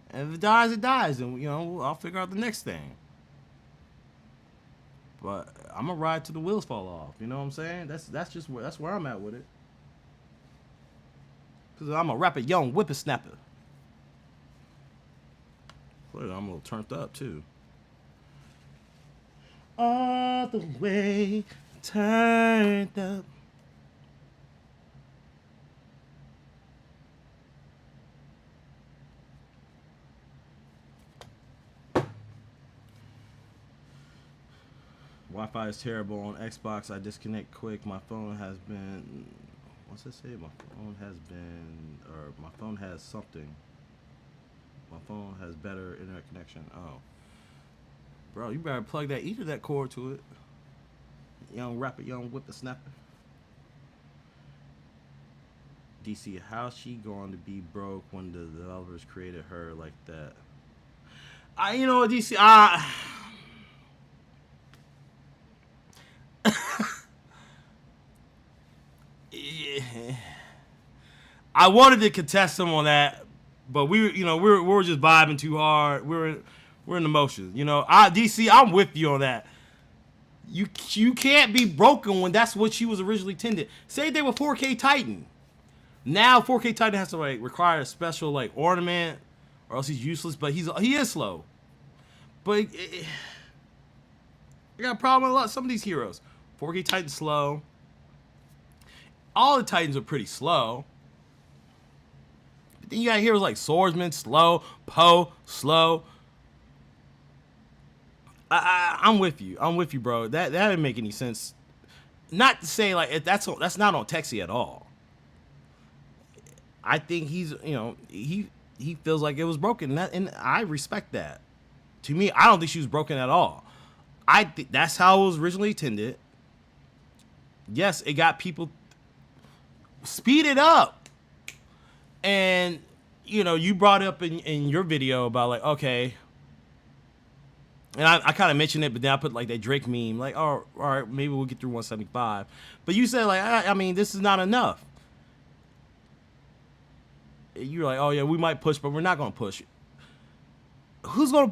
And if it dies, it dies. And, you know, I'll figure out the next thing. But I'm going to ride till the wheels fall off. You know what I'm saying? That's where I'm at with it. Because I'm a rapper, young whippersnapper. I'm a little turned up, too. All the way turned up. Wi-Fi is terrible on Xbox. I disconnect quick. My phone has been... What's it say? My phone has been... Or my phone has something. My phone has better internet connection. Oh. Bro, you better plug that Ethernet cord to it. Young rapper, young whippersnapper. DC, how's she going to be broke when the developers created her like that? You know, DC, I wanted to contest him on that, but we were just vibing too hard. We're in the motions, you know. DC, I'm with you on that. You can't be broken when that's what she was originally intended. Same thing with 4K Titan. Now 4K Titan has to like require a special like ornament, or else he's useless. But he is slow. But I got a problem with some of these heroes. 4K Titan's slow. All the Titans are pretty slow. But then you got heroes like Swordsman, slow. Poe, slow. I'm with you. I'm with you, bro. That didn't make any sense. Not to say like that's not on Texi at all. I think he's, you know, he feels like it was broken, and I respect that. To me, I don't think she was broken at all. I think that's how it was originally intended. Yes, it got people speed it up, and you know, you brought up in your video about like, okay. And I kind of mentioned it, but then I put like that Drake meme, like, oh, all right, maybe we'll get through 175. But you said like, I mean, this is not enough. You're like, oh yeah, we might push, but we're not gonna push. Who's gonna?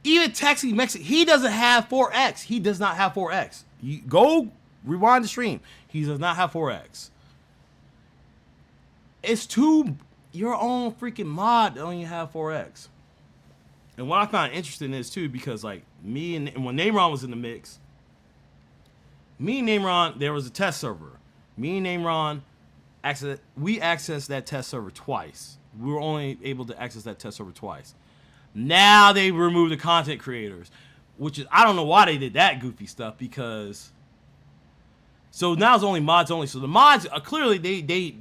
Even TexiMexi, he doesn't have 4X. He does not have 4X. You go rewind the stream. He does not have 4X. It's your own freaking mod that only have 4X. And what I found interesting is too, because like me and when Namron was in the mix, me and Namron, there was a test server. Me and Namron we accessed that test server twice. We were only able to access that test server twice. Now they removed the content creators, which is, I don't know why they did that goofy stuff, because so now it's only mods only. So the mods are clearly they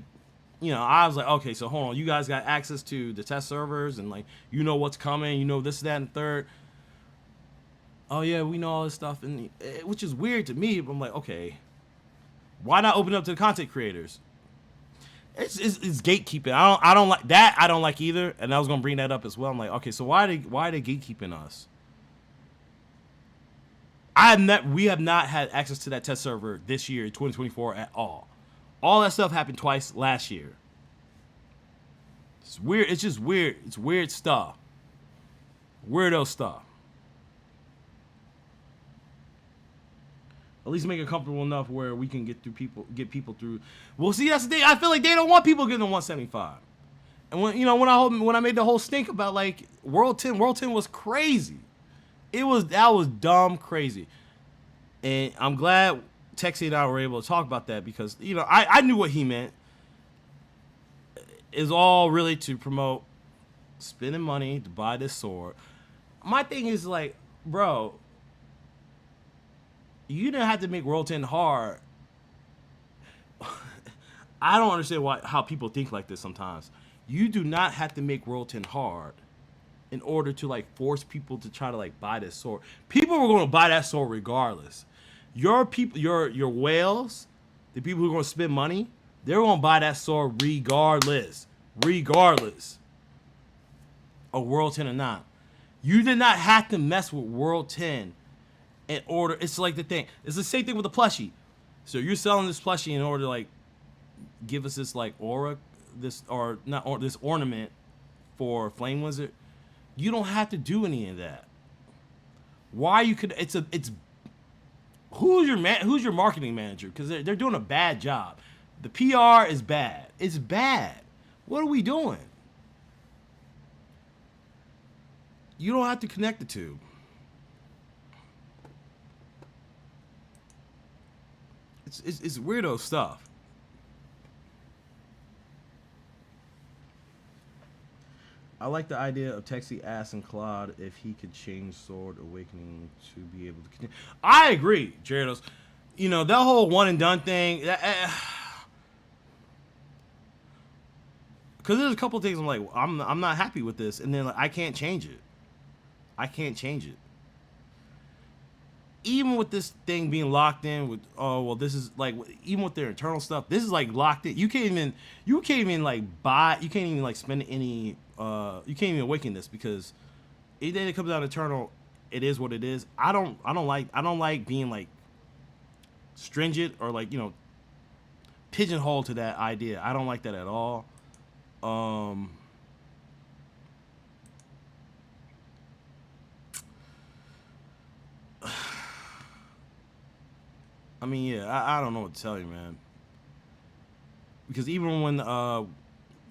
you know, I was like, okay, so hold on, you guys got access to the test servers and like, you know what's coming, you know this, that, and third. oh yeah, we know all this stuff, and which is weird to me. But I'm like, okay, why not open it up to the content creators? It's gatekeeping. I don't like that. I don't like either. And I was gonna bring that up as well. I'm like, okay, so why are they gatekeeping us? We have not had access to that test server this year, 2024, at all. All that stuff happened twice last year. It's weird. It's just weird. It's weird stuff. Weirdo stuff. At least make it comfortable enough where we can get people through. Well, see, that's the thing. I feel like they don't want people getting the 175. And when I made the whole stink about like World 10 was crazy. That was dumb crazy. And I'm glad Texi and I were able to talk about that because I knew what he meant. Is all really to promote spending money to buy this sword. My thing is like, bro, you didn't have to make World 10 hard. I don't understand how people think like this sometimes. You do not have to make World 10 hard in order to like force people to try to like buy this sword. People were going to buy that sword regardless. Your people, your whales, the people who are going to spend money, they're going to buy that sword regardless of World 10 or not. You did not have to mess with World 10 in order. It's like the thing. It's the same thing with the plushie. So you're selling this plushie in order to like give us this like aura, this ornament for Flame Wizard. You don't have to do any of that. Why you could? It's who's your marketing manager? Because they're doing a bad job. The PR is bad. It's bad. What are we doing? You don't have to connect the two. It's weirdo stuff. I like the idea of Texi asking Claude if he could change Sword Awakening to be able to continue. I agree, Gyarados. That whole one and done thing. Because there's a couple of things I'm like, I'm not happy with this, and then like, I can't change it. Even with this thing being locked in with, this is like, even with their internal stuff, this is like locked in. You can't even like buy, you can't even like spend any, you can't even awaken this because anything that comes out internal, it is what it is. I don't like being like stringent or like, pigeonholed to that idea. I don't like that at all. I mean, yeah, I don't know what to tell you, man. Because even when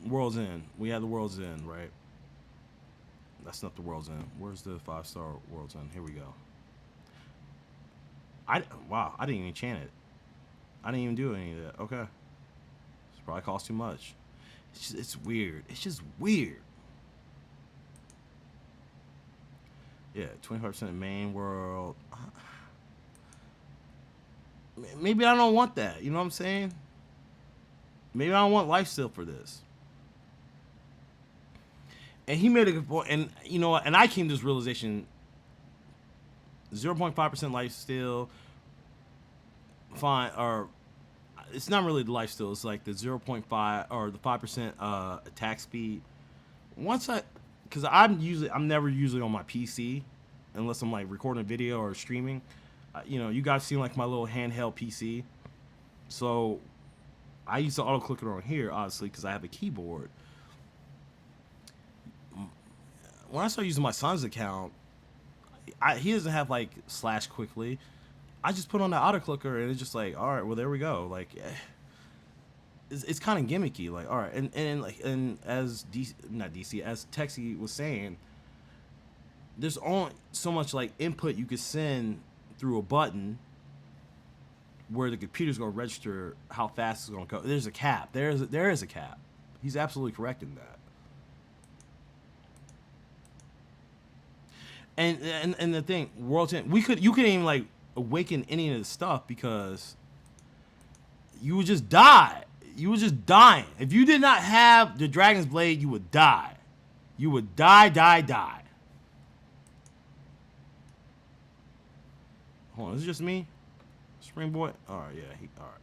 World's End, we had the World's End, right? That's not the World's End. Where's the 5-star World's End? Here we go. Wow, I didn't even chant it. I didn't even do any of that. Okay. This probably cost too much. It's weird. It's just weird. Yeah, 25% main world. Maybe I don't want that. You know what I'm saying? Maybe I don't want lifesteal for this. And he made a good point. And you know what? And I came to this realization: 0.5% lifesteal, fine, or it's not really the lifesteal. It's like the 0.5 or the 5% attack speed. Because I'm never usually on my PC unless I'm like recording a video or streaming. You guys seen like my little handheld PC, so I used to auto click it on here, obviously, because I have a keyboard. When I started using my son's account, he doesn't have like slash quickly. I just put on the auto clicker and it's just like, all right, well there we go. Like, it's kind of gimmicky. Like, all right, and as as Texi was saying, there's only so much like input you could send through a button where the computer's going to register how fast it's going to go. There's a cap. There is a cap. He's absolutely correct in that. And the thing, World 10, you couldn't even like awaken any of the stuff because you would just die. You were just dying. If you did not have the Dragon's Blade, you would die. You would die. Hold on, is it just me? Spring Boy? Alright, yeah, alright.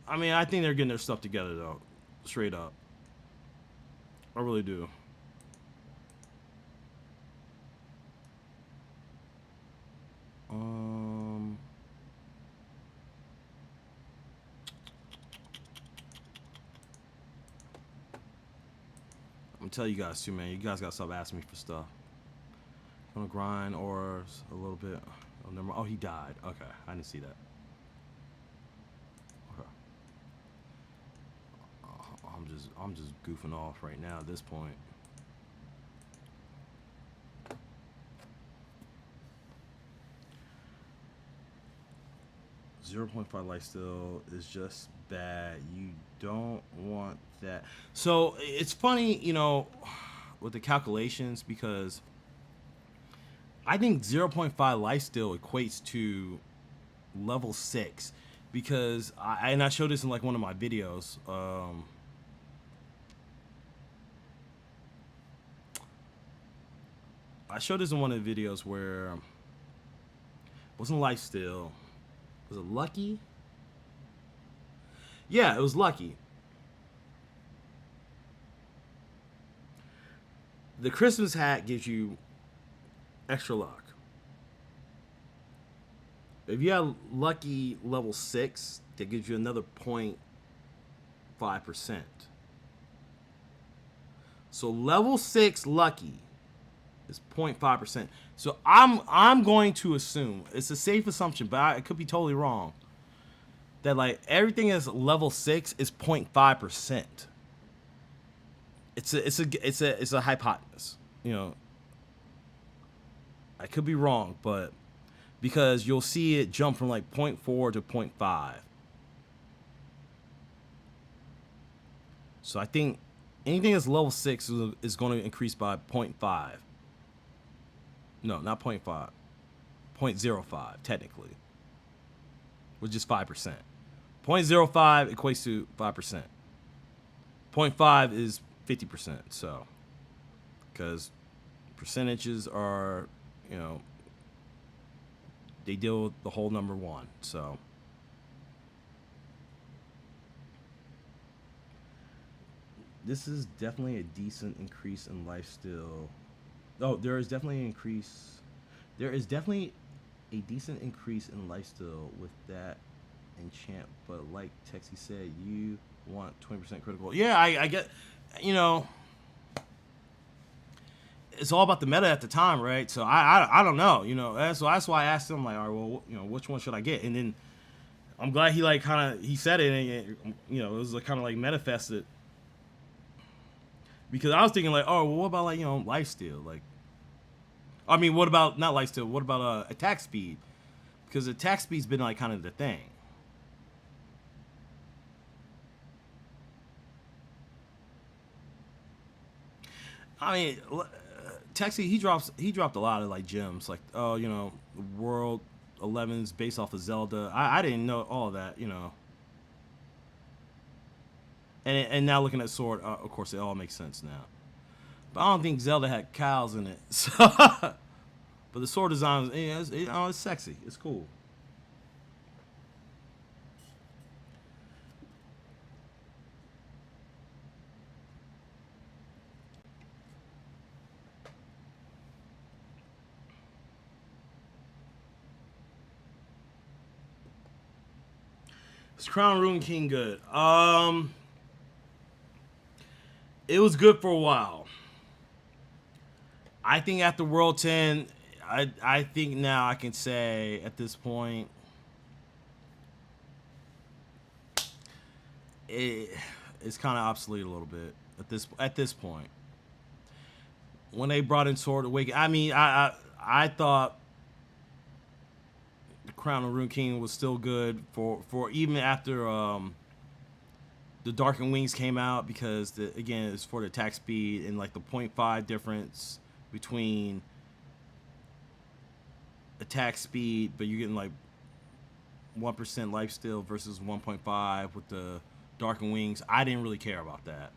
I mean, I think they're getting their stuff together, though. Straight up. I really do. I'm telling you guys too, man. You guys gotta stop asking me for stuff. Gonna grind or a little bit. Oh, never mind. Oh, he died. Okay, I didn't see that. Okay. I'm just goofing off right now at this point. .5 lifesteal is just bad. You don't want that. So it's funny, you know, with the calculations, because I think 0.5 lifesteal equates to level 6, because I showed this in like one of my videos. I showed this in one of the videos where it wasn't lifesteal. Was it lucky? Yeah, it was lucky. The Christmas hat gives you extra luck. If you have lucky level 6, that gives you another 0.5%. So level 6 lucky is 0.5%. So I'm going to assume, it's a safe assumption, but it could be totally wrong, that like everything is level 6 is 0.5%. It's a hypothesis, you know. I could be wrong, but because you'll see it jump from like 0.4 to 0.5. So I think anything that's level 6 is going to increase by 0.5. No, not 0.5. 0.05, technically. Which is 5%. 0.05 equates to 5%. 0.5 is 50%, so. Because percentages are, you know, they deal with the whole number 1, so. This is definitely a decent increase in lifesteal. Oh, there is definitely an increase. There is definitely a decent increase in lifesteal with that enchant, but like Texi said, you want 20% critical. Yeah, I get, you know, it's all about the meta at the time, right? So I don't know, you know. That's why I asked him, like, all right, well, you know, which one should I get? And then I'm glad he like kind of he said it, and you know, it was like kind of like manifested. Because I was thinking like, oh, well, what about like, you know, lifesteal? Like, I mean, what about not lifesteal? What about attack speed? Because attack speed's been like kind of the thing. I mean, Texi he dropped a lot of like gems, like, oh, you know, World 11's based off of Zelda. I didn't know all of that, you know. And now looking at Sword, of course, it all makes sense now. But I don't think Zelda had cows in it. So, but the sword design, it's sexy. It's cool. Is Crown Rune King good? It was good for a while. I think after World 10, I think now I can say at this point, it's kind of obsolete a little bit at this point. When they brought in Sword Awakening, I mean, I thought the Crown of Rune King was still good for even after the Darkened Wings came out, because again, it's for the attack speed and like the 0.5 difference between attack speed, but you're getting like 1% lifesteal versus 1.5 with the Darkened Wings. I didn't really care about that.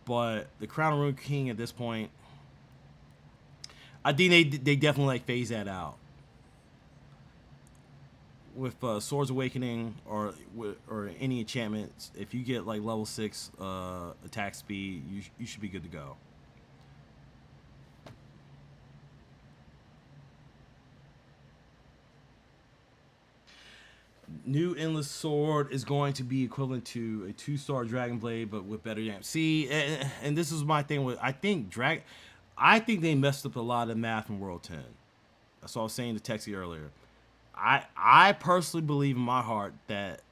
But the Crown Rune King at this point, I think they definitely like phase that out. With Swords Awakening or any enchantments, if you get like level 6 attack speed, you should be good to go. New Endless Sword is going to be equivalent to a 2-star Dragon Blade, but with better damage. See, and this is my thing with I think they messed up a lot of math in World 10. That's what I was saying to Texi earlier. I personally believe in my heart that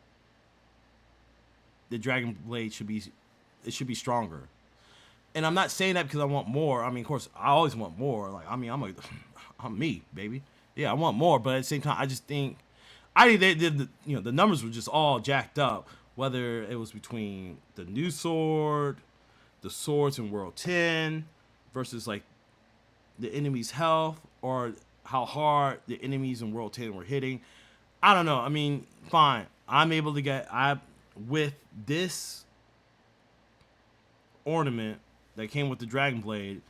the Dragon Blade should be stronger. And I'm not saying that because I want more. I mean, of course, I always want more. Like, I mean, I'm me, baby. Yeah, I want more, but at the same time, I just think they did the numbers were just all jacked up. Whether it was between the new sword, the swords in World 10 versus like the enemy's health, or how hard the enemies in World 10 were hitting. I don't know. I mean, fine. I'm able to get with this ornament that came with the Dragon Blade,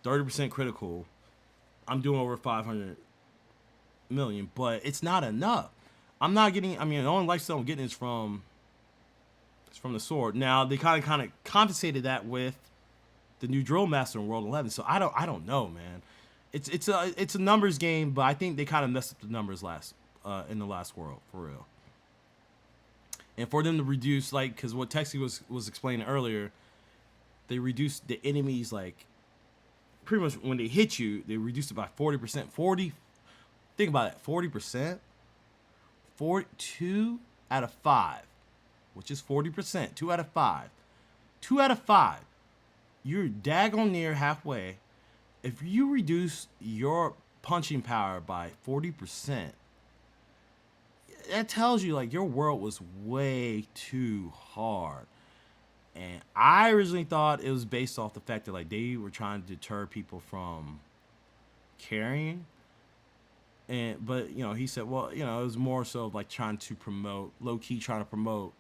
30% critical. I'm doing over 500 million, but it's not enough. I'm not getting. I mean, the only lifestyle I'm getting is from the sword. Now they kind of compensated that with the new Drill Master in World 11. So I don't know, man. It's a numbers game, but I think they kind of messed up the numbers in the last world, for real. And for them to reduce, like, because what Texi was explaining earlier, they reduced the enemies, like, pretty much when they hit you, they reduced it by 40%. 40, think about it, 40%. 2 out of 5, which is 40%. 2 out of 5. 2 out of 5. You're daggone near halfway. If you reduce your punching power by 40%, that tells you like your world was way too hard. And I originally thought it was based off the fact that like they were trying to deter people from carrying. But he said, well, it was more so like trying to promote, low key trying to promote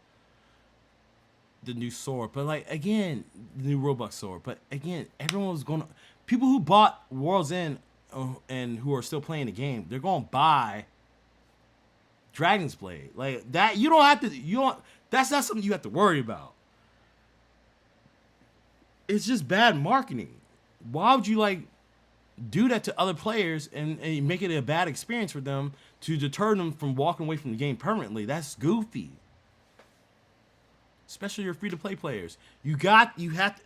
the new sword. But like again, the new Roblox sword. But again, everyone was gonna, people who bought World's End and who are still playing the game, they're gonna buy Dragon's Blade. Like that, you don't have to. That's not something you have to worry about. It's just bad marketing. Why would you like do that to other players and make it a bad experience for them to deter them from walking away from the game permanently? That's goofy. Especially your free-to-play players. You have to.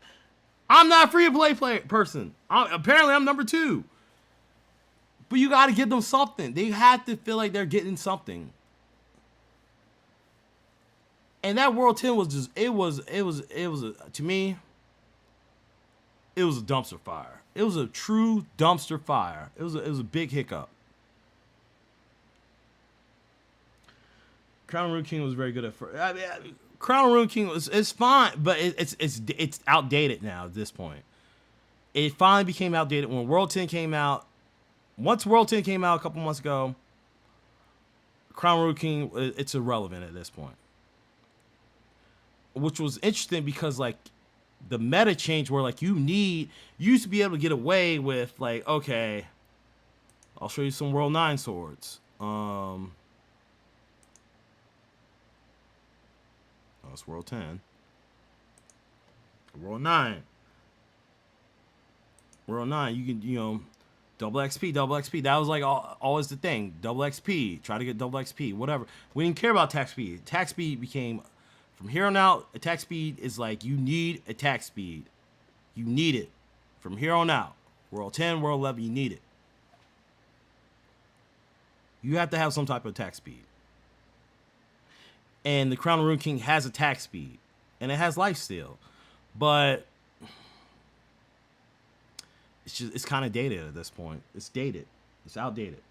I'm not a free-to-play person. Apparently, I'm number 2. But you got to give them something. They have to feel like they're getting something. And that World 10 was just, to me, it was a dumpster fire. It was a true dumpster fire. It was a big hiccup. Crown Rune King was very good at Crown Rune King it's fine, but it's outdated now at this point. It finally became outdated when World 10 came out. Once World 10 came out a couple months ago, Crown Rune King, it's irrelevant at this point. Which was interesting because like the meta change where like you used to be able to get away with like, okay, I'll show you some World 9 swords. Oh, it's World 10. World 9. World 9, you can, double XP. That was like always the thing. Double XP. Try to get double XP. Whatever. We didn't care about attack speed. Attack speed became, from here on out, attack speed is like you need attack speed. You need it. From here on out. World 10, World 11, you need it. You have to have some type of attack speed. And the Crown of Rune King has attack speed. And it has lifesteal. But it's kind of dated at this point. It's dated. It's outdated.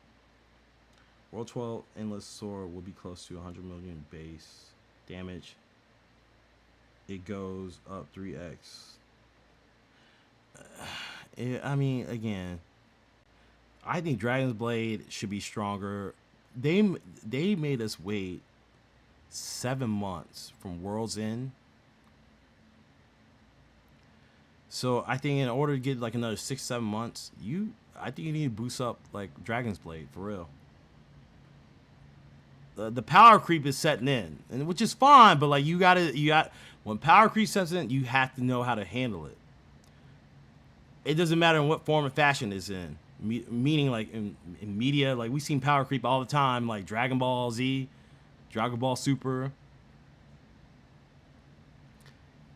World 12 Endless Sword will be close to 100 million base damage. It goes up 3x. I mean, again, I think Dragon's Blade should be stronger. They made us wait 7 months from World's End So I think in order to get like another 6-7 months, I think you need to boost up like Dragon's Blade for real. The power creep is setting in, and which is fine, but like you got when power creep sets in, you have to know how to handle it. It doesn't matter in what form or fashion it's in. Meaning like in media, like we've seen power creep all the time, like Dragon Ball Z, Dragon Ball Super.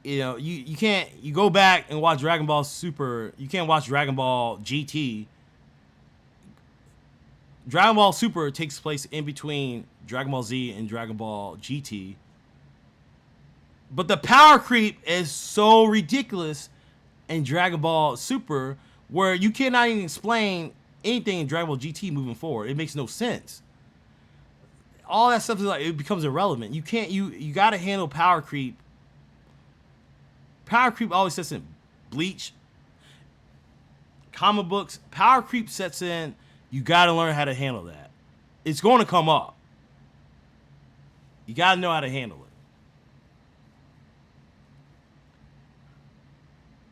You know, you can't, you go back and watch Dragon Ball Super, you can't watch Dragon Ball GT. Dragon Ball Super takes place in between Dragon Ball Z and Dragon Ball GT. But the power creep is so ridiculous in Dragon Ball Super where you cannot even explain anything in Dragon Ball GT moving forward. It makes no sense. All that stuff is like, it becomes irrelevant. You can't, you got to handle power creep. Power creep always sets in Bleach, comic books. Power creep sets in. You got to learn how to handle that. It's going to come up. You got to know how to handle it.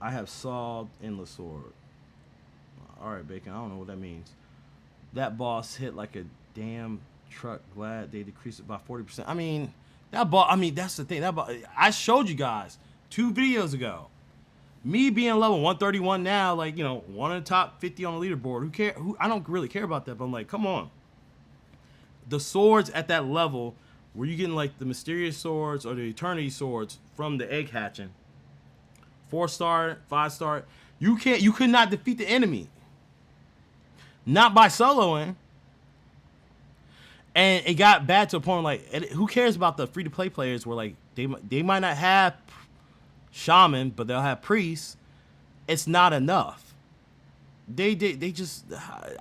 I have solved Endless Sword. All right, Bacon. I don't know what that means. That boss hit like a damn truck. Glad they decreased it by 40%. I mean, that boss. I mean, that's the thing. That boss, I showed you guys 2 videos ago. Me being level 131 now, like, you know, one of the top 50 on the leaderboard. Who care? I don't really care about that, but I'm like, come on. The swords at that level, where you getting like the mysterious swords or the eternity swords from the egg hatching. 4-star, 5-star. You could not defeat the enemy. Not by soloing. And it got bad to a point like, who cares about the free-to-play players where like they might not have shaman, but they'll have priests. It's not enough. They just,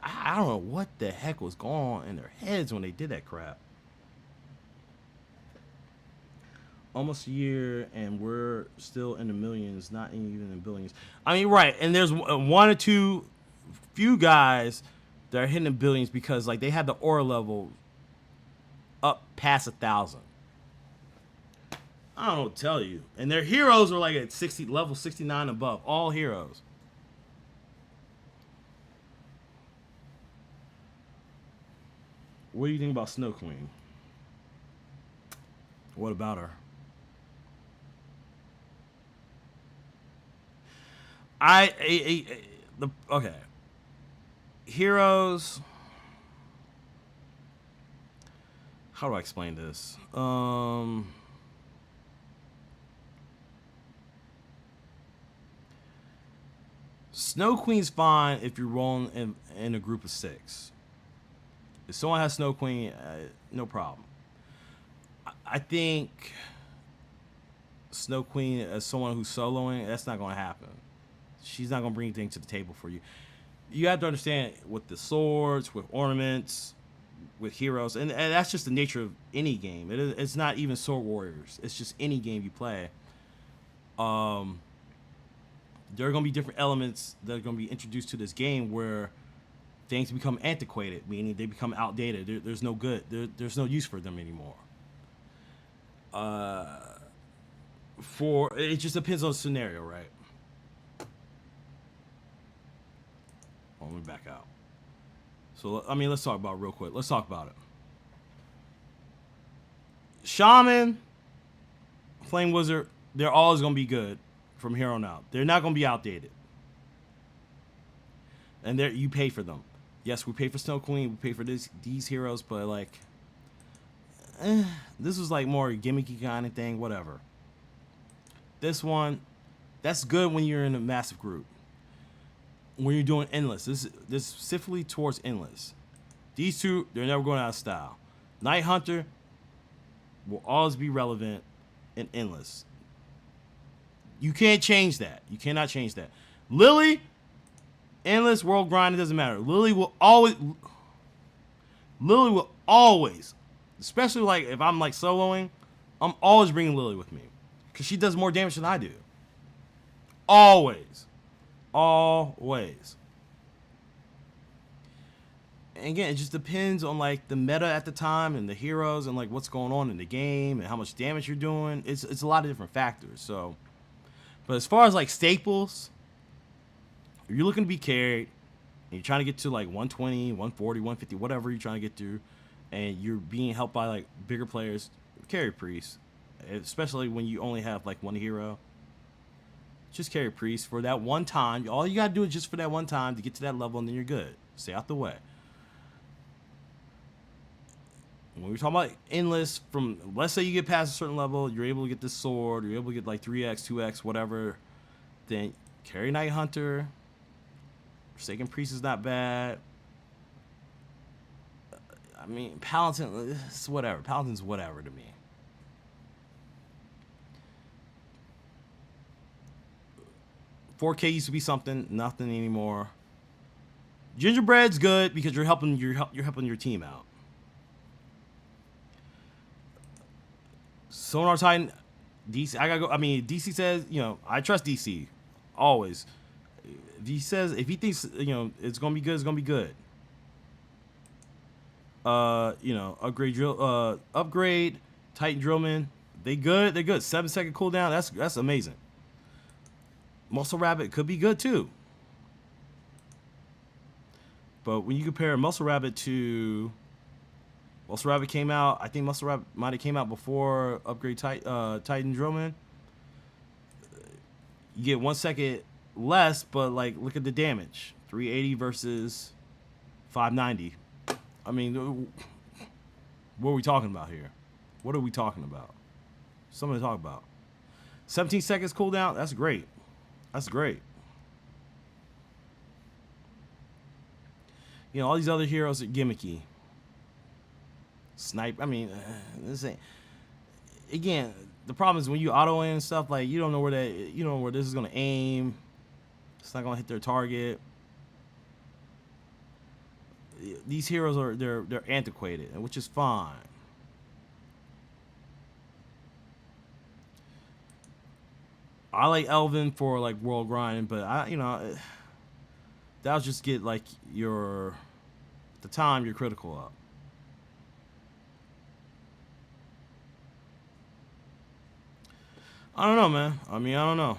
I don't know what the heck was going on in their heads when they did that crap. Almost a year and we're still in the millions, not even in billions. I mean, right, and there's 1 or 2 few guys that are hitting the billions because like they had the aura level up past 1,000. I don't know what to tell you. And their heroes are like at level 69 above. All heroes. What do you think about Snow Queen? What about her? Okay. Heroes. How do I explain this? Snow Queen's fine if you're rolling in a group of 6. If someone has Snow Queen, no problem. I think Snow Queen as someone who's soloing, that's not going to happen. She's not going to bring anything to the table for you. You have to understand with the swords, with ornaments, with heroes, and that's just the nature of any game. It's not even Sword Warriors. It's just any game you play. There are going to be different elements that are going to be introduced to this game where things become antiquated, meaning they become outdated. There's no good. There's no use for them anymore. It just depends on the scenario, right? Let me back out. So, I mean, let's talk about it real quick. Let's talk about it. Shaman, Flame Wizard, they're always going to be good from here on out. They're not going to be outdated. And you pay for them. Yes, we pay for Snow Queen, we pay for these heroes, but like, this was like more gimmicky kind of thing, whatever. This one, that's good when you're in a massive group. When you're doing endless, this specifically towards endless. These 2, they're never going out of style. Night Hunter will always be relevant in endless. You can't change that. You cannot change that. Lily, endless, world grind, it doesn't matter. Lily will always, especially like if I'm like soloing, I'm always bringing Lily with me because she does more damage than I do. Always. Always. And again, it just depends on like the meta at the time and the heroes and like what's going on in the game and how much damage you're doing. It's a lot of different factors. So, but as far as like staples, if you're looking to be carried, and you're trying to get to like 120, 140, 150, whatever you're trying to get to, and you're being helped by like bigger players, carry priest. Especially when you only have like one hero. Just carry priest for that one time. All you gotta do is just for that one time to get to that level, and then you're good. Stay out the way. When we're talking about endless, from let's say you get past a certain level, you're able to get this sword, you're able to get like 3x, 2x, whatever, then carry Night Hunter. Forsaken Priest is not bad. I mean, Paladin, it's whatever. Paladin's whatever to me. $4K used to be something, nothing anymore. Gingerbread's good because you're helping your team out. Sonar Titan, DC. I gotta go. I mean, DC says, I trust DC, always. If he thinks, it's gonna be good, it's gonna be good. Upgrade Titan Drillman. They're good. 7-second cooldown. That's amazing. Muscle Rabbit could be good too. But when you compare Muscle Rabbit to Muscle Rabbit came out, I think Muscle Rabbit might have came out before Upgrade Titan Drillman. You get 1 second less, but like look at the damage. 380 versus 590. I mean, what are we talking about here? What are we talking about? Something to talk about. 17 seconds cooldown, that's great. That's great. All these other heroes are gimmicky. Snipe. I mean, this ain't. Again, the problem is when you auto in and stuff, like you don't know where this is gonna aim. It's not gonna hit their target. These heroes they're antiquated, which is fine. I like Elvin for like world grinding, but that'll just get like at the time you're critical up. I don't know, man. I don't know.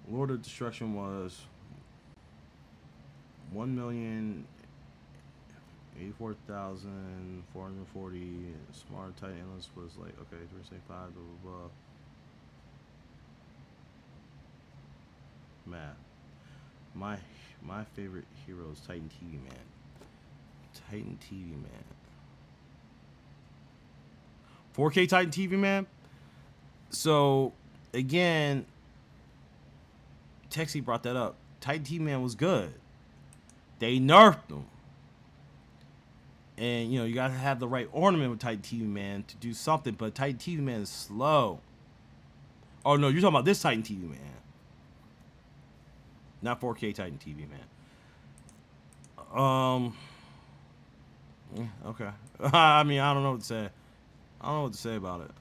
Lord of Destruction was 1,084,440. Smart Titan Endless was like, okay, 365, blah, blah, blah. Math. My favorite hero is Titan TV Man. Titan TV Man. 4K Titan TV Man. So again, Texi brought that up. Titan TV Man was good. They nerfed him. And you gotta have the right ornament with Titan TV Man to do something, but Titan TV Man is slow. Oh no, you're talking about this Titan TV Man. Not 4K Titan TV Man. Okay. I mean, I don't know what to say. I don't know what to say about it.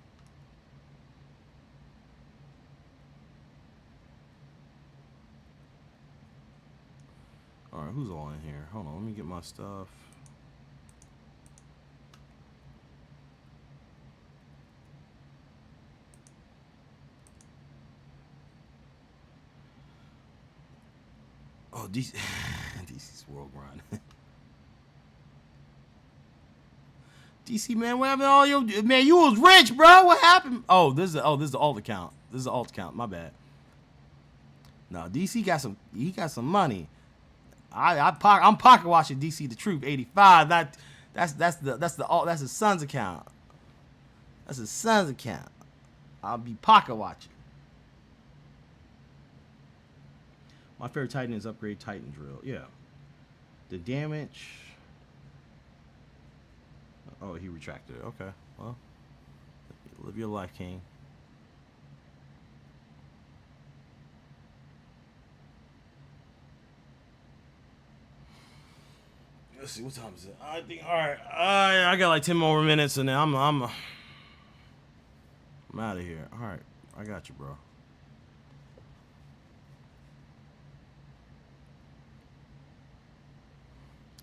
Alright, who's all in here? Hold on, let me get my stuff. Oh, DC's world grind. DC, man, what happened to all your man? You was rich, bro. What happened? Oh, this is the alt account. This is the alt account. My bad. No, DC got some. He got some money. I'm pocket watching DC the Truth 85. That's his son's account. That's his son's account. I'll be pocket watching. My favorite Titan is Upgrade Titan Drill. Yeah. The damage. Oh, he retracted it. Okay. Well, live your life, King. Let's see, what time is it? I think. All right. I got like 10 more minutes, and then I'm out of here. All right. I got you, bro.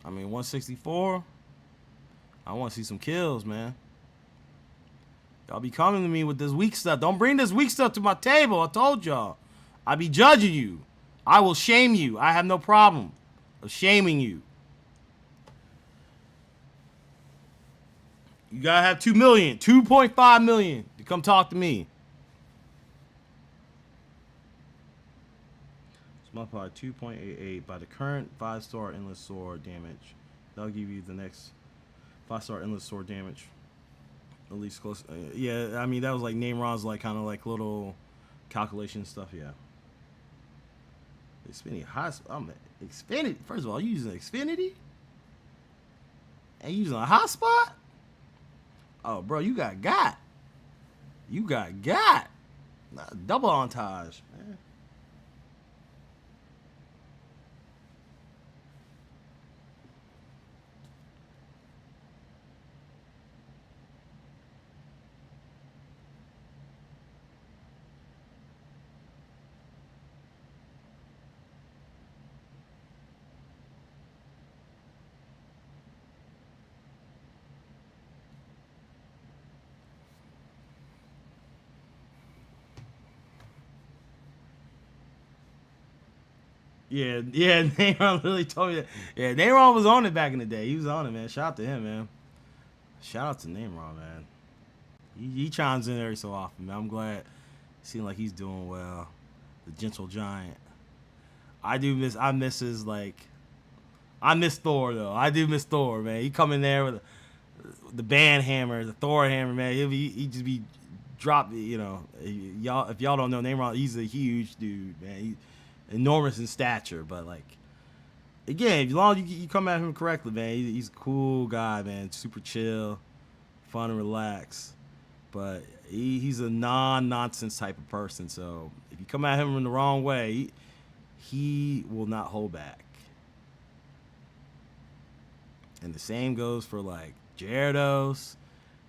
I mean, 164. I want to see some kills, man. Y'all be coming to me with this weak stuff. Don't bring this weak stuff to my table. I told y'all. I be judging you. I will shame you. I have no problem of shaming you. You gotta have 2 million, 2.5 million to come talk to me. It's multiplied 2.88 by the current 5-star endless sword damage. That'll give you the next 5-star endless sword damage. At least close. Yeah, I mean that was like Nameron's like kind of like little calculation stuff. Yeah. Xfinity Xfinity. First of all, you using Xfinity? And using a hotspot? Oh, bro, you got. You got. Double entourage, man. Yeah, Neyron literally told me that. Yeah, Neyron was on it back in the day. He was on it, man. Shout out to him, man. Shout out to Neyron, man. He chimes in every so often, man. I'm glad. It seems like he's doing well. The gentle giant. I miss his, like, I miss Thor, though. I do miss Thor, man. He come in there with the band hammer, the Thor hammer, man. He just be dropped, you know. Y'all, if y'all don't know Neyron, he's a huge dude, man. He's enormous in stature, but like, again, as long as you come at him correctly, man, he's a cool guy, man. Super chill, fun and relaxed. But he's a non-nonsense type of person. So if you come at him in the wrong way, he will not hold back. And the same goes for like Gyarados.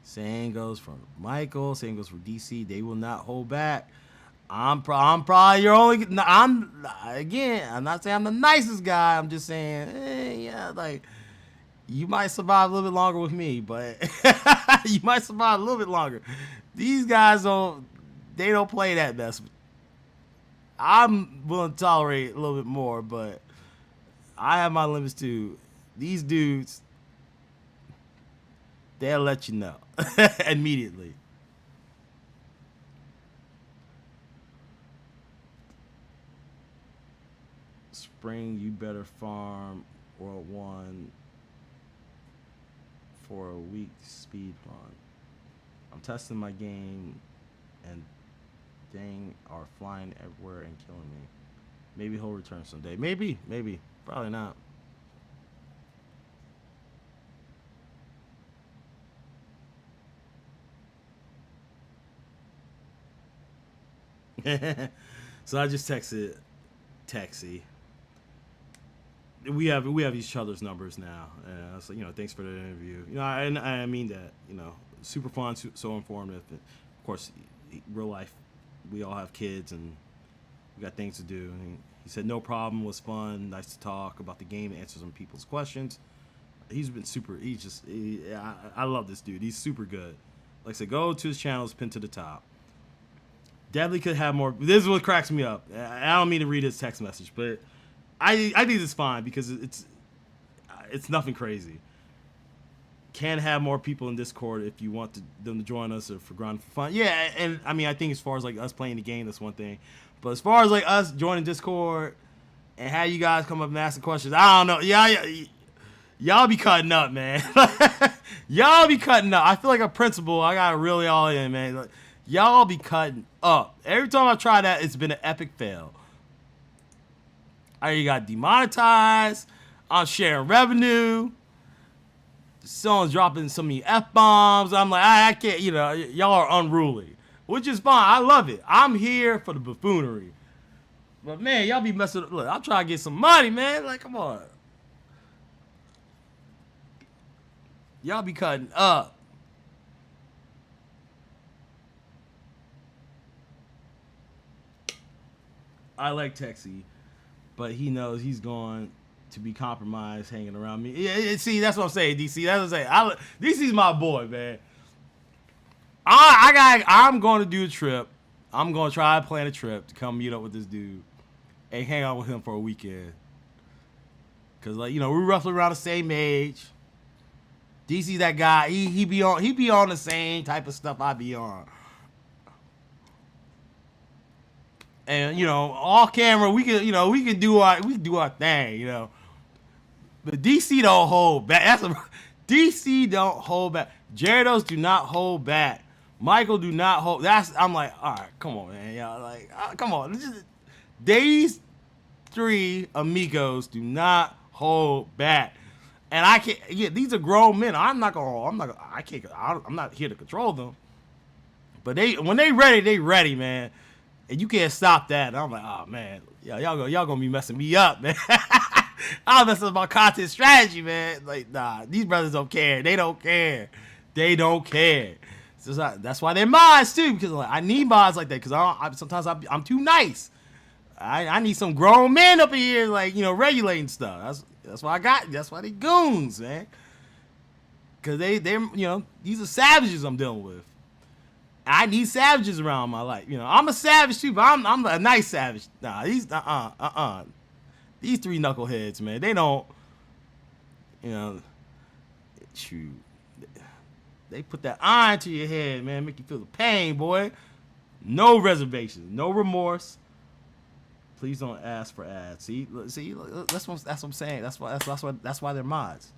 Same goes for Michael. Same goes for DC. They will not hold back. I'm probably your only. I'm not saying I'm the nicest guy. I'm just saying, yeah, like you might survive a little bit longer with me, but you might survive a little bit longer. These guys don't play that best. I'm willing to tolerate a little bit more, but I have my limits too. These dudes, they'll let you know immediately. Spring, you better farm World 1 for a week speed run. I'm testing my game and dang are flying everywhere and killing me. Maybe he'll return someday. Maybe. Probably not. So I just texted Texi. We have each other's numbers now. So, you know, thanks for the interview. You know, I mean that. You know, super fun, so informative. And of course, real life, we all have kids and we got things to do. And he said no problem, was fun, nice to talk about the game, answer some people's questions. He's been super. I love this dude. He's super good. Like I said, go to his channel, it's pinned to the top. Definitely could have more. This is what cracks me up. I don't mean to read his text message, but I think it's fine because it's nothing crazy. Can have more people in Discord if you want them to join us or for ground for fun. Yeah, and I mean I think as far as like us playing the game, that's one thing. But as far as like us joining Discord and how you guys come up and ask the questions, I don't know. Y'all be cutting up, man. Y'all be cutting up. I feel like a principal. I got really all in, man. Like, y'all be cutting up. Every time I try that, it's been an epic fail. I already got demonetized. I'm sharing revenue. Someone's dropping so many F-bombs. I'm like, I can't, you know, y'all are unruly. Which is fine. I love it. I'm here for the buffoonery. But, man, y'all be messing up. Look, I'm trying to get some money, man. Like, come on. Y'all be cutting up. I like Texi, but he knows he's going to be compromised hanging around me. See, that's what I'm saying, DC. That's what I'm saying. DC's my boy, man. I I'm going to do a trip. I'm going to try to plan a trip to come meet up with this dude and hang out with him for a weekend. Cause like, you know, we're roughly around the same age. DC's that guy. He be on the same type of stuff I be on. And you know, off camera we can do our thing, you know. But DC don't hold back. DC don't hold back. Gyarados do not hold back. Michael do not hold. I'm like, all right, come on, man, y'all. Like, come on. These three amigos do not hold back. And I can't. Yeah, these are grown men. I'm not here to control them. But when they ready, man. And you can't stop that. And I'm like, oh man, y'all gonna be messing me up, man. I'm messing up my content strategy, man. Like, nah, these brothers don't care. They don't care. So that's why they're mods too, because like, I need mods like that. Because sometimes I'm too nice. I need some grown men up in here, like, you know, regulating stuff. That's why that's why they goons, man. Because they're you know, these are savages I'm dealing with. I need savages around my life. You know, I'm a savage too, but I'm a nice savage. Nah, these these three knuckleheads, man, they don't, you know, shoot. They put that iron to your head, man, make you feel the pain, boy. No reservations, no remorse. Please don't ask for ads. See, that's what I'm saying. That's why they're mods.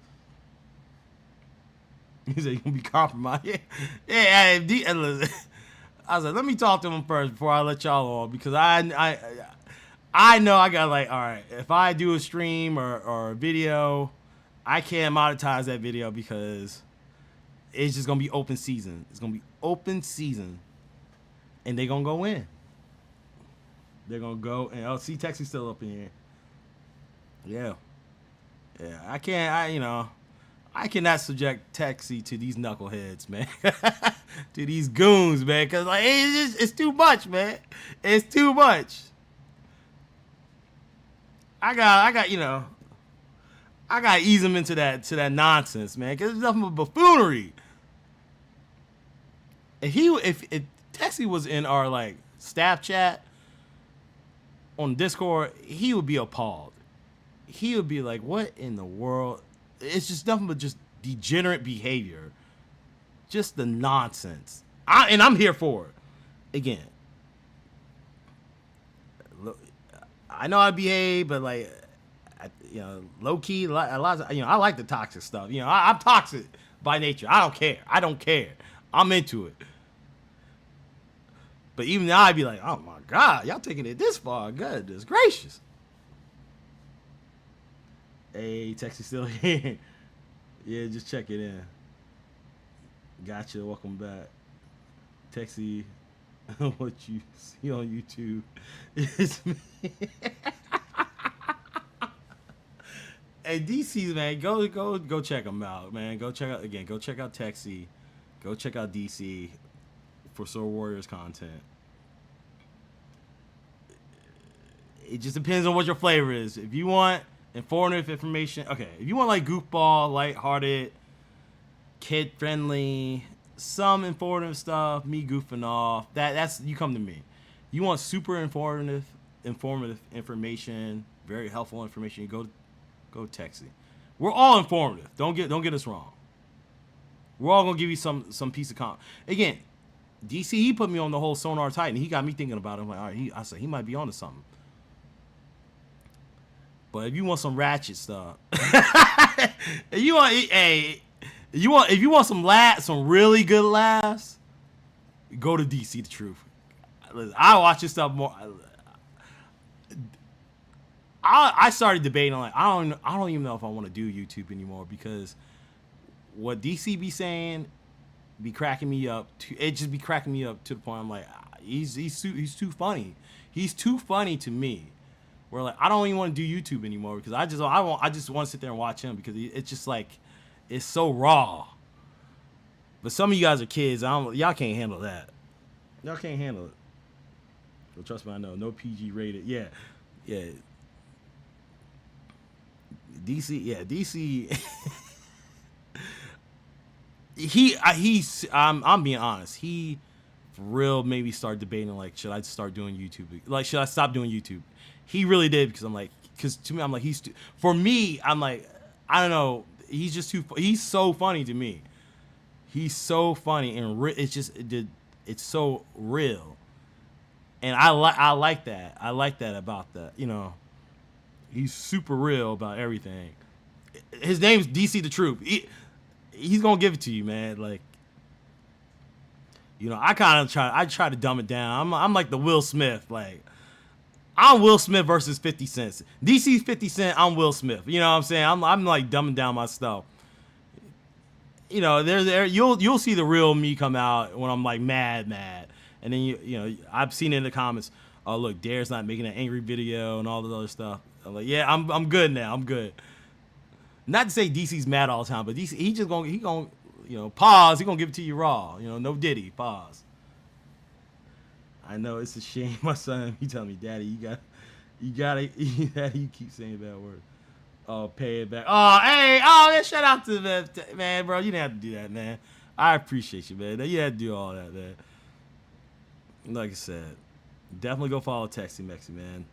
He said, "You gonna be compromised." Yeah. I was like, let me talk to him first before I let y'all on, because I know I got, like, all right, if I do a stream or a video, I can't monetize that video because it's just gonna be open season. It's gonna be open season, and they're gonna go in. They're gonna go and see Texi still up in here. Yeah. I cannot subject Texi to these knuckleheads, man. To these goons, man, because like it's too much, man. It's too much. I got I gotta ease them into that nonsense, man, because it's nothing but buffoonery. If Texi was in our like staff chat on Discord, he would be appalled. He would be like, "What in the world?" It's just nothing but just degenerate behavior. Just the nonsense. I'm here for it. Again, I know I behave, but like, you know, low key, a lot of, you know, I like the toxic stuff. You know, I'm toxic by nature. I don't care. I'm into it. But even now, I'd be like, oh my God, y'all taking it this far. Goodness gracious. Hey, Texi still here. Yeah, just check it in. Gotcha, welcome back. Texi, what you see on YouTube is me. Hey, DC's, man, go check them out, man. Go check out Texi. Go check out DC for Soul Warriors content. It just depends on what your flavor is. If you want informative information, okay. If you want like goofball, lighthearted, kid-friendly, some informative stuff, me goofing off, that's you come to me. You want super informative information, very helpful information, you go Texi. We're all informative. Don't get us wrong. We're all gonna give you some piece of content. Again, DC, he put me on the whole Sonar Titan. He got me thinking about it. I'm like, all right, I said he might be onto something. But if you want some ratchet stuff, if you want some really good laughs, go to DC the Truth. I watch this stuff more. I started debating on, like, I don't even know if I want to do YouTube anymore, because what DC be saying be cracking me up. It just be cracking me up to the point I'm like, he's too funny. He's too funny to me. Where like I don't even want to do YouTube anymore, because I just want to sit there and watch him, because it's just like it's so raw. But some of you guys are kids. Y'all can't handle that. Y'all can't handle it. But trust me, I know. No PG rated. Yeah. DC. I'm being honest. He for real made me start debating, like, should I start doing YouTube? Like, should I stop doing YouTube? He really did, because I'm like, because to me, I'm like, for me, I'm like, I don't know, he's just he's so funny to me. He's so funny, and it's so real. And I like that. I like that about that. You know, he's super real about everything. His name's DC the Truth. He's gonna give it to you, man. Like, you know, I try to dumb it down. I'm like the Will Smith. Like, I'm Will Smith versus 50 Cent. DC's 50 Cent. I'm Will Smith. You know what I'm saying? I'm like dumbing down my stuff. You know, you'll see the real me come out when I'm like mad, and then you know, I've seen it in the comments. Oh, look, Dare's not making an angry video and all this other stuff. I'm like, yeah, I'm good now. I'm good. Not to say DC's mad all the time, but DC, he gonna you know, pause. He gonna give it to you raw. You know, no Diddy. Pause. I know it's a shame. My son, he telling me, Daddy, you gotta, you keep saying bad words. Oh, pay it back. Oh, hey, oh, man, shout out to the man, bro. You didn't have to do that, man. I appreciate you, man. You had to do all that, man. Like I said, definitely go follow TexiMexi, man.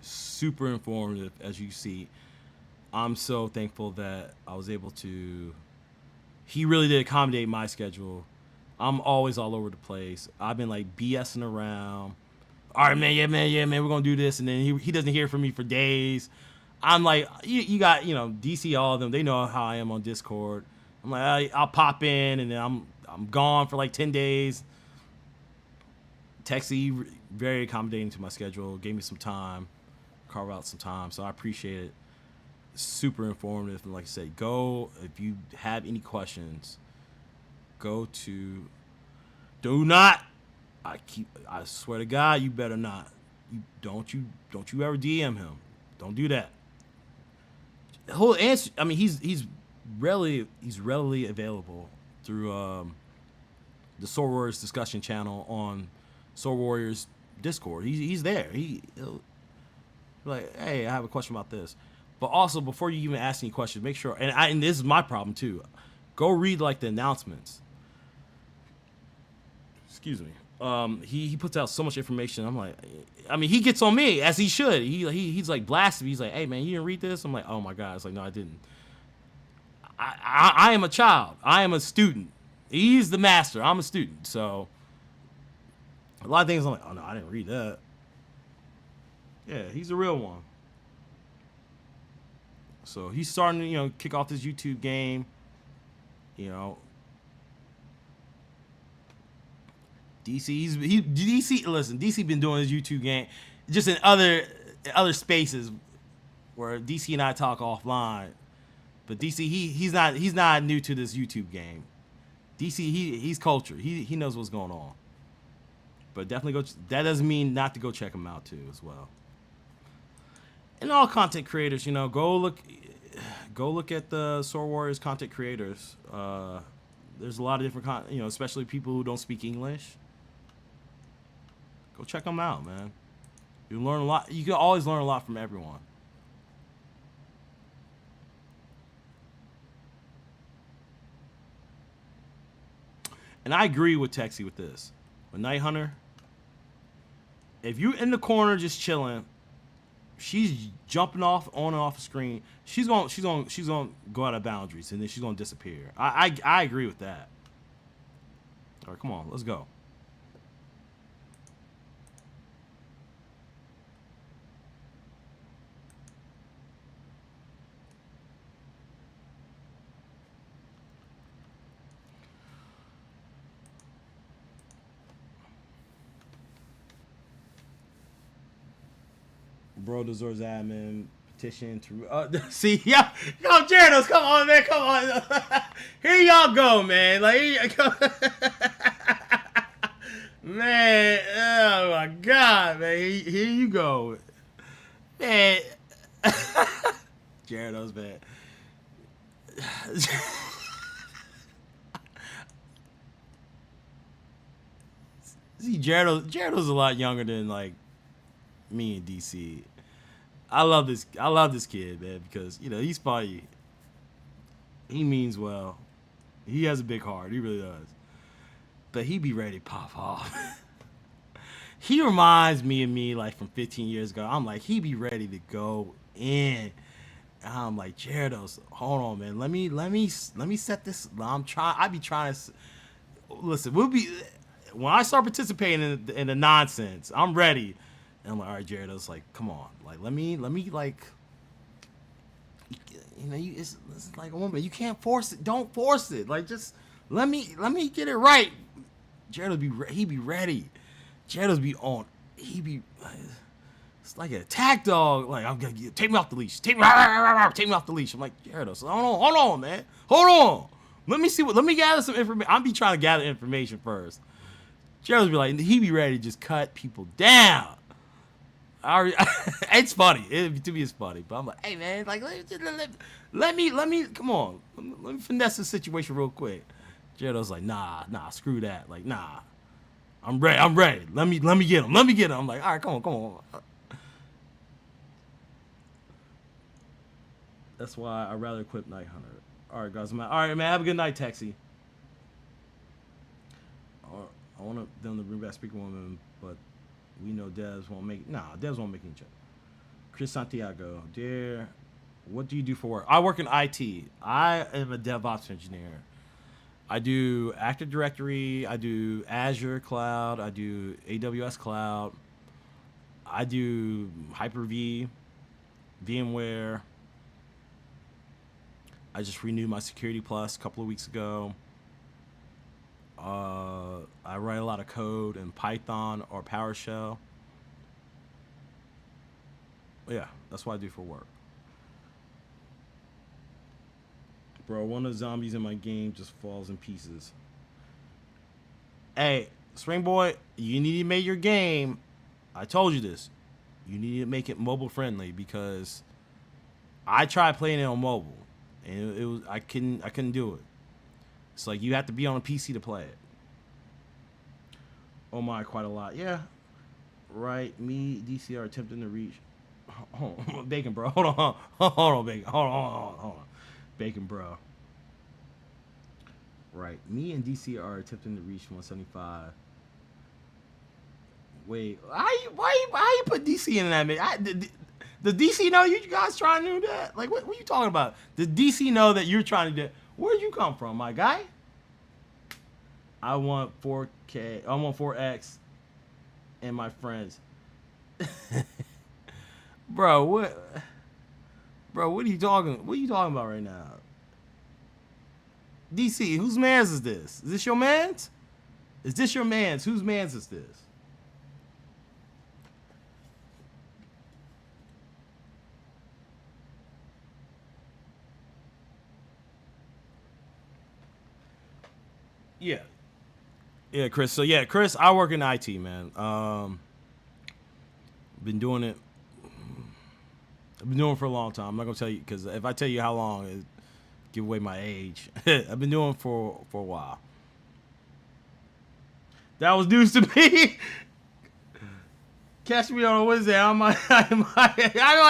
Super informative, as you see. I'm so thankful that I was able to. He really did accommodate my schedule. I'm always all over the place. I've been like BSing around. All right, man, yeah, man, we're gonna do this, and then he doesn't hear from me for days. I'm like, you got, you know, DC, all of them. They know how I am on Discord. I'm like, I'll pop in, and then I'm gone for like 10 days. Texi, very accommodating to my schedule. Gave me some time, carve out some time, so I appreciate it. Super informative, and like I said, go if you have any questions. Go to. Do not. I swear to God, you better not. Don't you ever DM him. Don't do that. He'll answer. I mean, he's readily available through the Sword Warriors discussion channel on Sword Warriors Discord. He's there. He'll be like, hey, I have a question about this. But also, before you even ask any questions, make sure. And this is my problem too. Go read like the announcements. Excuse me. He puts out so much information. I'm like, I mean, he gets on me, as he should. He's like blasting me. He's like, hey man, you didn't read this? I'm like, oh my God. It's like, no, I didn't. I am a child. I am a student. He's the master. I'm a student. So a lot of things I'm like, oh no, I didn't read that. Yeah, he's a real one. So he's starting to, you know, kick off this YouTube game. You know, DC. Listen, DC been doing his YouTube game, just in other spaces where DC and I talk offline. But DC, he's not new to this YouTube game. DC, he's cultured. He knows what's going on. But definitely go. That doesn't mean not to go check him out too as well. And all content creators, you know, go look at the Sword Warriors content creators. There's a lot of different you know, especially people who don't speak English. Go check them out, man. You learn a lot. You can always learn a lot from everyone. And I agree with Texi with this. With Night Hunter, if you're in the corner just chilling, she's jumping off on and off the screen. She's gonna go out of boundaries, and then she's gonna disappear. I agree with that. All right, come on, let's go. Bro deserves admin petition to see yo Gyarados, come on man, come on. Here y'all go, man. Like, here you go. Man, oh my God, man. Here you go, man. Gyarados, man. See, Gyarados a lot younger than like me and DC. I love this kid, man, because, you know, he's funny. He means well. He has a big heart. He really does. but he be ready to pop off. He reminds me of me like from 15 years ago. I'm like, he be ready to go in. And I'm like, Gyarados, hold on, man. Let me set this. I be trying to listen. When I start participating in the nonsense, I'm ready. And I'm like, all right, Gyarados, like, come on, like, let me like, you know, it's like a woman. You can't force it. Don't force it. Like, just let me get it right. Gyarados he be ready. Gyarados be on. He be. It's like an attack dog. Like, I'm gonna take me off the leash. Take me off the leash. I'm like, Gyarados, hold on, man. Hold on. Let me gather some information. I'll be trying to gather information first. Gyarados be like, he be ready to just cut people down. It's funny. To me, it's funny. But I'm like, hey, man, like, let me, come on. Let me finesse the situation real quick. Gyarados like, nah, screw that. Like, nah. I'm ready. Let me get him. I'm like, all right, come on. That's why I'd rather equip Night Hunter. All right, guys. All right, man. Have a good night, Texi. I want them to bring back Speaker Woman, but we know Devs won't make. Nah, Devs won't make any check. Chris Santiago, dear, what do you do for work? I work in IT. I am a DevOps engineer. I do Active Directory. I do Azure Cloud. I do AWS Cloud. I do Hyper-V, VMware. I just renewed my Security Plus a couple of weeks ago. I write a lot of code in Python or PowerShell. Yeah, that's what I do for work. Bro, one of the zombies in my game just falls in pieces. Hey, Spring Boy, you need to make your game. I told you this. You need to make it mobile friendly because I tried playing it on mobile and it was I couldn't do it. It's like you have to be on a PC to play it. Oh my, quite a lot. Yeah. Right. Me, DC are attempting to reach. Hold on, Bacon, bro. Hold on, Bacon. Hold on. Bacon, bro. Right. Me and DC are attempting to reach 175. Wait. Why you put DC in that? The DC know you guys trying to do that? Like, what are you talking about? The DC know that you're trying to do. Where'd you come from, my guy? I want 4K. I want 4X and my friends. Bro, what are you talking about right now? DC, whose mans is this? Is this your mans? Is this your mans? Whose mans is this? Yeah, Chris. So yeah, Chris, I work in IT, man. Been doing it. I've been doing it for a long time. I'm not gonna tell you because if I tell you how long, it give away my age. I've been doing it for a while. That was news to me. Catch me on a Wednesday. I'm like,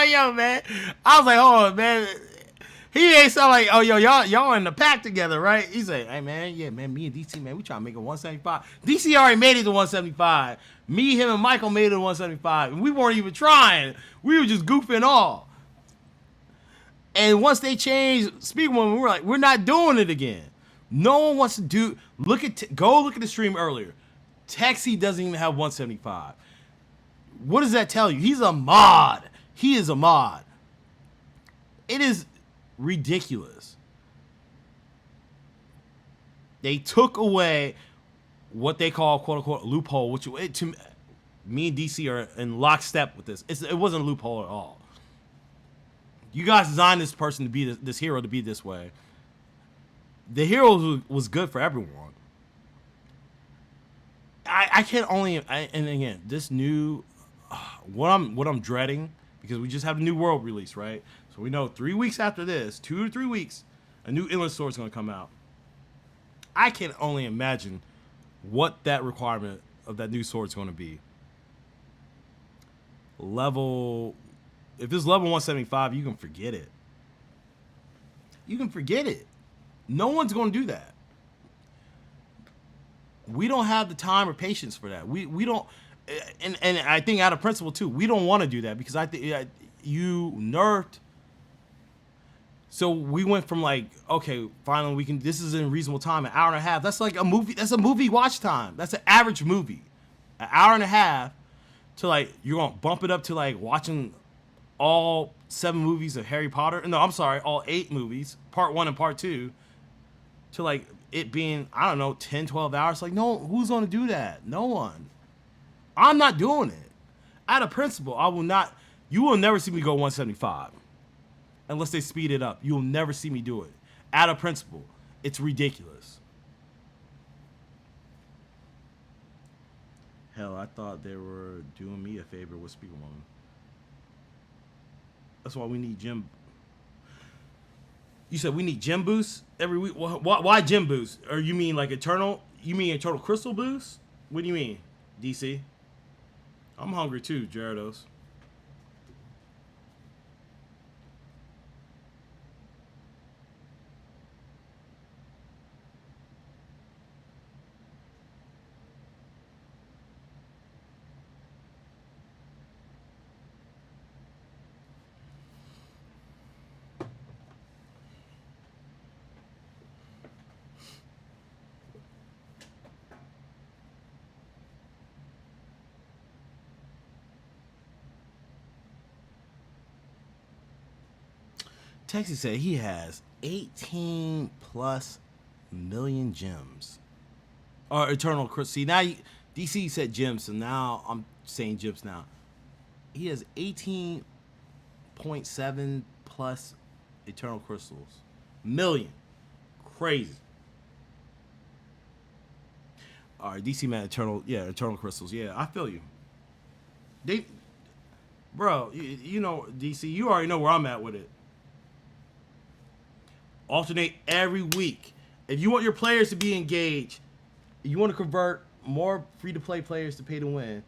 yo, man. I was like, oh man. He ain't sound like, oh, yo, y'all in the pack together, right? He said, hey, man, yeah, man, me and DC, man, we trying to make it 175. DC already made it to 175. Me, him, and Michael made it to 175. And we weren't even trying. We were just goofing off. And once they changed Speaker Woman, we were like, we're not doing it again. No one wants to do, go look at the stream earlier. Texi doesn't even have 175. What does that tell you? He's a mod. He is a mod. It is ridiculous. They took away what they call quote unquote loophole, which to me and DC are in lockstep with this. It wasn't a loophole at all. You guys designed this person to be this hero to be this way. The hero was good for everyone. I can only and again this new what I'm dreading because we just have a new world release, right? So we know 3 weeks after this, 2 to 3 weeks, a new Endless Sword is going to come out. I can only imagine what that requirement of that new sword is going to be. If it's level 175, you can forget it. You can forget it. No one's going to do that. We don't have the time or patience for that. We don't, and I think out of principle too, we don't want to do that because I think you nerfed. So we went from like, okay, finally we can. This is in reasonable time, an hour and a half. That's like a movie. That's a movie watch time. That's an average movie, an hour and a half. To like, you're gonna bump it up to like watching all 7 movies of Harry Potter. No, I'm sorry, all 8 movies, part 1 and part 2. To like it being, I don't know, 10, 12 hours. Like, no, who's gonna do that? No one. I'm not doing it. Out of principle, I will not. You will never see me go 175. Unless they speed it up. You'll never see me do it. Out of principle. It's ridiculous. Hell, I thought they were doing me a favor with Speakerwoman. That's why we need gym. You said we need gym boosts every week? Why gym boosts? Or you mean like eternal? You mean eternal crystal boosts? What do you mean, DC? I'm hungry too, Gyarados. Texas said he has 18 plus million gems. Or eternal crystal. See, now DC said gems, so now I'm saying gems now. He has 18.7 plus eternal crystals. Million. Crazy. All right, DC man, eternal crystals. Yeah, I feel you. Bro, you know, DC, you already know where I'm at with it. Alternate every week. If you want your players to be engaged, you want to convert more free-to-play players to pay-to-win,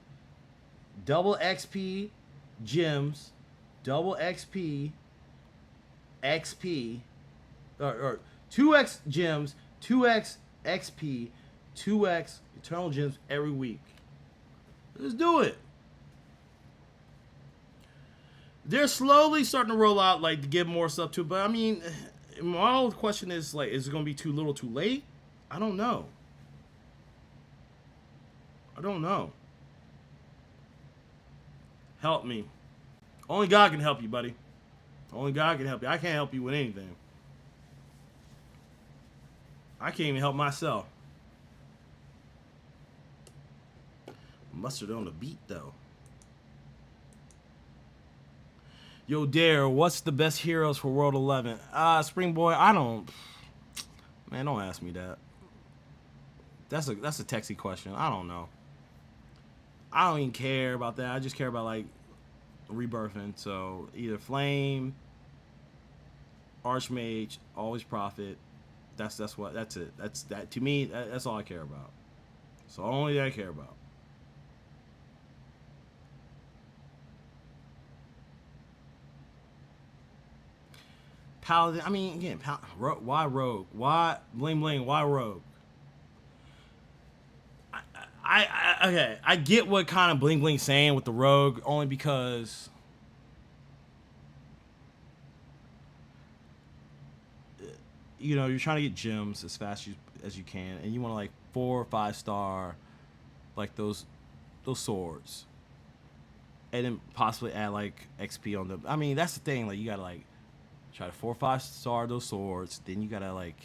double XP, gems, double XP, XP, or 2x gems, 2x XP, 2x eternal gems every week. Let's do it. They're slowly starting to roll out, like, to give more stuff to it, but I mean, my whole question is, like, is it going to be too little too late? I don't know. Help me. Only God can help you, buddy. Only God can help you. I can't help you with anything. I can't even help myself. Mustard on the beat, though. Yo, Dare, what's the best heroes for World 11? Spring Boy, I don't... Man, don't ask me that. That's a Texi question. I don't know. I don't even care about that. I just care about, like, rebirthing. So, either Flame, Archmage, Always Prophet. That's it. That to me, that's all I care about. So, only that I care about. Paladin, I mean, again, why Rogue? Why Bling Bling? Why Rogue? Okay, I get what kind of Bling Bling saying with the Rogue, only because you know you're trying to get gems as fast as you can, and you want to like 4 or 5 star, like those swords, and then possibly add like XP on them. I mean, that's the thing. Like you gotta like try to 4 or 5 star those swords, then you gotta like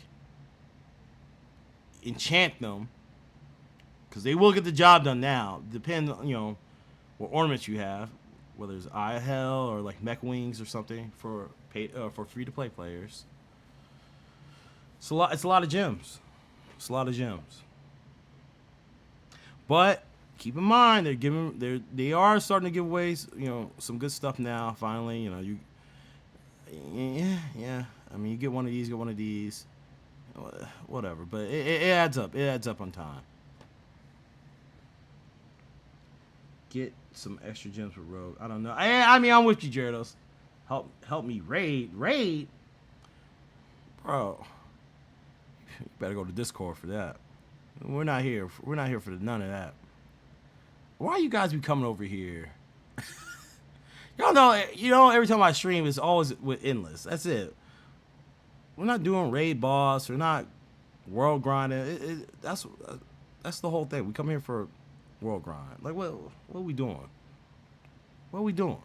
enchant them. Because they will get the job done now. Depends on, you know, what ornaments you have. Whether it's Eye of Hell or like Mech Wings or something for free-to-play players. It's a lot of gems. It's a lot of gems. But keep in mind they are starting to give away, you know, some good stuff now. Finally, you know, yeah. I mean, you get one of these, whatever. But it adds up. It adds up on time. Get some extra gems for Rogue. I don't know. I mean, I'm with you, Gyarados. Help me raid, bro. You better go to Discord for that. We're not here. We're not here for none of that. Why you guys be coming over here? Y'all know, every time I stream, it's always with endless. That's it. We're not doing raid boss. We're not world grinding. That's the whole thing. We come here for world grind. Like, what are we doing? What are we doing?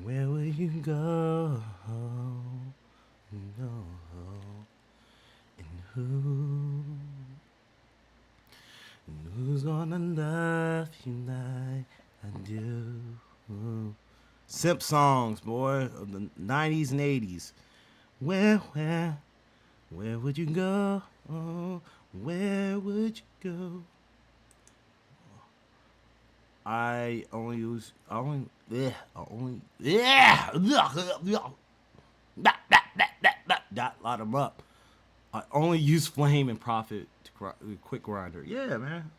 Where will you go? No. And who's gonna love you like I do? Simp songs, boy, of the 90s and 80s. Where would you go? Where would you go? I only use lot them up. I only use flame and profit to quick grinder. Yeah, man.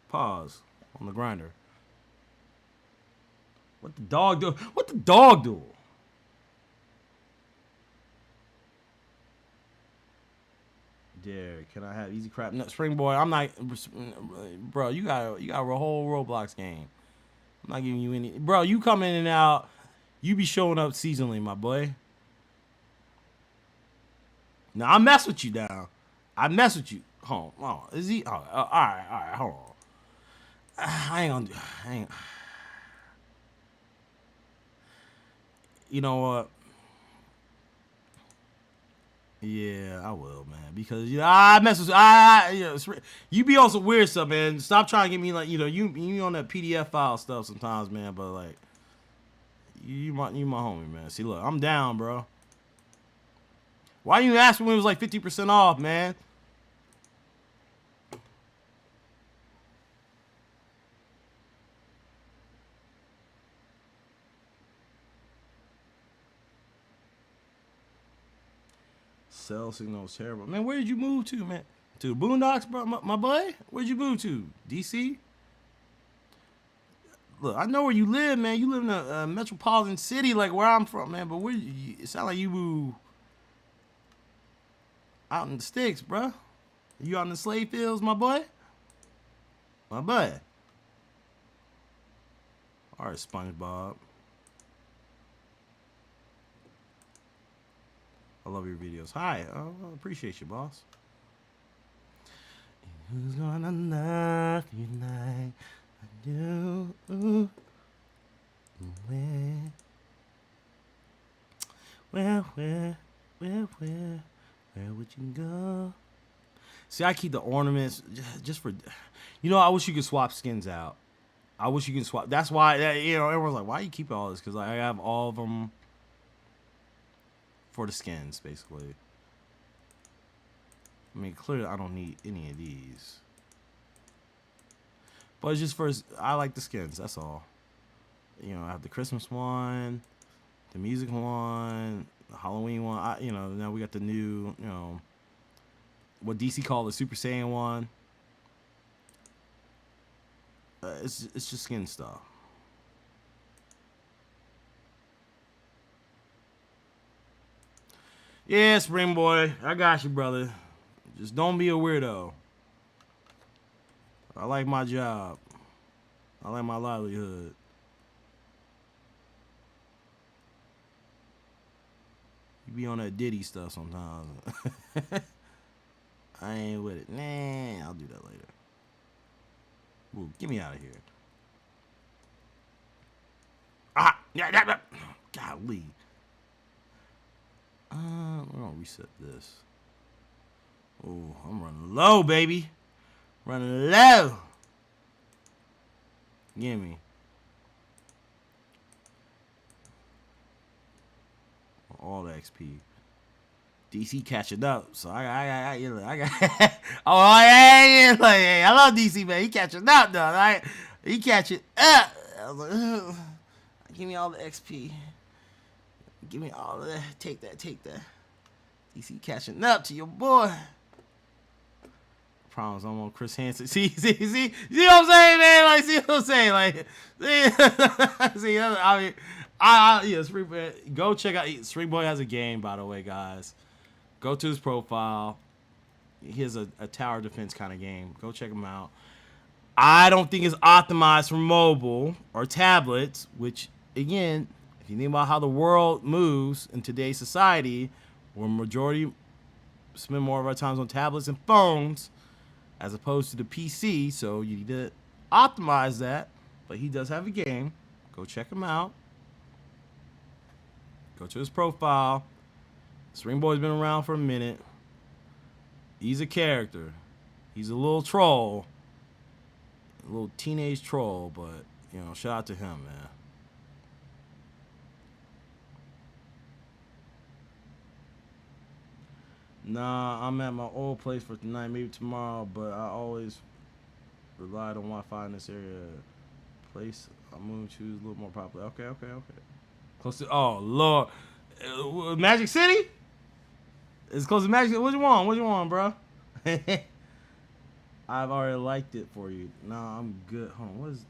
Pause on the grinder. What the dog do? What the dog do? There, can I have easy crap? No, Spring Boy, I'm not, bro. You got a whole Roblox game. I'm not giving you any, bro. You come in and out. You be showing up seasonally, my boy. Now I mess with you down. I mess with you. Hold on. Is he? Oh, all right. Hold on. I ain't. You know what? Yeah, I will, man. Because I mess with you be on some weird stuff, man. Stop trying to get me like you on that PDF file stuff sometimes, man. But like, you my homie, man. See, look, I'm down, bro. Why you ask me when it was like 50% off, man? Cell signal was terrible. Man, where did you move to, man? To the Boondocks, bro? My boy? Where'd you move to? DC? Look, I know where you live, man. You live in a metropolitan city like where I'm from, man. But it sounds like you move out in the sticks, bro. You out in the slave fields, my boy? My boy. All right, SpongeBob. I love your videos. Hi. I appreciate you, boss. Who's gonna love you like I do? Where would you go? See, I keep the ornaments just for, I wish you could swap skins out. I wish you could swap. That's why, everyone's like, why you keep all this? Because I have all of them for the skins, basically. I mean, clearly I don't need any of these. But it's just I like the skins, that's all. I have the Christmas one, the music one, the Halloween one. Now we got the new, what DC called the Super Saiyan one. It's just skin stuff. Yeah, Spring Boy, I got you, brother. Just don't be a weirdo. I like my job. I like my livelihood. You be on that Diddy stuff sometimes. I ain't with it. Nah, I'll do that later. Ooh, get me out of here. Yeah. Golly. We're gonna reset this. Oh, I'm running low, baby. Running low. Gimme. All the XP. DC catching up, so I got. Oh yeah. Like, hey, I love DC, man. He catching up, though. Right? He catching up. I was like, ugh. Give me all the XP. Give me all of that. Take that. DC catching up to your boy. Promise I'm on Chris Hansen. See what I'm saying, man? Like, see what I'm saying? Like, see, I mean, yeah, Spring Boy. Go check out. Spring Boy has a game, by the way, guys. Go to his profile. He has a tower defense kind of game. Go check him out. I don't think it's optimized for mobile or tablets, which, again, if you think about how the world moves in today's society, where majority spend more of our times on tablets and phones as opposed to the PC, so you need to optimize that. But he does have a game. Go check him out. Go to his profile. Spring Boy's been around for a minute. He's a character. He's a little troll. A little teenage troll, but, you know, shout out to him, man. Nah, I'm at my old place for tonight, maybe tomorrow, but I always relied on Wi-Fi in this area. Place I'm moving to is a little more popular. Okay. Close to, oh, Lord. Magic City? It's close to Magic City. What you want, bro? I've already liked it for you. Nah, I'm good. Hold on, what is...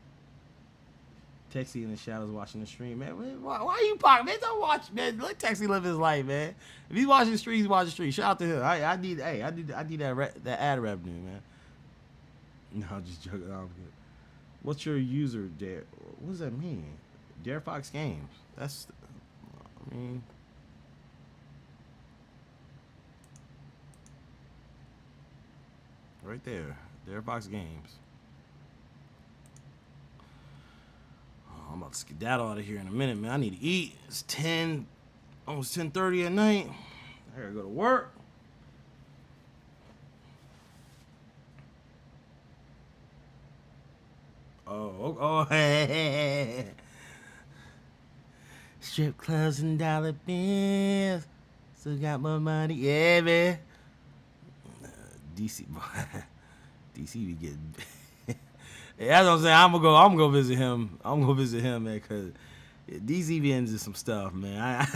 Texi in the shadows watching the stream, man. Why are you popping, man? Don't watch, man. Let Texi live his life, man. If he's watching the stream, he's watching the stream. Shout out to him. I need that ad revenue, man. No, I'm just joking. No, I'm good. What's your user, Dare? What does that mean? Dare Fox Games. That's, I mean, right there. Dare Fox Games. I'm about to skedaddle out of here in a minute, man. I need to eat. It's 10, almost 10:30 at night. I gotta go to work. Hey. Strip clubs and dollar bills. Still got more money, yeah, man. DC, boy. DC be getting... Yeah, that's what I'm saying. I'm gonna go visit him. Man, cause DC be into some stuff, man.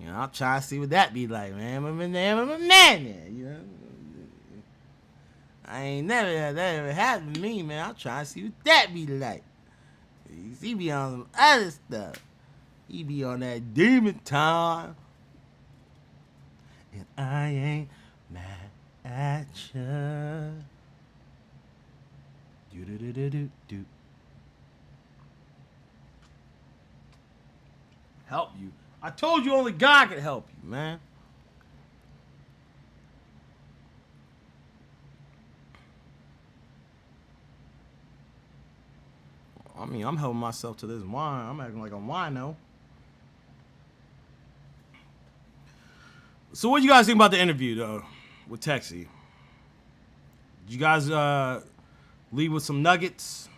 I'm trying to see what that be like, man. I'm a man, you know. I ain't never had that ever happened to me, man. I'm trying to see what that be like. DC be on some other stuff. He be on that demon time, and I ain't mad at ya. Do. Help you. I told you only God could help you, man. I mean, I'm helping myself to this wine. I'm acting like a wino. So what do you guys think about the interview, though, with Texi? Did you guys leave with some nuggets?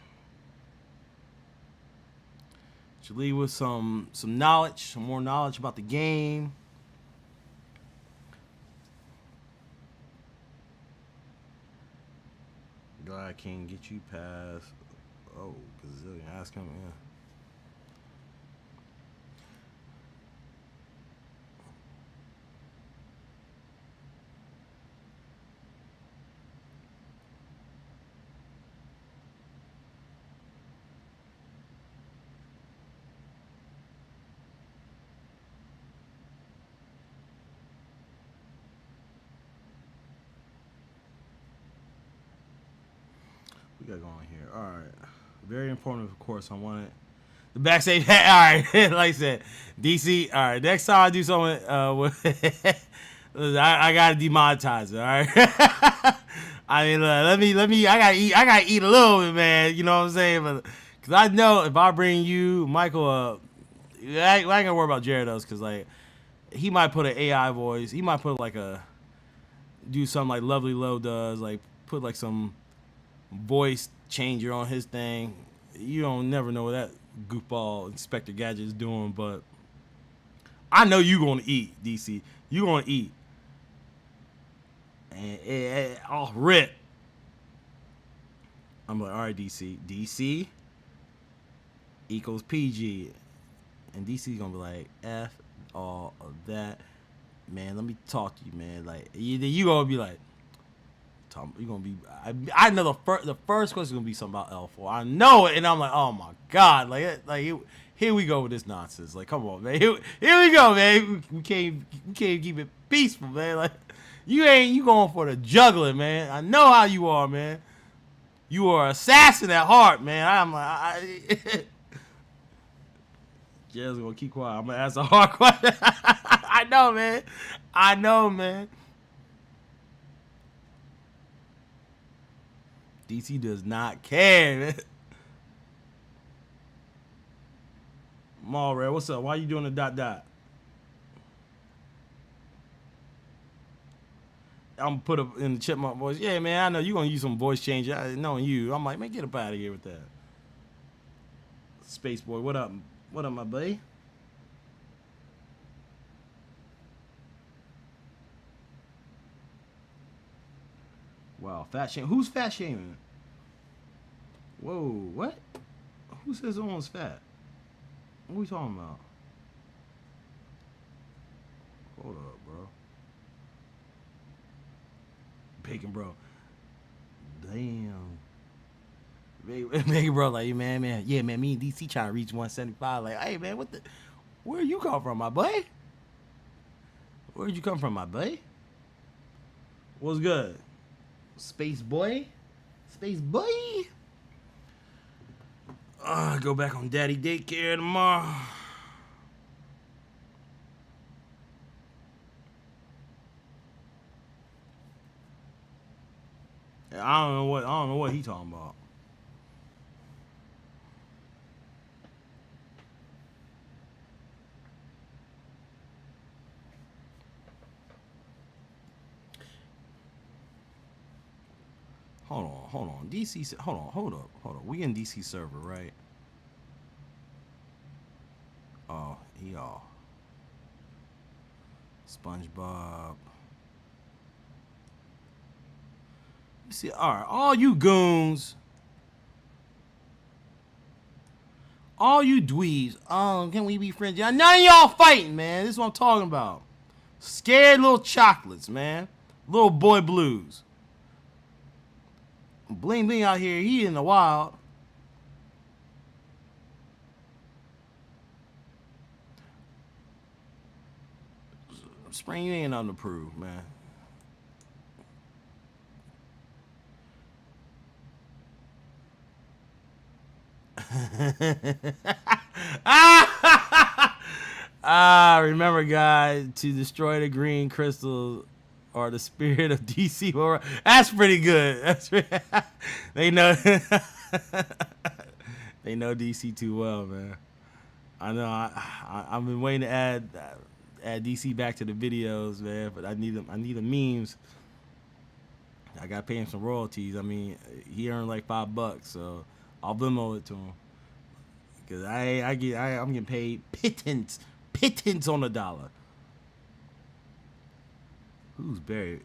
Should leave with some knowledge, some more knowledge about the game. God can't get you past. Oh, gazillion. Ask him, yeah. We got going here. All right. Very important, of course. I want it. The backstage. All right. Like I said, DC. All right. Next time I do something, I gotta demonetize it. All right. I mean, let me. I gotta eat a little bit, man. You know what I'm saying? But because I know if I bring you, Michael, I ain't gonna worry about Jared because like he might put an AI voice. He might put like do something like Lovely Low does, like put like some voice changer on his thing. You don't never know what that goofball Inspector Gadget is doing, but I know you gonna eat, DC. You gonna eat, and I'll rip. I'm like, all right, DC equals PG, and DC gonna be like, F all of that. man, let me talk to you, man. Like, you gonna be like, you gonna be. I know the first question gonna be something about L4. I know it, and I'm like, oh my god, here we go with this nonsense. Like, come on, man. Here we go, man. We can't keep it peaceful, man. Like, you going for the juggler, man. I know how you are, man. You are an assassin at heart, man. I'm like, Jazz gonna keep quiet. I'm gonna ask a hard question. I know, man. I know, man. DC does not care, man. Mall Red, what's up? Why you doing the dot? I'm put up in the chipmunk voice. Yeah, man, I know you gonna use some voice change. Knowing you, I'm like, man, get up out of here with that. Space Boy, what up? What up, my buddy? Wow, fat shame. Who's fat shaming? Whoa, what? Who says someone's fat? What are we talking about? Hold up, bro. Bacon, bro. Damn. Bacon, bro, like, man. Yeah, man, me and DC trying to reach 175. Like, hey, man, where you come from, my boy? Where'd you come from, my boy? What's good? Space boy? Space boy? Go back on daddy daycare tomorrow. I don't know what he talking about. Hold on. DC, hold up. We in DC server, right? Oh, y'all. SpongeBob. See, alright, all you goons. All you dweebs. Can we be friends? None of y'all fighting, man. This is what I'm talking about. Scared little chocolates, man. Little boy blues. Bling Bling out here, he in the wild. Spring, you ain't nothing to prove, man. Remember, guys, to destroy the green crystal or the spirit of DC horror. That's pretty good. That's they know they know DC too well, man. I know. I've been waiting to add DC back to the videos, man. But I need them. I need the memes. I gotta pay him some royalties. I mean, he earned like $5, so I'll Venmo it to him. Cause I'm getting paid pittance on the dollar. Who's better?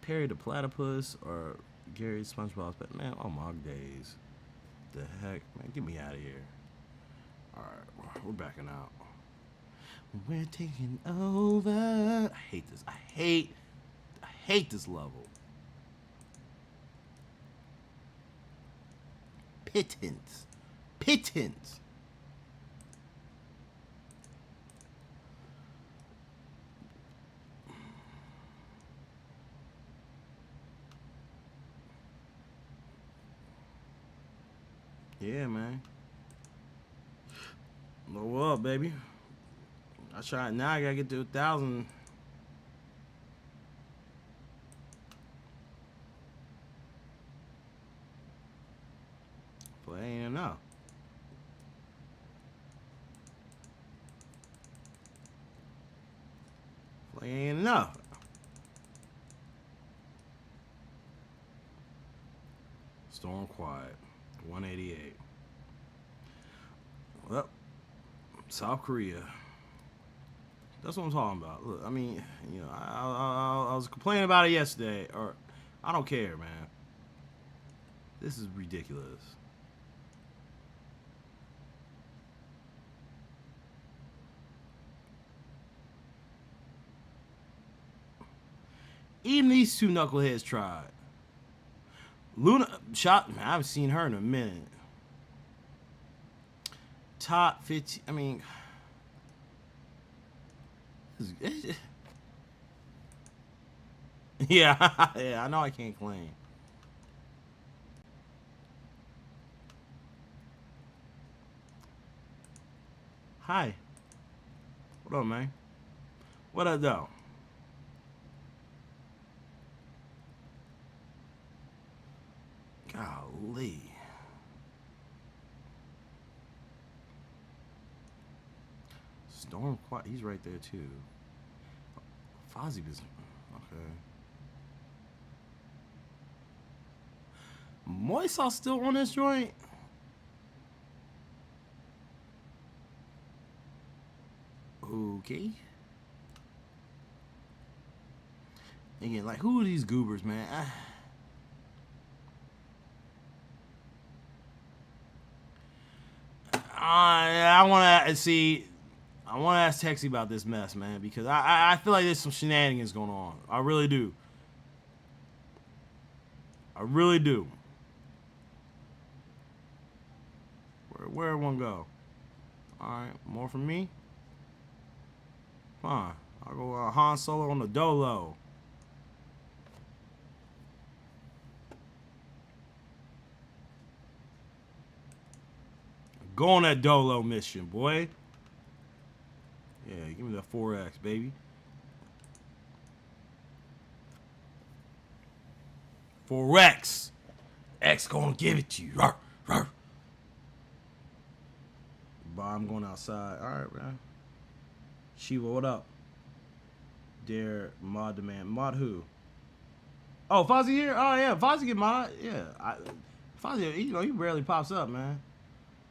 Perry the Platypus or Gary SpongeBob's pet? Man, oh my days. The heck, man, get me out of here. Alright, we're backing out. We're taking over. I hate this. I hate this level. Pittance. Yeah, man. Blow up, baby. I tried. Now I gotta get to 1,000. But it ain't enough. It ain't enough. Storm quiet. 188. Well, South Korea. That's what I'm talking about. Look, I mean, you know, I was complaining about it yesterday, or I don't care, man. This is ridiculous. Even these two knuckleheads tried. Luna shot. Man, I haven't seen her in a minute. Top 15. I mean, yeah, yeah. I know I can't claim. Hi. What up, man? What up, though? Golly. Storm Quiet. He's right there, too. Fozzie was. Okay. Moisaw still on this joint? Okay. Again, like, who are these goobers, man? I want to see. I want to ask Texi about this mess, man, because I feel like there's some shenanigans going on. I really do. I really do. Where everyone go? All right, more from me. Fine. I'll go Han Solo on the dolo. Go on that dolo mission, boy. Yeah, give me that 4X, baby. 4X. X gonna give it to you. Rawr, rawr. Bomb going outside. All right, man. Shiva, what up? Dare mod demand. Mod who? Oh, Fozzie here? Oh, yeah. Fozzie get mod. Yeah. Fozzie, you know, he barely pops up, man.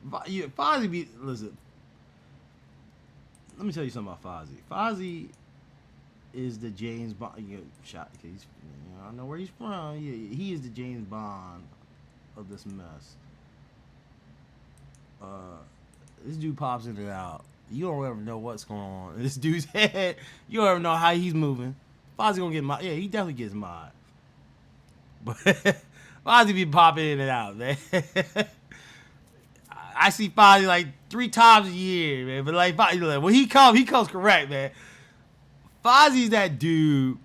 Fozzie be... Listen. Let me tell you something about Fozzie. Fozzie is the James Bond... You know, I know where he's from. Yeah, he is the James Bond of this mess. This dude pops in and out. You don't ever know what's going on in this dude's head. You don't ever know how he's moving. Fozzie gonna get mod. Yeah, he definitely gets mod. But Fozzie be popping in and out, man. I see Fozzie like 3 times a year, man. But like, when he comes correct, man. Fozzie's that dude.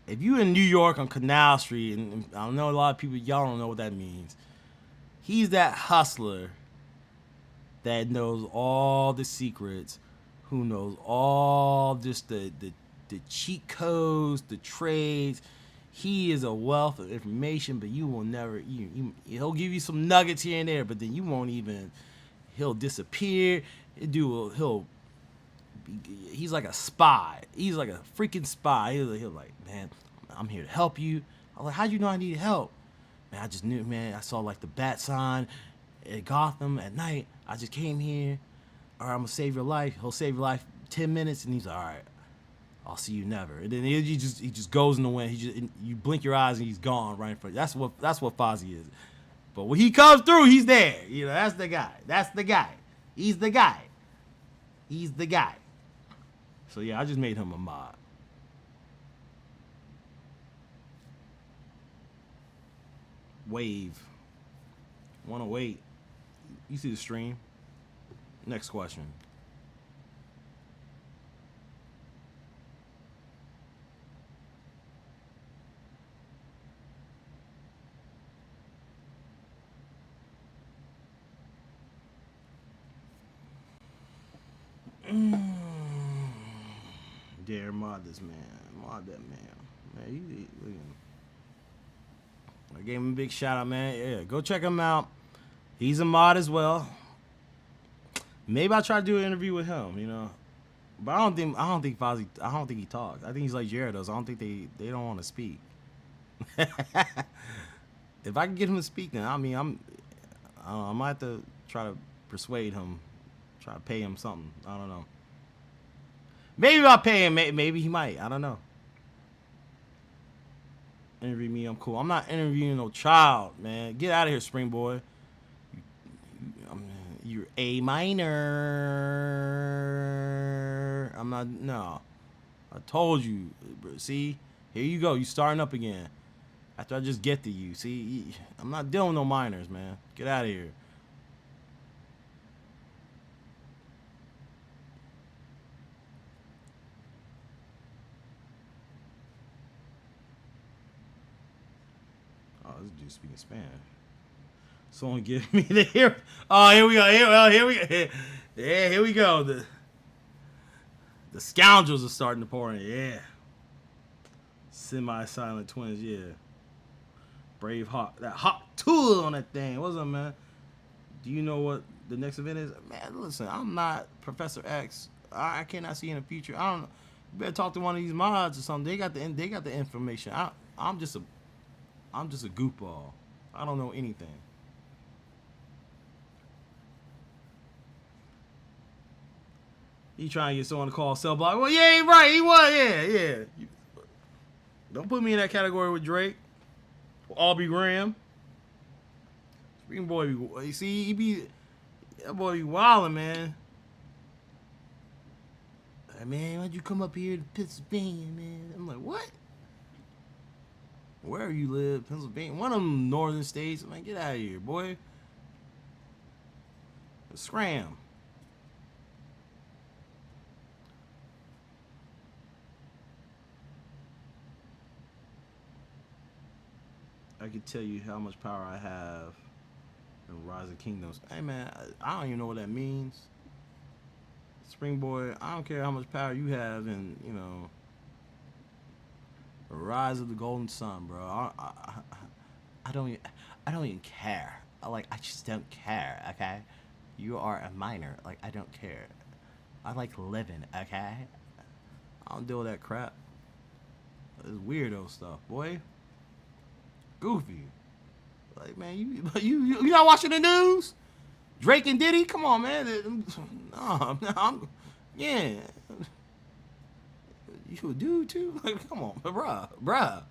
If you in New York on Canal Street, and I don't know a lot of people, y'all don't know what that means. He's that hustler that knows all the secrets, who knows all just the cheat codes, the trades. He is a wealth of information, but you will never, he'll give you some nuggets here and there, but then you won't even, he'll disappear. He's like a spy. He's like a freaking spy. He'll like, man, I'm here to help you. I'm like, how'd you know I needed help? Man, I just knew, man. I saw like the bat sign at Gotham at night. I just came here. All right, I'm gonna save your life. He'll save your life 10 minutes, and he's like, all right, I'll see you never. And then he just goes in the wind. You blink your eyes and he's gone right in front of you. That's what Fozzie is. But when he comes through, he's there. You know, that's the guy. That's the guy. He's the guy. He's the guy. So yeah, I just made him a mod. Wave. Wanna wait. You see the stream. Next question. Dare mod this man. Mod that man. Man, look at him. I gave him a big shout out, man. Yeah, go check him out. He's a mod as well. Maybe I'll try to do an interview with him, you know. But I don't think Fozzie, I don't think he talks. I think he's like Jared does. I don't think they don't want to speak. If I can get him to speak, then I mean I might have to try to persuade him, try to pay him something. I don't know. Maybe I'll pay him. Maybe he might. I don't know. Interview me. I'm cool. I'm not interviewing no child, man. Get out of here, spring boy. You're A minor. I'm not. No. I told you, See, here you go. You starting up again. After I just get to you. See, I'm not dealing with no minors, man. Get out of here. Oh, this dude speaking Spanish. Someone give me the here. Oh, here we go. Here we go. Yeah, here we go. The scoundrels are starting to pour in. Yeah. Semi-silent twins. Yeah. Brave Hawk. That hot tool on that thing. What's up, man? Do you know what the next event is? Man, listen. I'm not Professor X. I cannot see in the future. I don't know. You better talk to one of these mods or something. They got the information. I'm just a goofball. I don't know anything. He trying to get someone to call cell block. Well, yeah, right. He was. Yeah. Don't put me in that category with Drake. Aubrey Graham. Spring boy, you see, that boy be wildin', man. Hey, man, why'd you come up here to Pennsylvania, man? I'm like, what? Where you live, Pennsylvania? One of them northern states. I'm like, get out of here, boy. Scram. I can tell you how much power I have in Rise of Kingdoms. Hey, man, I don't even know what that means. Spring boy, I don't care how much power you have in, the Rise of the Golden Sun, bro. I don't even care. I just don't care, okay? You are a minor. I don't care. I like living, okay? I don't deal with that crap. This weirdo stuff, boy. Goofy. Man, you not watching the news? Drake and Diddy? Come on, man. No, yeah. You a dude too? Come on, bruh.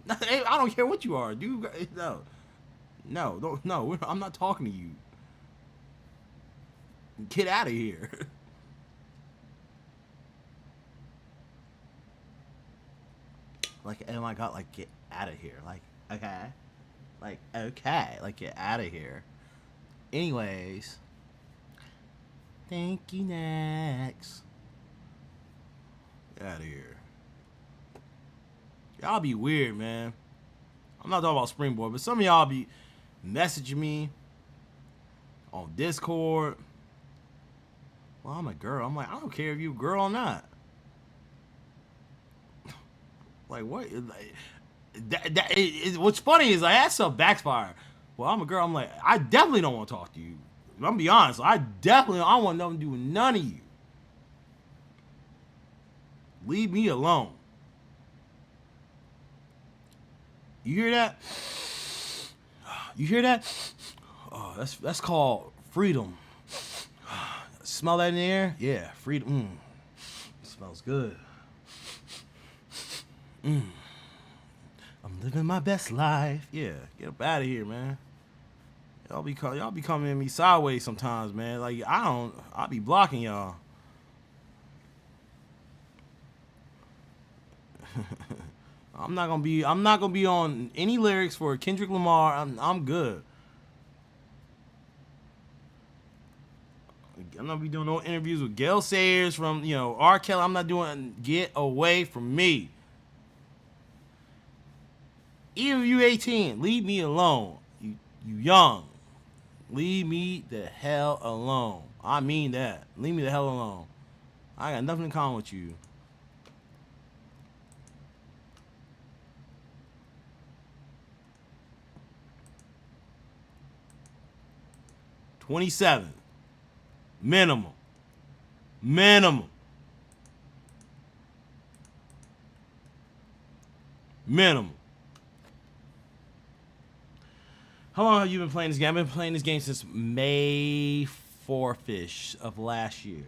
I don't care what you are, dude. No, I'm not talking to you. Get out of here. Oh my God, get out of here. Okay. Okay. Get out of here. Anyways. Thank you, next. Get out of here. Y'all be weird, man. I'm not talking about Springboard, but some of y'all be messaging me on Discord. Well, I'm a girl. I'm like, I don't care if you a girl or not. What? What's funny is that stuff backfire. Well, I'm a girl. I'm like, I definitely don't want to talk to you. I'm gonna be honest. I don't want nothing to do with none of you. Leave me alone. You hear that? You hear that? Oh, that's called freedom. Smell that in the air? Yeah, freedom. It smells good. I'm living my best life. Yeah, get up out of here, man. Y'all be coming at me sideways sometimes, man. I'll be blocking y'all. I'm not gonna be on any lyrics for Kendrick Lamar. I'm good. I'm not be doing no interviews with Gail Sayers from R. Kelly. I'm not doing. Get away from me. Even if you 18, leave me alone. You young. Leave me the hell alone. I mean that. Leave me the hell alone. I got nothing in common with you. $27. Minimum. Minimum. How long have you been playing this game? I've been playing this game since May 4th-ish of last year.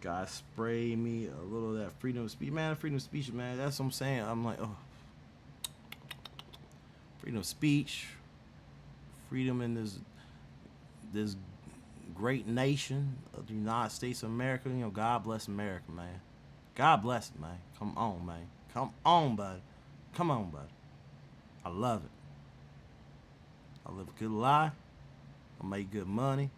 Guys, spray me a little of that freedom of speech. Man, freedom of speech, man. That's what I'm saying. I'm like, oh. Freedom of speech. Freedom in this great nation of the United States of America. God bless America, man. God bless it, man. Come on, man. Come on, bud. Come on, bud. I love it. I live a good life. I make good money.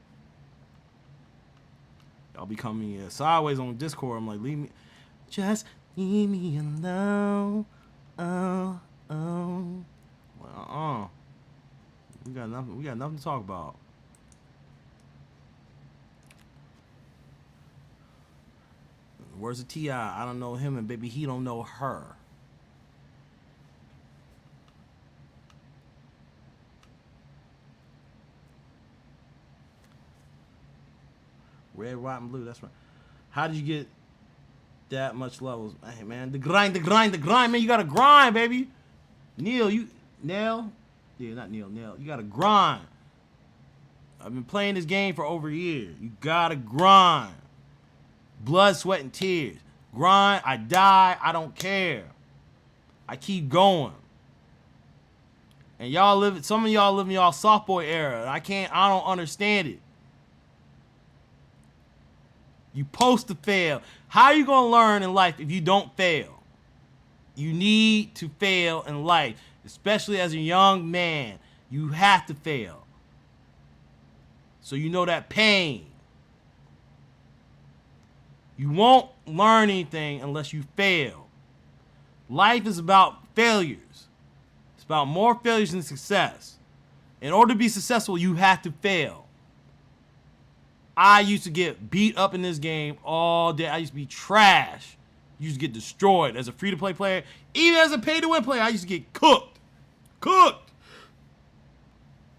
Y'all be coming sideways on Discord. I'm like, leave me. Just leave me alone. Oh, oh. Well, we got nothing. We got nothing to talk about. Where's the T.I.? I don't know him, and baby, he don't know her. Red, white, and blue. That's right. How did you get that much levels? Hey, man, the grind, man. You gotta grind, baby. Neil, Nail? Yeah, not Neil. You gotta grind. I've been playing this game for over a year. You gotta grind. Blood, sweat, and tears. Grind. I die. I don't care. I keep going. And some of y'all live in y'all soft boy era. I don't understand it. You supposed to fail. How are you going to learn in life if you don't fail? You need to fail in life, especially as a young man. You have to fail. So you know that pain. You won't learn anything unless you fail. Life is about failures. It's about more failures than success. In order to be successful, you have to fail. I used to get beat up in this game all day. I used to be trash. Used to get destroyed as a free-to-play player. Even as a pay-to-win player, I used to get cooked. Cooked.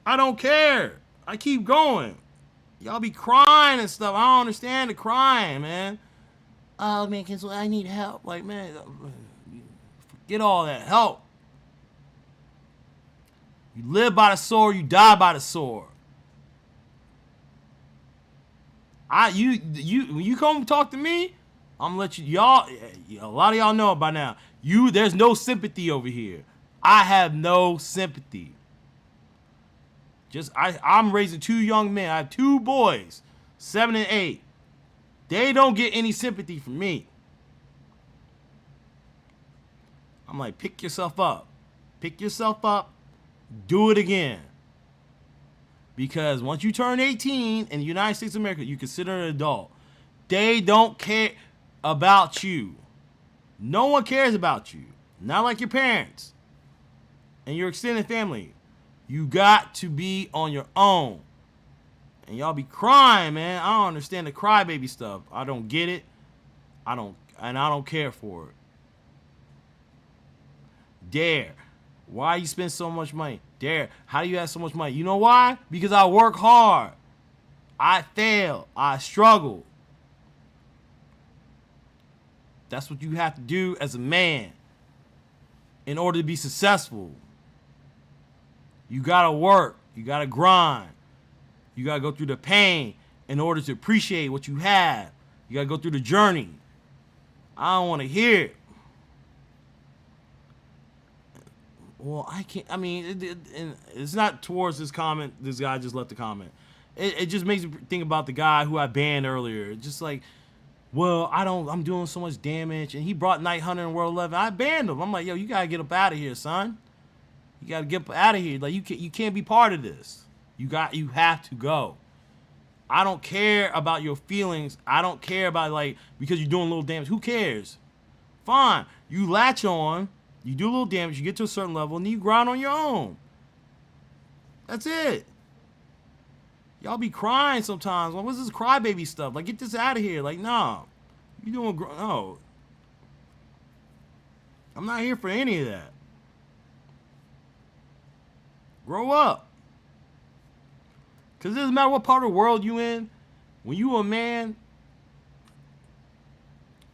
I don't care. I keep going. Y'all be crying and stuff. I don't understand the crying, man. Oh, man, I need help. Like, man, forget all that help. You live by the sword, you die by the sword. When you come talk to me, I'm gonna let y'all. A lot of y'all know it by now. There's no sympathy over here. I have no sympathy. I'm raising 2 young men. I have 2 boys, 7 and 8. They don't get any sympathy from me. I'm like, pick yourself up. Pick yourself up. Do it again. Because once you turn 18 in the United States of America, you consider an adult. They don't care about you. No one cares about you. Not like your parents and your extended family. You got to be on your own. And y'all be crying, man. I don't understand the crybaby stuff. I don't get it. I don't care for it. Dare. Why you spend so much money? Dare. How do you have so much money? You know why? Because I work hard. I fail. I struggle. That's what you have to do as a man in order to be successful. You gotta work. You gotta grind. You gotta go through the pain in order to appreciate what you have. You gotta go through the journey. I don't want to hear it. Well, I can't. I mean, it's not towards this comment. This guy just left the comment. It just makes me think about the guy who I banned earlier. Just like, well, I'm doing so much damage, and he brought Night Hunter in World 11. I banned him. I'm like, yo, you gotta get up out of here, son. You gotta get up out of here. Like, you can't be part of this. You have to go. I don't care about your feelings. I don't care about, like, because you're doing a little damage. Who cares? Fine. You latch on. You do a little damage, you get to a certain level, and then you grind on your own. That's it. Y'all be crying sometimes. Like, what's this crybaby stuff? Like, get this out of here. Like, nah. You doing no. I'm not here for any of that. Grow up. Because it doesn't matter what part of the world you in. When you a man,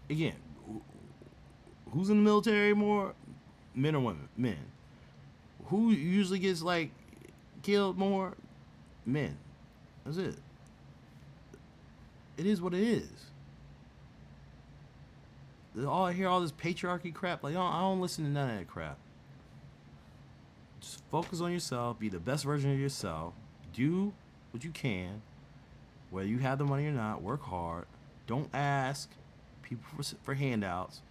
again, who's in the military more? Men or women? Men. Who usually gets, like, killed more? Men. That's it. It is what it is. I hear all this patriarchy crap. Like, I don't listen to none of that crap. Just focus on yourself. Be the best version of yourself. Do what you can. Whether you have the money or not. Work hard. Don't ask people for handouts.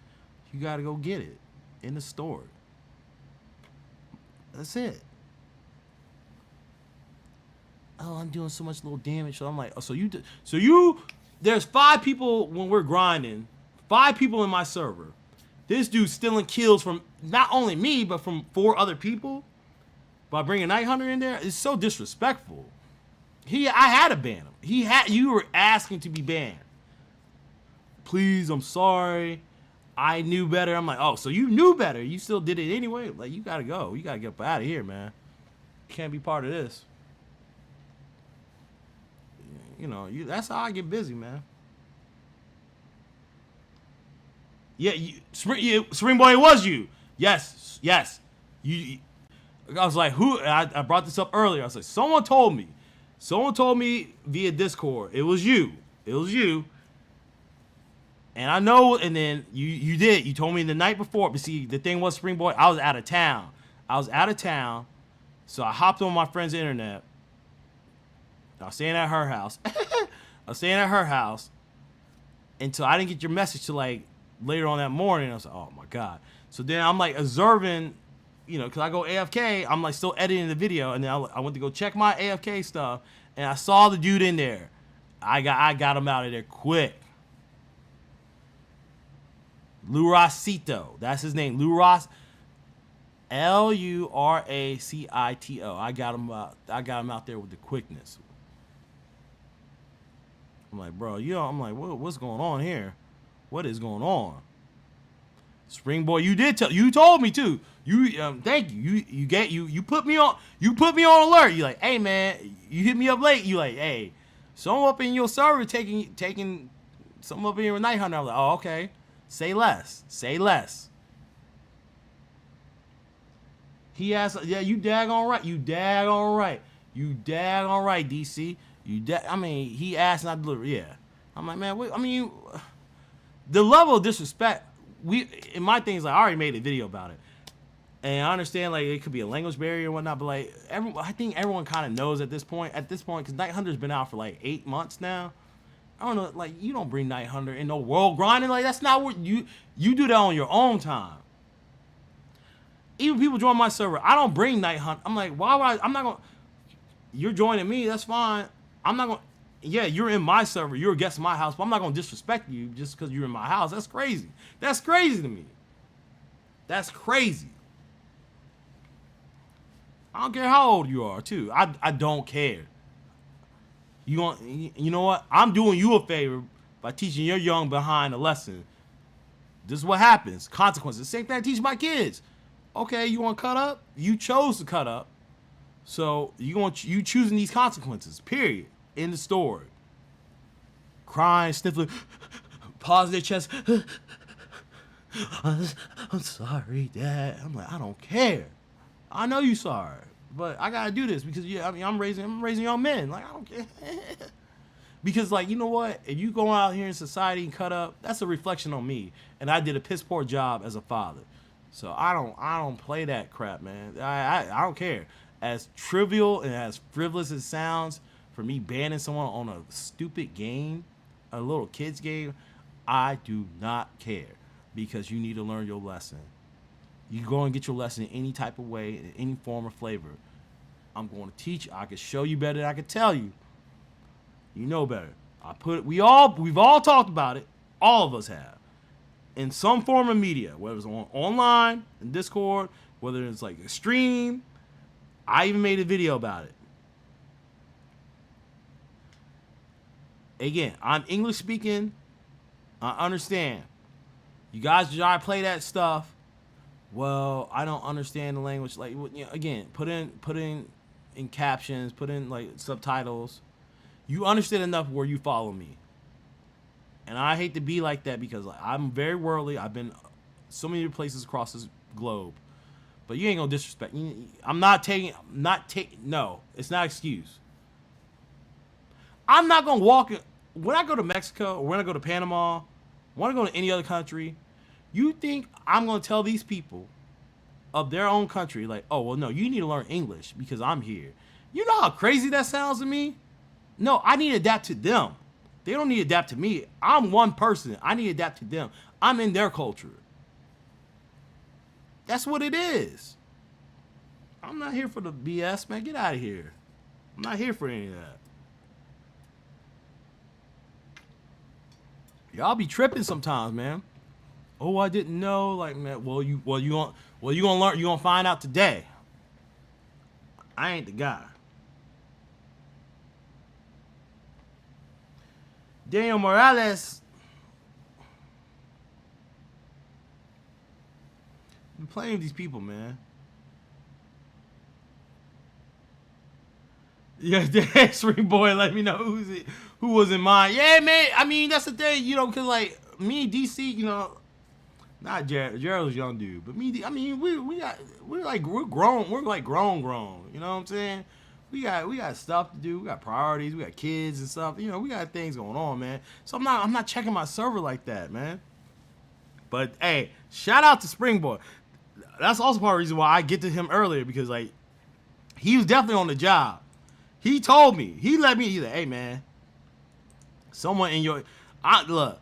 You got to go get it in the store. That's it. Oh, I'm doing so much little damage. So I'm like, oh, there's 5 people when we're grinding. 5 people in my server. This dude's stealing kills from not only me, but from 4 other people by bringing Night Hunter in there. It's so disrespectful. I had to ban him. You were asking to be banned. Please, I'm sorry. I knew better. I'm like, oh, so you knew better. You still did it anyway. Like, you gotta go. You gotta get up out of here, man. You can't be part of this. You know, that's how I get busy, man. Yeah, Spring Boy, it was you. Yes. I was like, who? I brought this up earlier. I was like, someone told me via Discord. It was you. And I know, and then you did. You told me the night before. But see, the thing was, Spring Boy, I was out of town. So I hopped on my friend's internet. I was staying at her house. Until I didn't get your message till like later on that morning. I was like, oh my God. So then I'm like observing, because I go AFK. I'm like still editing the video. And then I went to go check my AFK stuff. And I saw the dude in there. I got him out of there quick. Luracito. That's his name. Luracito. I got him out there with the quickness. I'm like, bro, I'm like, what's going on here? What is going on? Spring Boy, you told me too. Thank you. You put me on alert. You like, hey man, you hit me up late. You like, hey, someone up in your server taking someone up in your Night Hunter. I was like, oh, okay. Say less. He asked, yeah, you daggone right, DC. He asked and I delivered. Yeah. I'm like, man, the level of disrespect. In my things, like, I already made a video about it, and I understand like it could be a language barrier and whatnot, but like I think everyone kind of knows at this point, because Night Hunter's been out for like 8 months now. I don't know, like, you don't bring Night Hunter in no world grinding. Like, that's not what you do that on your own time. Even people join my server, I don't bring Night Hunter. I'm like, why would I'm not going to, you're joining me, that's fine. I'm not going to, yeah, you're in my server, you're a guest in my house, but I'm not going to disrespect you just because you're in my house. That's crazy. That's crazy to me. That's crazy. I don't care how old you are, too. I don't care. You know what? I'm doing you a favor by teaching your young behind a lesson. This is what happens. Consequences. Same thing I teach my kids. Okay, you want to cut up? You chose to cut up. So you choosing these consequences. Period. In the story. Crying, sniffling, pause their chest. I'm sorry, Dad. I'm like, I don't care. I know you sorry. But I gotta do this because I'm raising young men. Like, I don't care. Because, like, you know what? If you go out here in society and cut up, that's a reflection on me. And I did a piss poor job as a father. So I don't play that crap, man. I don't care. As trivial and as frivolous as it sounds, for me banning someone on a stupid game, a little kid's game, I do not care. Because you need to learn your lesson. You go and get your lesson in any type of way, in any form or flavor. I'm going to teach. I can show you better than I can tell you. You know better. We've all talked about it. All of us have. In some form of media, whether it's online, in Discord, whether it's like a stream. I even made a video about it. Again, I'm English speaking. I understand. You guys try to play that stuff. Well, I don't understand the language. Like, again, put in captions, put in like subtitles. You understand enough where you follow me. And I hate to be like that because I'm very worldly. I've been so many places across this globe. But you ain't gonna disrespect. No, it's not an excuse. I'm not gonna walk in. When I go to Mexico or when I go to Panama, when I go to any other country, you think I'm going to tell these people of their own country, like, oh, well, no, you need to learn English because I'm here. You know how crazy that sounds to me? No, I need to adapt to them. They don't need to adapt to me. I'm one person. I need to adapt to them. I'm in their culture. That's what it is. I'm not here for the BS, man. Get out of here. I'm not here for any of that. Y'all be tripping sometimes, man. Oh, I didn't know. Like, man, you gonna learn. You gonna find out today. I ain't the guy. Daniel Morales. I'm playing with these people, man. Yeah, the Spring Boy, let me know who was in mine. Yeah, man. I mean, that's the thing, you know, because like me, DC, you know, not Jared. Jared's a young dude, but me, I mean, we're grown. We're like grown. You know what I'm saying? We got stuff to do. We got priorities. We got kids and stuff. You know, we got things going on, man. So I'm not checking my server like that, man. But hey, shout out to Spring Boy. That's also part of the reason why I get to him earlier, because like he was definitely on the job. He told me. He let me. He's like, hey man, someone in your look.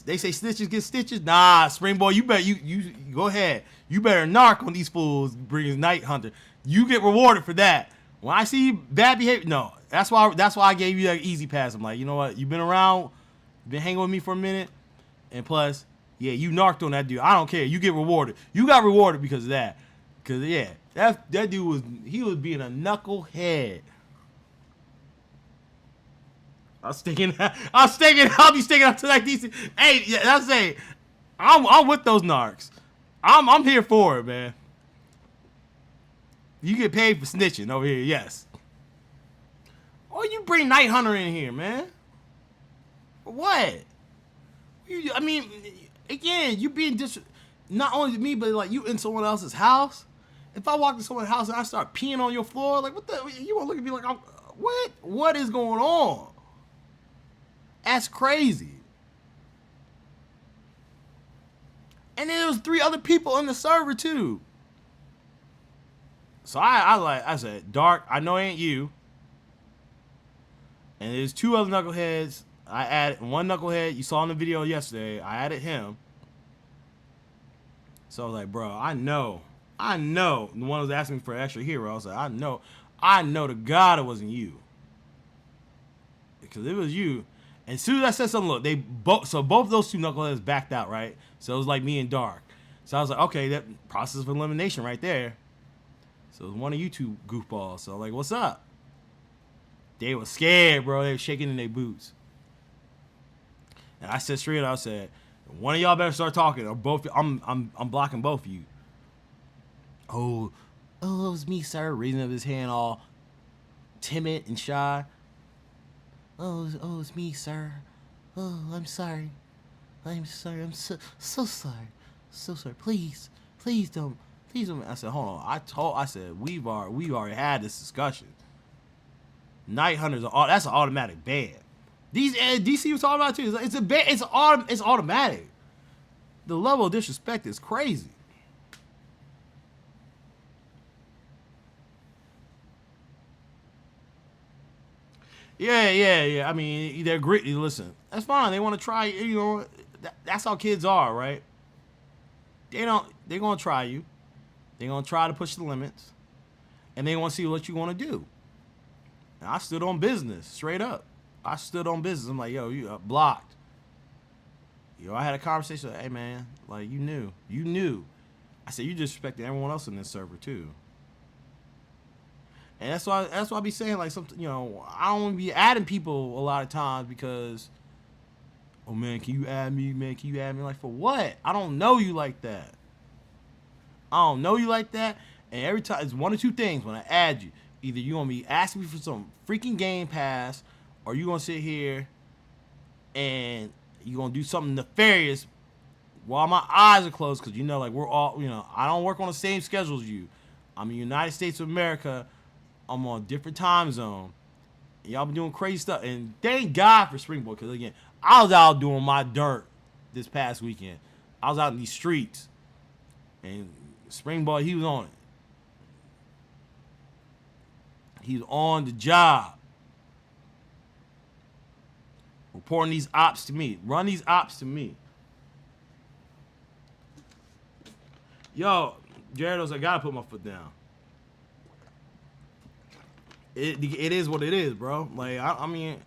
They say snitches get stitches. Nah, Spring Boy, you better you go ahead. You better narc on these fools. Bring Night Hunter. You get rewarded for that. When I see bad behavior, no. That's why I gave you that easy pass. I'm like, you know what? You've been around, been hanging with me for a minute, and plus, yeah, you narked on that dude. I don't care. You get rewarded. You got rewarded because of that. Because yeah, that dude was being a knucklehead. I'll be sticking up to that DC. Hey, yeah, that's it. I'm with those narcs. I'm here for it, man. You get paid for snitching over here, yes. Or you bring Night Hunter in here, man. What? I mean, again, you being not only to me, but like you in someone else's house. If I walk to someone's house and I start peeing on your floor, like what the? You gonna look at me like, what? What is going on? That's crazy. And then there was 3 other people in the server too. So I said, Dark, I know it ain't you. And there's 2 other knuckleheads. I added one knucklehead you saw in the video yesterday. I added him. So I was like, bro, I know. The one who was asking me for an extra hero. I was like, I know to God it wasn't you. Because if it was you, and as soon as I said something, look, both of those 2 knuckleheads backed out, right? So it was like me and Dark. So I was like, okay, that process of elimination right there. So it was one of you 2 goofballs. So I'm like, what's up? They were scared, bro. They were shaking in their boots. And I said straight out, I said, one of y'all better start talking, or both. I'm blocking both of you. Oh, it was me, sir. Raising up his hand, all timid and shy. Oh, it's me, sir. Oh, I'm sorry. I'm sorry. I'm so sorry. So sorry. Please don't. I said, hold on. I said we've already had this discussion. Night Hunters that's an automatic ban. These DC was talking about too. It's a ban. It's automatic. The level of disrespect is crazy. Yeah. I mean, they're great. Listen, that's fine. They want to try. You know, that's how kids are, right? They're gonna try you. They're gonna try to push the limits, and they want to see what you want to do. And I stood on business, straight up. I stood on business. I'm like, yo, you blocked. Yo, I had a conversation. Like, hey, man, like you knew. I said you disrespected everyone else in this server too. And that's why I be saying like something. You know, I don't be adding people a lot of times because, oh man, can you add me? Man, can you add me? Like for what? I don't know you like that. And every time it's one or 2 things when I add you. Either you're gonna be asking me for some freaking game pass, or you're gonna sit here and you're gonna do something nefarious while my eyes are closed, because you know, like we're all, you know, I don't work on the same schedule as you. I'm in the United States of America. I'm on a different time zone. And y'all been doing crazy stuff. And thank God for Spring Boy, because again, I was out doing my dirt this past weekend. I was out in these streets. And Spring Boy, he was on it. He's on the job. Reporting these ops to me. Run these ops to me. Yo, Gyarados, I gotta put my foot down. It is what it is, bro. Like I mean,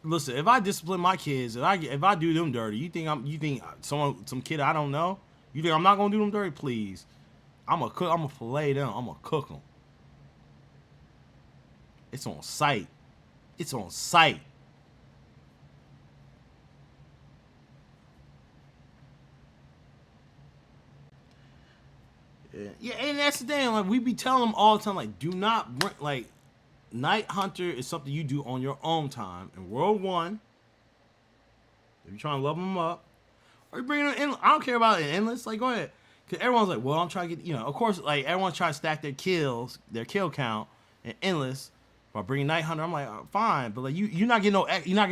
listen. If I discipline my kids, if I do them dirty, you think some kid I don't know? You think I'm not gonna do them dirty? Please, I'm gonna fillet them. I'm gonna cook them. It's on sight. It's on sight. Yeah, and that's the thing. Like we be telling them all the time, like, do not bring, like, Night Hunter is something you do on your own time. In World 1, if you're trying to level them up, or you bring them in, I don't care about it endless. Like, go ahead, because everyone's like, well, I'm trying to get, of course, like everyone's trying to stack their kills, their kill count, in endless by bringing Night Hunter. I'm like, fine, but like you're not getting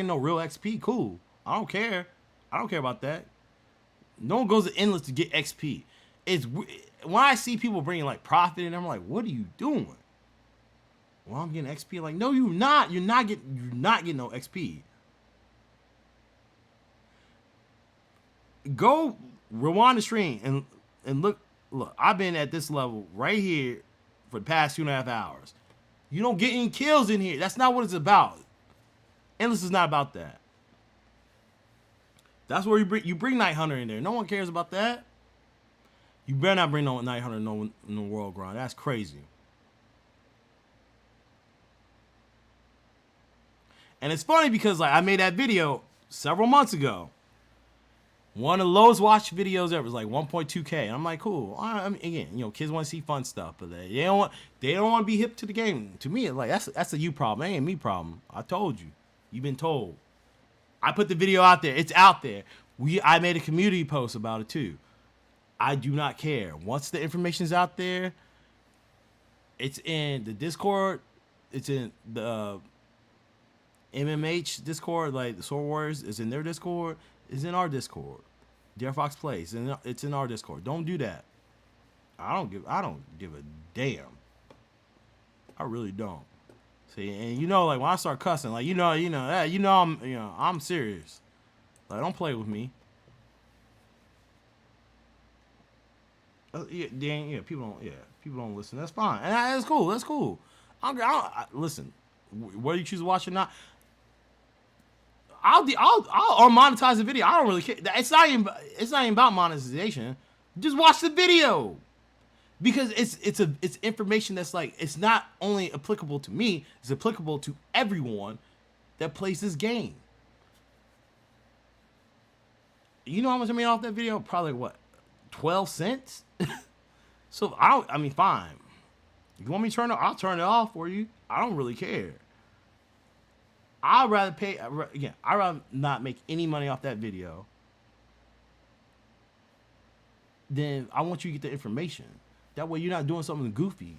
no real XP. Cool, I don't care. I don't care about that. No one goes to endless to get XP. It's when I see people bringing like profit, and I'm like, what are you doing? Well, I'm getting XP. Like, no, you're not. You're not getting no XP. Go rewind the stream and look. I've been at this level right here for the past 2.5 hours. You don't get any kills in here. That's not what it's about. Endless is not about that. That's where you bring Night Hunter in there. No one cares about that. You better not bring no Night Hunter in the world grind. That's crazy. And it's funny because like I made that video several months ago. One of the lowest watched videos ever was like 1.2K. And I'm like, cool. I mean, again, kids want to see fun stuff, but they don't want to be hip to the game. To me, like that's a you problem. That ain't me problem. I told you. You've been told. I put the video out there. It's out there. I made a community post about it too. I do not care. Once the information's out there, it's in the Discord. It's in the MMH Discord, like the Sword Warriors. It's in their Discord. It's in our Discord. Dare Fox Plays. It's in our Discord. Don't do that. I don't give a damn. I really don't. See, and like when I start cussing, like I'm serious. Like don't play with me. People don't listen. That's fine, and that's cool. That's cool. Listen, whether you choose to watch or not, I'll monetize the video. I don't really care. It's not even about monetization. Just watch the video, because it's information that's like it's not only applicable to me. It's applicable to everyone that plays this game. You know how much I made off that video? Probably what, 12 cents? So I mean, fine. If you want me to turn it, I'll turn it off for you. I don't really care. I'd rather pay, again, I'd rather not make any money off that video than I want you to get the information. That way you're not doing something goofy.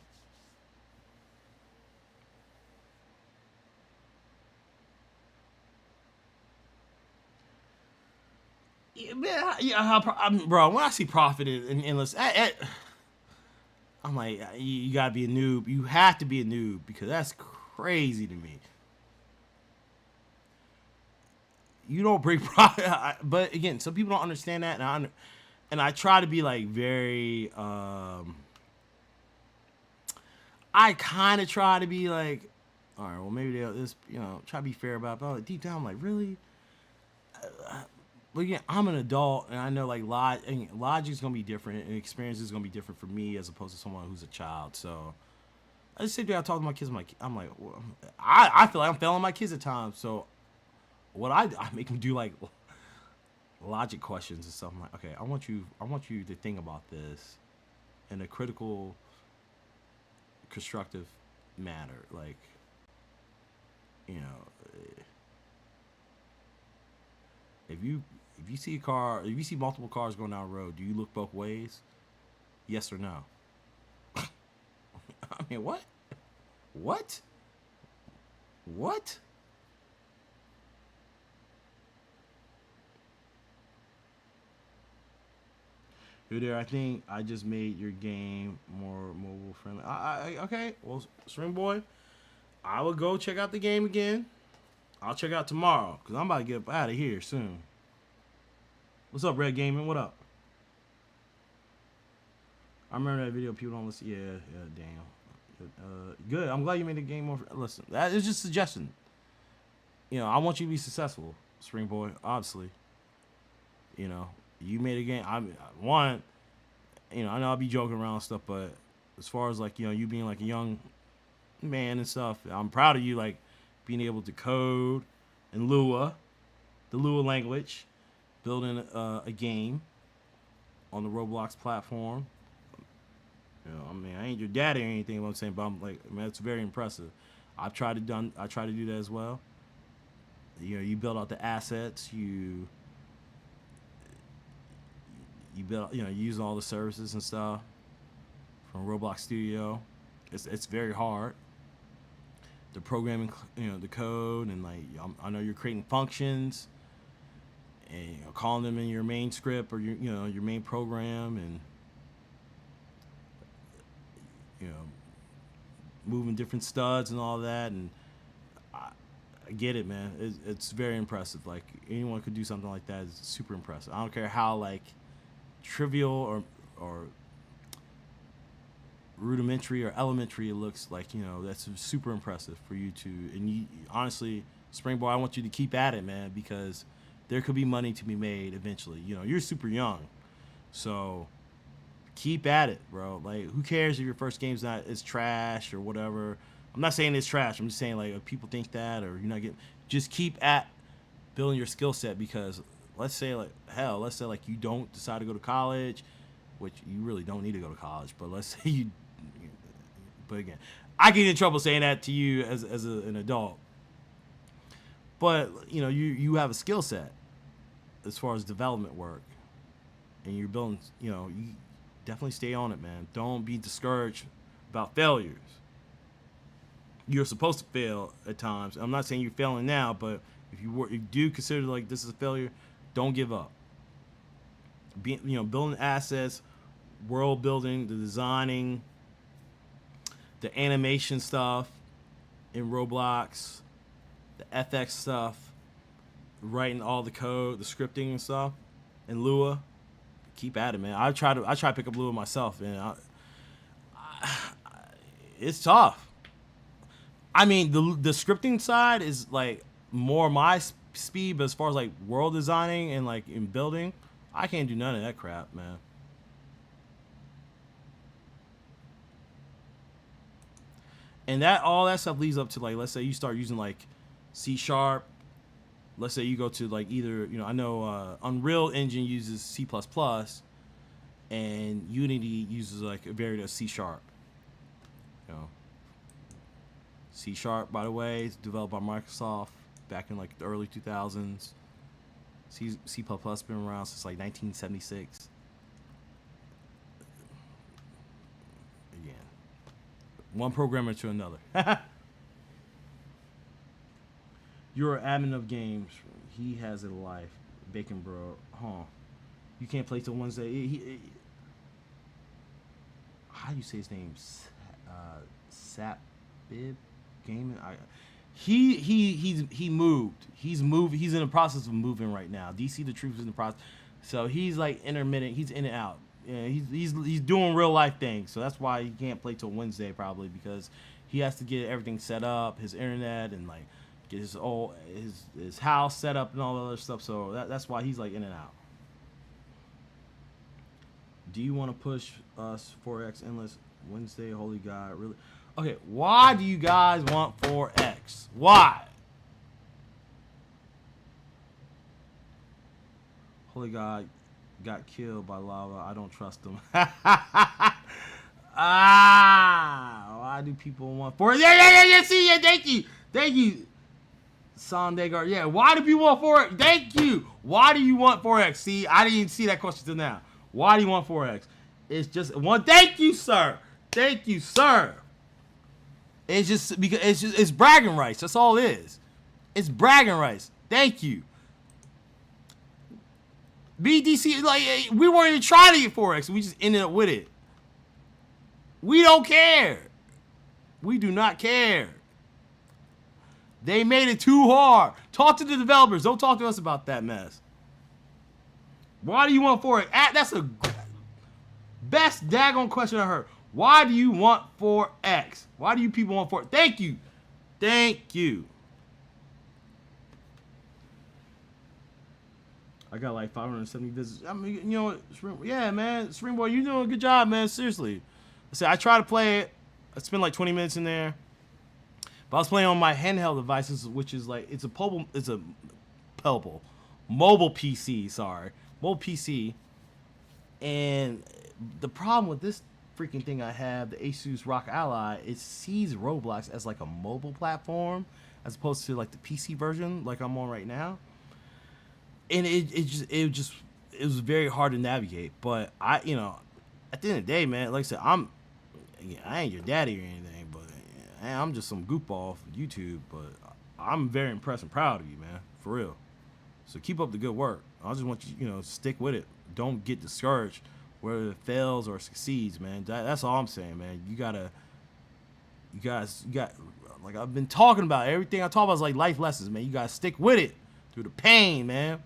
Bro, when I see profit in endless, I'm like, you gotta be a noob. You have to be a noob, because that's crazy to me. You don't bring profit, but again, some people don't understand that, and I try to be like very. I kind of try to be like, all right, well maybe they'll just try to be fair about it. But like, deep down, I'm like, really. But again, I'm an adult, and I know like logic is gonna be different, and experience is gonna be different for me as opposed to someone who's a child. So I just sit there, I talk to my kids. I'm like, well, I feel like I'm failing my kids at times. So what I make them do like logic questions and stuff. I'm like, okay, I want you to think about this in a critical, constructive manner. Like, if you see a car, if you see multiple cars going down the road, do you look both ways? Yes or no? I mean, what? What? Hey there, I think I just made your game more mobile friendly. Okay, well, String Boy, I will go check out the game again. I'll check out tomorrow because I'm about to get up out of here soon. What's up, Red Gaming? What up? I remember that video. People don't listen. Yeah, damn. Good. I'm glad you made the game more. Listen, that is just a suggestion. You know, I want you to be successful, Spring Boy. Obviously, you know, you made a game. I want. You know, I know I'll be joking around and stuff, but as far as like, you know, you being like a young man and stuff, I'm proud of you, like being able to code in Lua, the Lua language, building a game on the Roblox platform. You know, I mean, I ain't your daddy or anything, what I'm saying, but I'm like, man, it's very impressive. I try to do that as well. You know, you build out the assets, you build, you know, you use all the services and stuff from Roblox Studio. It's very hard. The programming, you know, the code, and like I know you're creating functions and, you know, calling them in your main script or your main program, and you know, moving different studs and all that. And I get it, man. It's very impressive. Like anyone could do something like that. It's super impressive. I don't care how like trivial or rudimentary or elementary it looks, like, you know, that's super impressive for you to. And you honestly, Spring Boy, I want you to keep at it, man, because there could be money to be made eventually. You know, you're super young, so keep at it, bro. Like, who cares if your first game's not is trash or whatever? I'm not saying it's trash. I'm just saying, like, if people think that, or you're not getting, just keep at building your skill set. Because let's say like you don't decide to go to college, which you really don't need to go to college, but let's say you, but again, I get in trouble saying that to you as an adult. But you know, you have a skill set as far as development work, and you're building. You know, you definitely stay on it, man. Don't be discouraged about failures. You're supposed to fail at times. I'm not saying you're failing now, but if you do consider like this is a failure, don't give up. Building assets, world building, the designing, the animation stuff in Roblox, the FX stuff, writing all the code, the scripting and stuff, and Lua. Keep at it, man. I try to pick up Lua myself, and it's tough. I mean, the scripting side is like more my speed, but as far as like world designing and like in building, I can't do none of that crap, man. And all that stuff leads up to, like, let's say you start using like C#. Let's say you go to like either, you know, I know Unreal Engine uses C++, and Unity uses like a variant of C#. You know, C#, by the way, is developed by Microsoft back in like the early 2000s. C++ been around since like 1976. Again, one programmer to another. You're an admin of games. He has a life. Bacon Bro. Huh. You can't play till Wednesday. How do you say his name? Sapbib Gaming. He moved. He's in the process of moving right now. DC the Truth is in the process. So he's like intermittent. He's in and out. Yeah, he's doing real life things. So that's why he can't play till Wednesday probably, because he has to get everything set up, his internet, and like get his house set up and all the other stuff. So that's why he's like in and out. Do you want to push us 4X endless Wednesday? Holy God, really? Okay, why do you guys want 4X? Why? Holy God got killed by lava. I don't trust him. Why do people want 4X? Yeah. See, yeah, thank you. Sondegar. Yeah, why do people want 4X? Thank you. Why do you want 4X? See, I didn't even see that question till now. Why do you want 4X? It's just one. Thank you, sir. It's just because it's bragging rights. That's all it is. It's bragging rights. Thank you. BDC, like, we weren't even trying to get 4X. We just ended up with it. We don't care. We do not care. They made it too hard. Talk to the developers. Don't talk to us about that mess. Why do you want 4X? That's a best daggone question I heard. Why do you want 4X? Why do you people want 4X? Thank you. Thank you. I got like 570 visits. I mean, you know what? Yeah, man. Springboard, you doing a good job, man. Seriously. I try to play it. I spend like 20 minutes in there. But I was playing on my handheld devices, which is like, it's a mobile PC, sorry. Mobile PC. And the problem with this freaking thing I have, the Asus ROG Ally, it sees Roblox as like a mobile platform as opposed to like the PC version like I'm on right now. And it was very hard to navigate. But at the end of the day, man, like I said, I ain't your daddy or anything, but I'm just some goofball for YouTube. But I'm very impressed and proud of you, man, for real. So keep up the good work. I just want you, stick with it. Don't get discouraged whether it fails or succeeds, man. That's all I'm saying, man. You got like I've been talking about, everything I talk about is like life lessons, man. You gotta stick with it through the pain, man.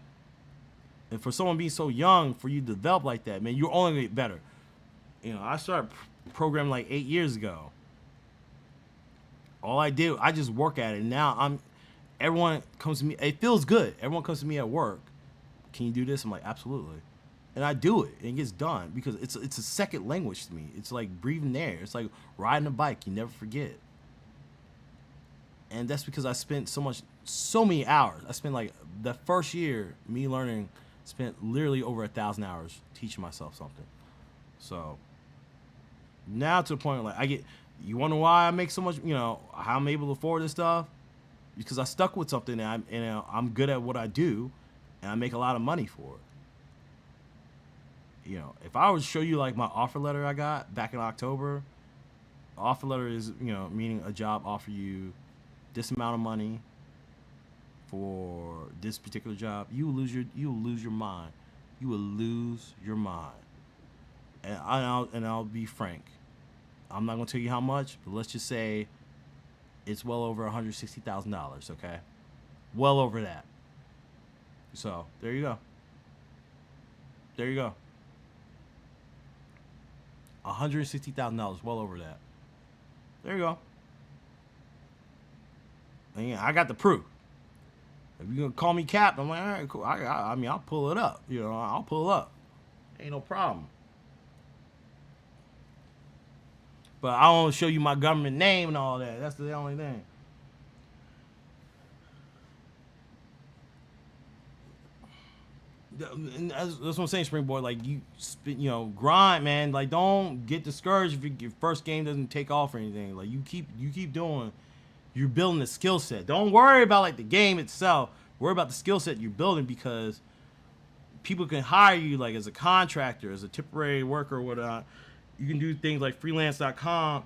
And for someone being so young, for you to develop like that, man, you're only gonna get better. I started programming like 8 years ago. All I did, I just work at it. And now everyone comes to me. It feels good. Everyone comes to me at work. Can you do this? I'm like, absolutely. And I do it, and it gets done because it's a second language to me. It's like breathing air. It's like riding a bike. You never forget. And that's because I spent so many hours. I spent like the first year, me learning, spent literally over 1,000 hours teaching myself something. So now to the point where like you wonder why I make so much, how I'm able to afford this stuff? Because I stuck with something and I'm good at what I do, and I make a lot of money for it. If I were to show you like my offer letter I got back in October, offer letter is, meaning a job offer you this amount of money for this particular job, you will lose your mind. You will lose your mind. And I'll be frank. I'm not gonna tell you how much, but let's just say it's well over $160,000. Okay, well over that. So there you go. There you go. $160,000, well over that. There you go. And yeah, I got the proof. If you're gonna call me Cap, I'm like, all right, cool. I'll pull it up. I'll pull up. Ain't no problem. But I don't want to show you my government name and all that. That's the only thing. And that's what I'm saying, Springboard. Like grind, man. Like don't get discouraged if your first game doesn't take off or anything. Like you keep doing. You're building a skill set. Don't worry about like the game itself. Worry about the skill set you're building, because people can hire you like as a contractor, as a temporary worker or whatnot. You can do things like freelance.com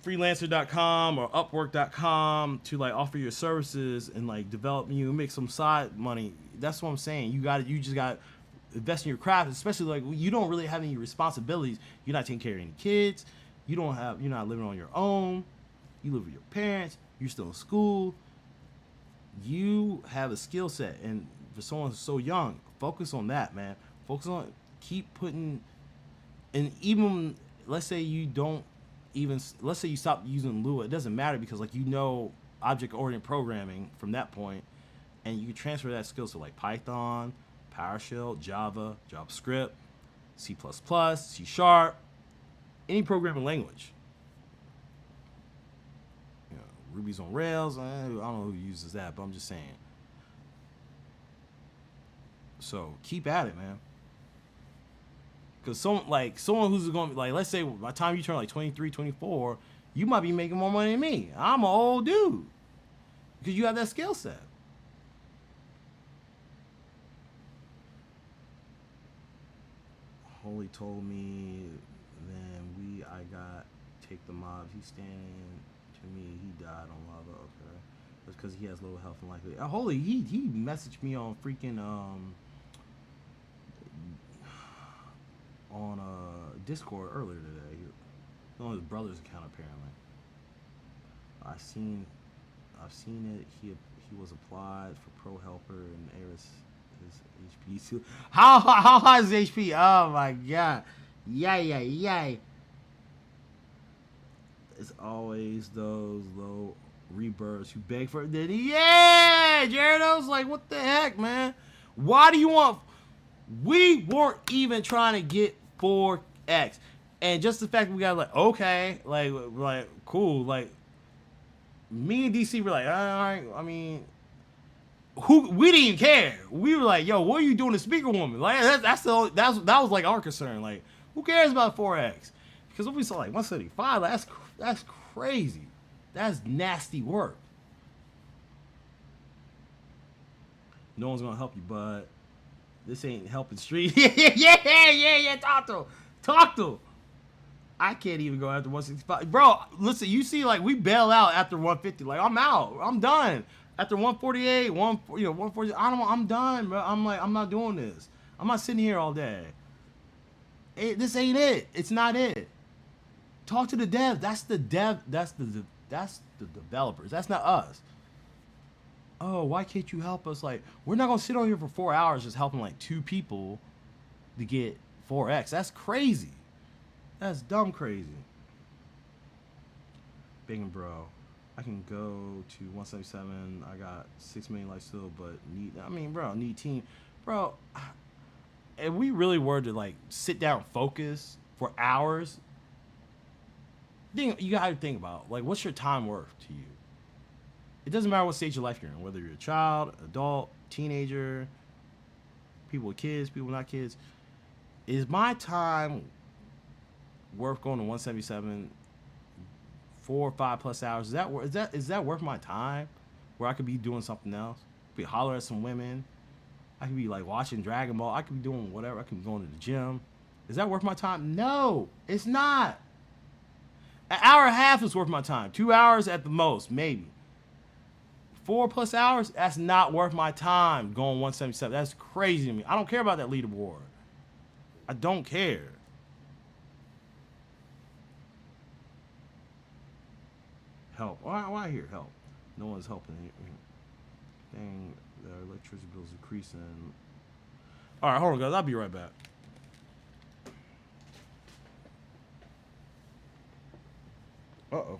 or upwork.com to like offer your services and like develop make some side money. That's what I'm saying. You just got to invest in your craft, especially like you don't really have any responsibilities. You're not taking care of any kids. You're not living on your own. You live with your parents. You're still in school. You have a skill set, and for someone who's so young, focus on that, man. Focus on keep putting, and even let's say you stop using Lua, it doesn't matter, because like object-oriented programming from that point, and you can transfer that skill to like Python, PowerShell, Java, JavaScript, C++, C#, any programming language. Ruby's on Rails. I don't know who uses that, but I'm just saying. So keep at it, man. Because someone who's going to, like, let's say by the time you turn like 23, 24, you might be making more money than me. I'm an old dude. Because you have that skill set. Holy told me, then I got take the mobs. He's standing to me. He died on lava. Okay. That's because he has low health and likely. Holy, he messaged me on freaking on Discord earlier today. On his brother's account apparently. I've seen it. He was applied for pro helper and Aris his HP too. How high is HP? Oh my god. Yay. It's always those low rebirths who beg for it. Yeah, Gyarados, like what the heck, man? Why do you want? We weren't even trying to get 4x, and just the fact that we got like okay, like cool, like me and DC were like, all right. I mean, we didn't even care. We were like, yo, what are you doing to Speaker Woman? Like that was like our concern. Like, who cares about 4x? Because if we saw like 175, that's crazy. That's nasty work. No one's gonna help you, but this ain't helping street. yeah. Talk to him. I can't even go after 165, bro. Listen, you see, like we bail out after 150. Like I'm out. I'm done. After 148, 140. I'm done, bro. I'm like, I'm not doing this. I'm not sitting here all day. This ain't it. It's not it. Talk to the dev. That's the developers. That's not us. Oh, why can't you help us? Like, we're not gonna sit on here for 4 hours just helping like 2 people to get 4x. That's crazy. That's dumb crazy. Big and bro, I can go to 177. I got 6 million life still, but need team, bro. If we really were to like sit down and focus for hours, you gotta think about like what's your time worth to you. It doesn't matter what stage of life you're in, whether you're a child, adult, teenager, people with kids, people not kids. Is my time worth going to 177 4 or 5 plus hours? Is that worth my time? Where I could be doing something else? Be hollering at some women. I could be like watching Dragon Ball. I could be doing whatever. I could be going to the gym. Is that worth my time? No, it's not. An hour and a half is worth my time. 2 hours at the most, maybe. 4 plus hours, that's not worth my time going 177. That's crazy to me. I don't care about that leaderboard. I don't care. Help. Why I hear help? No one's helping. Dang, their electricity bills increasing. All right, hold on, guys. I'll be right back. Uh-oh.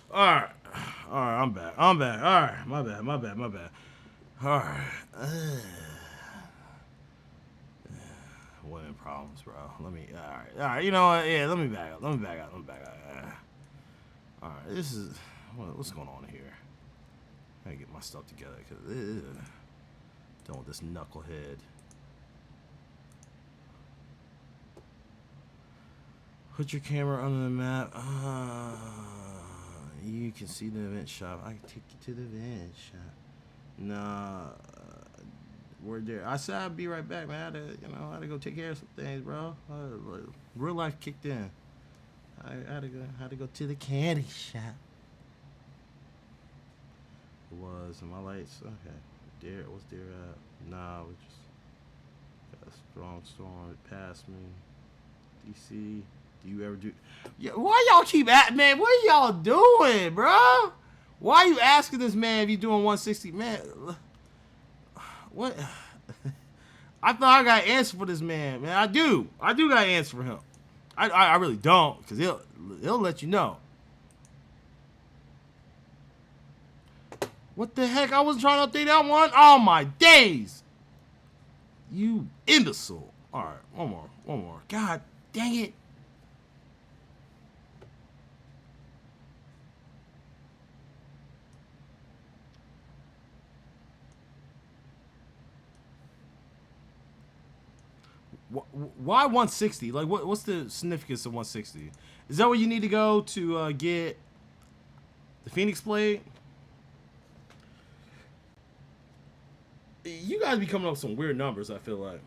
All right. All right, I'm back. I'm back. All right, my bad. All right. Winning problems, bro. Let me. All right. You know what? Yeah, let me back up. All right, this is what's going on here. I gotta get my stuff together because done with this knucklehead. Put your camera under the map. You can see the event shop. I can take you to the event shop. Nah, we're there. I said I'd be right back, man. I had to go take care of some things, bro. Real life kicked in. I had to go to the candy shop. It was my lights. Okay, there. What's there at? Nah, we just got a strong storm. It passed me. DC. Do you ever do? Yeah, why y'all keep at, man? What are y'all doing, bro? Why are you asking this man if he's doing 160, man? What? I thought I got an answer for this man, man. I do got an answer for him. I really don't, because he'll let you know. What the heck? I wasn't trying to update that one. Oh my days! You imbecile. All right, one more. God dang it! Why 160? Like, what's the significance of 160? Is that where you need to go to get the Phoenix Blade? You guys be coming up with some weird numbers, I feel like.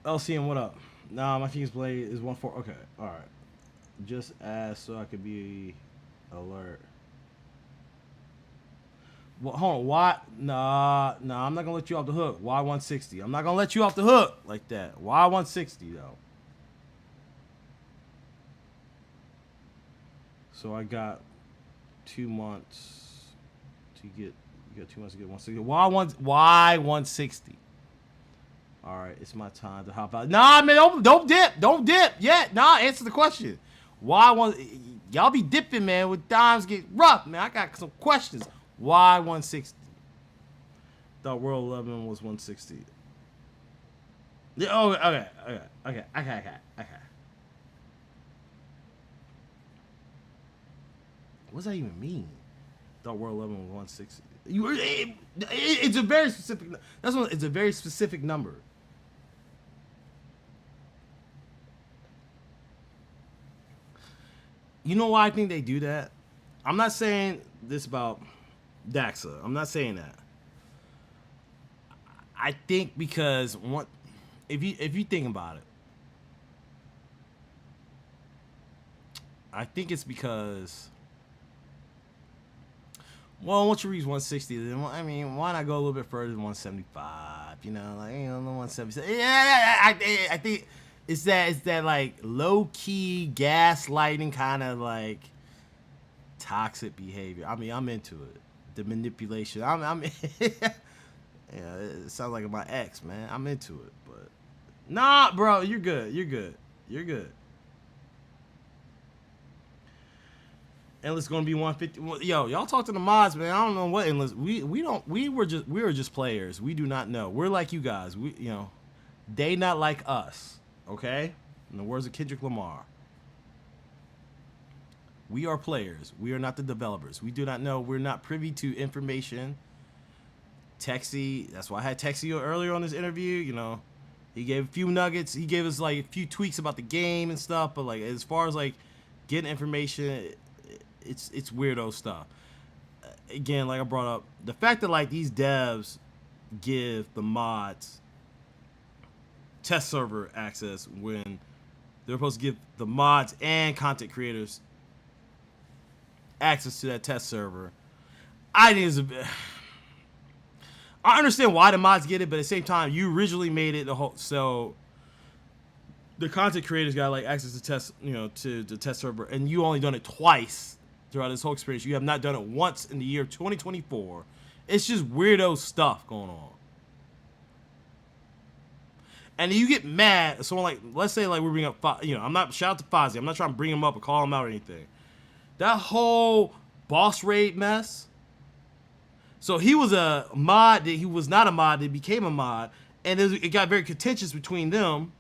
LCM, what up? Nah, my Phoenix Blade is 1-4. Okay, all right. Just ask so I could be alert. Well, hold on. Why? Nah, I'm not gonna let you off the hook. Why 160? I'm not gonna let you off the hook like that. Why 160 though? So I got 2 months to get. You got 2 months to get 160. Why 160? All right, it's my time to hop out. Nah, man, don't dip yet. Nah, answer the question. Why one? Y'all be dipping, man. When times get rough, man. I got some questions. Why 160? Thought World 11 was 160. Yeah. Oh, okay. What does that even mean? Thought World 11 was 160. It's a very specific. It's a very specific number. You know why I think they do that? I'm not saying this about Daxa. I'm not saying that. I think because if you think about it, I think it's because, well, once you reach 160, then I mean, why not go a little bit further than 175? You know, like 177. Yeah, I think. It's that like low key gaslighting kind of like toxic behavior. I mean, I'm into it. The manipulation. I'm yeah, it sounds like my ex, man. I'm into it, but nah, bro, you're good. Endless gonna be 150. Yo, y'all talk to the mods, man. I don't know what endless. We were just players. We do not know. We're like you guys. They not like us. Okay. In the words of Kendrick Lamar. We are players. We are not the developers. We do not know. We're not privy to information. Texi, that's why I had Texi earlier on this interview. He gave a few nuggets. He gave us like a few tweaks about the game and stuff. But like as far as like getting information, it's weirdo stuff. Again, like I brought up, the fact that like these devs give the mods test server access when they're supposed to give the mods and content creators access to that test server, I think is a bit. I understand why the mods get it, but at the same time, you originally made it so the content creators got like access to test, to the test server, and you only done it twice throughout this whole experience. You have not done it once in the year 2024. It's just weirdo stuff going on. And you get mad. Someone like, let's say like we bring up, I'm not shout out to Fozzie. I'm not trying to bring him up or call him out or anything. That whole boss raid mess. So he was a mod, he was not a mod, he became a mod, and it got very contentious between them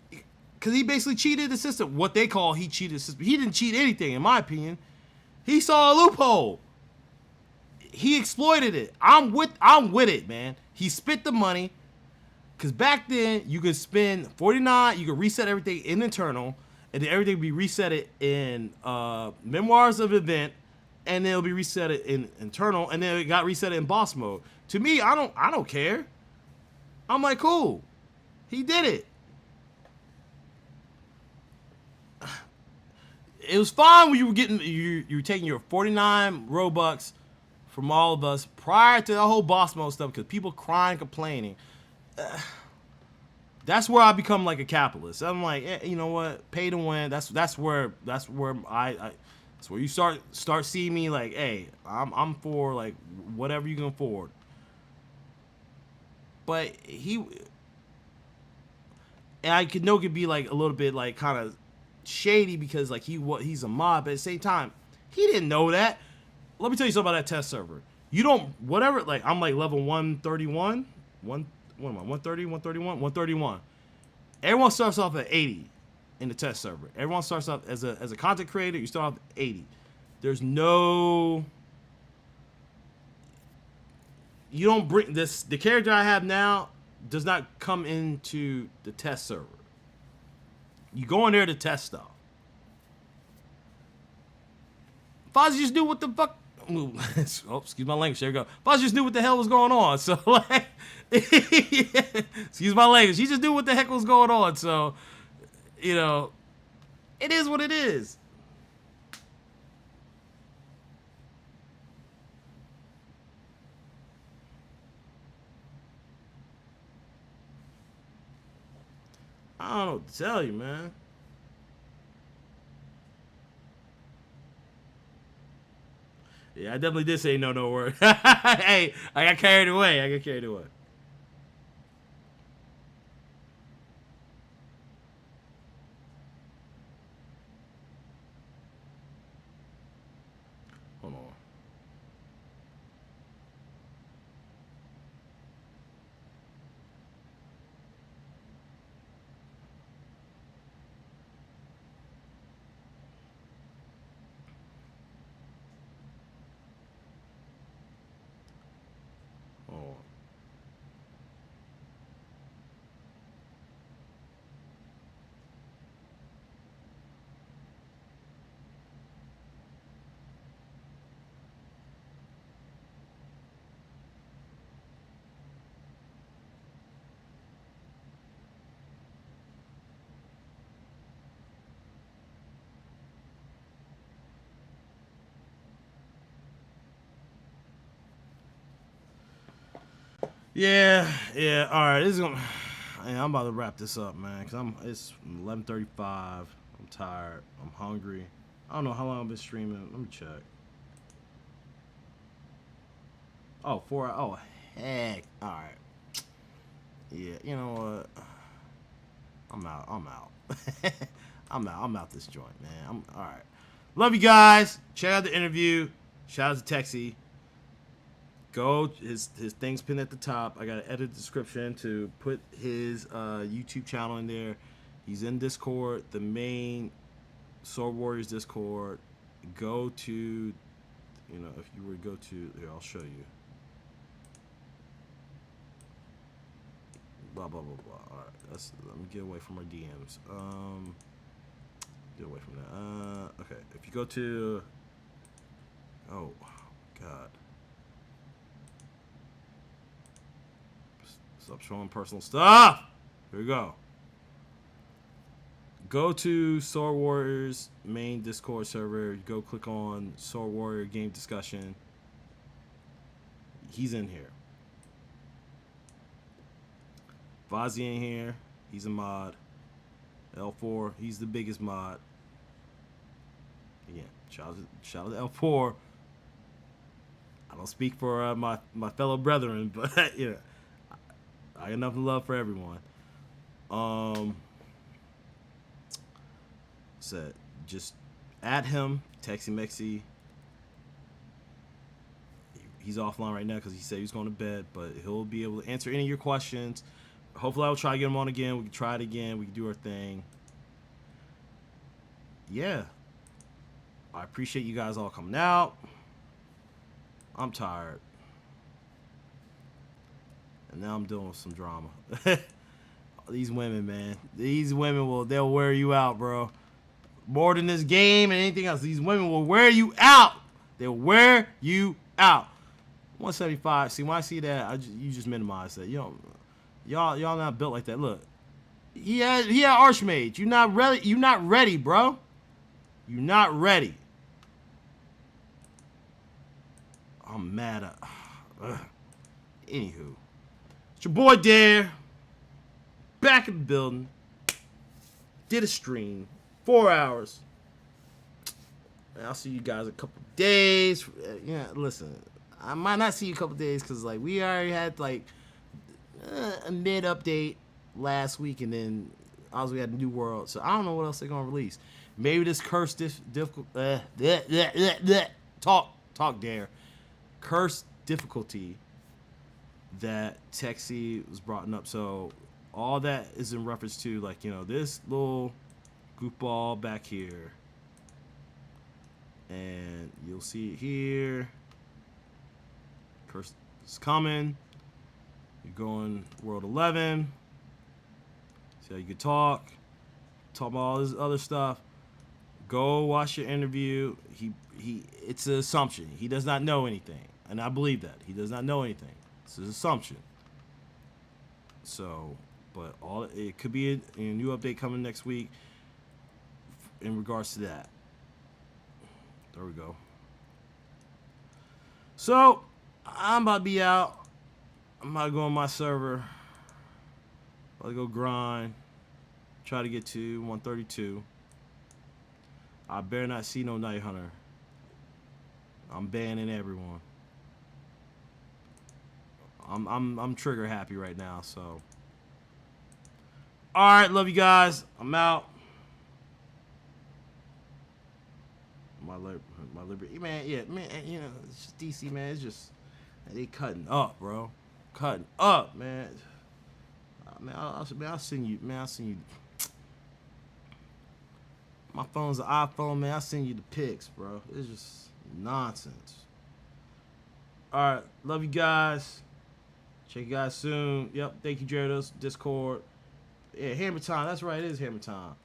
because he basically cheated the system. What they call he cheated the system. He didn't cheat anything, in my opinion. He saw a loophole. He exploited it. I'm with it, man. He spent the money because back then you could spend 49, you could reset everything in internal, and then everything would be reset it in Memoirs of Event. And then it'll be reset in internal, and then it got reset in boss mode. To me, I don't care. I'm like, cool. He did it. It was fine when you were taking your 49 Robux from all of us prior to the whole boss mode stuff, because people crying, complaining. That's where I become like a capitalist. I'm like, you know what? Pay to win. That's where That's where you start seeing me like, hey, I'm for like whatever you can afford. But I could know could be like a little bit like kind of shady because like he's a mod, but at the same time, he didn't know that. Let me tell you something about that test server. You don't whatever like I'm like level 131, what am I? 130, 131, 131. Everyone starts off at 80. In the test server, everyone starts off as a content creator. You start off at 80. There's no. You don't bring this. The character I have now does not come into the test server. You go in there to test stuff. Fozzie just knew what the fuck. Oh, excuse my language. There we go. Fozzie just knew what the hell was going on. So like, excuse my language. He just knew what the heck was going on. So. It is what it is. I don't know what to tell you, man. Yeah, I definitely did say no word. Hey, I got carried away. Hold on. Hold on. Yeah. All right, this is gonna. Yeah, I'm about to wrap this up, man, because it's 11:35. I'm tired. I'm hungry. I don't know how long I've been streaming. Let me check. Oh, 4 hours. Oh, heck. All right. Yeah, you know what? I'm out. I'm out this joint, man. All right. love you guys. Check out the interview. Shout out to Texi. Go, his thing's pinned at the top. I got to edit the description to put his YouTube channel in there. He's in Discord, the main Sword Warriors Discord. Go to, you know, if you were to go to, here, I'll show you. Blah, blah, blah, blah. All right, let me get away from our DMs. Get away from that. Okay, if you go to, oh, God. Stop showing personal stuff. Here we go. Go to Sword Warriors main Discord server. Go click on Sword Warrior game discussion. He's in here. Vazi in here. He's a mod. L4. He's the biggest mod. Again, shout out to L4. I don't speak for my fellow brethren, but you know. I got nothing love for everyone. Said just add him, TexiMexi. He's offline right now because he said he's going to bed, but he'll be able to answer any of your questions. Hopefully, I'll try to get him on again. We can try it again. We can do our thing. Yeah, I appreciate you guys all coming out. I'm tired. And now I'm dealing with some drama. These women, man. These women they'll wear you out, bro. More than this game and anything else. These women will wear you out. They'll wear you out. 175. See, when I see that, you just minimize that. You don't, y'all not built like that. Look. He had Archmage. You're not ready. You're not ready, bro. You're not ready. I'm mad at anywho. It's your boy Dare. Back in the building. Did a stream. 4 hours. And I'll see you guys in a couple days. Yeah, listen. I might not see you a couple days because like we already had like a mid update last week, and then also we had New World. So I don't know what else they're gonna release. Maybe this curse difficult talk Dare. Curse difficulty that Texi was brought up. So all that is in reference to like, you know, this little goofball back here. And you'll see it here. Curse is coming. You're going World 11. See how you can talk about all this other stuff. Go watch your interview. It's an assumption. He does not know anything. And I believe that. He does not know anything. It's an assumption. So, but it could be a new update coming next week in regards to that. There we go. So, I'm about to be out. I'm about to go on my server. About to go grind. Try to get to 132. I better not see no Night Hunter. I'm banning everyone. I'm trigger happy right now, so. Alright, love you guys. I'm out. My liberty, man, yeah, man, you know, it's just DC, man, it's just, they cutting up, bro. Cutting up, man. I'll send you, man, I'll send you. My phone's an iPhone, man. I'll send you the pics, bro. It's just nonsense. Alright, love you guys. Check you guys soon. Yep, thank you, Jared. Discord. Yeah, hammer time. That's right, it is hammer time.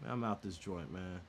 Man, I'm out this joint, man.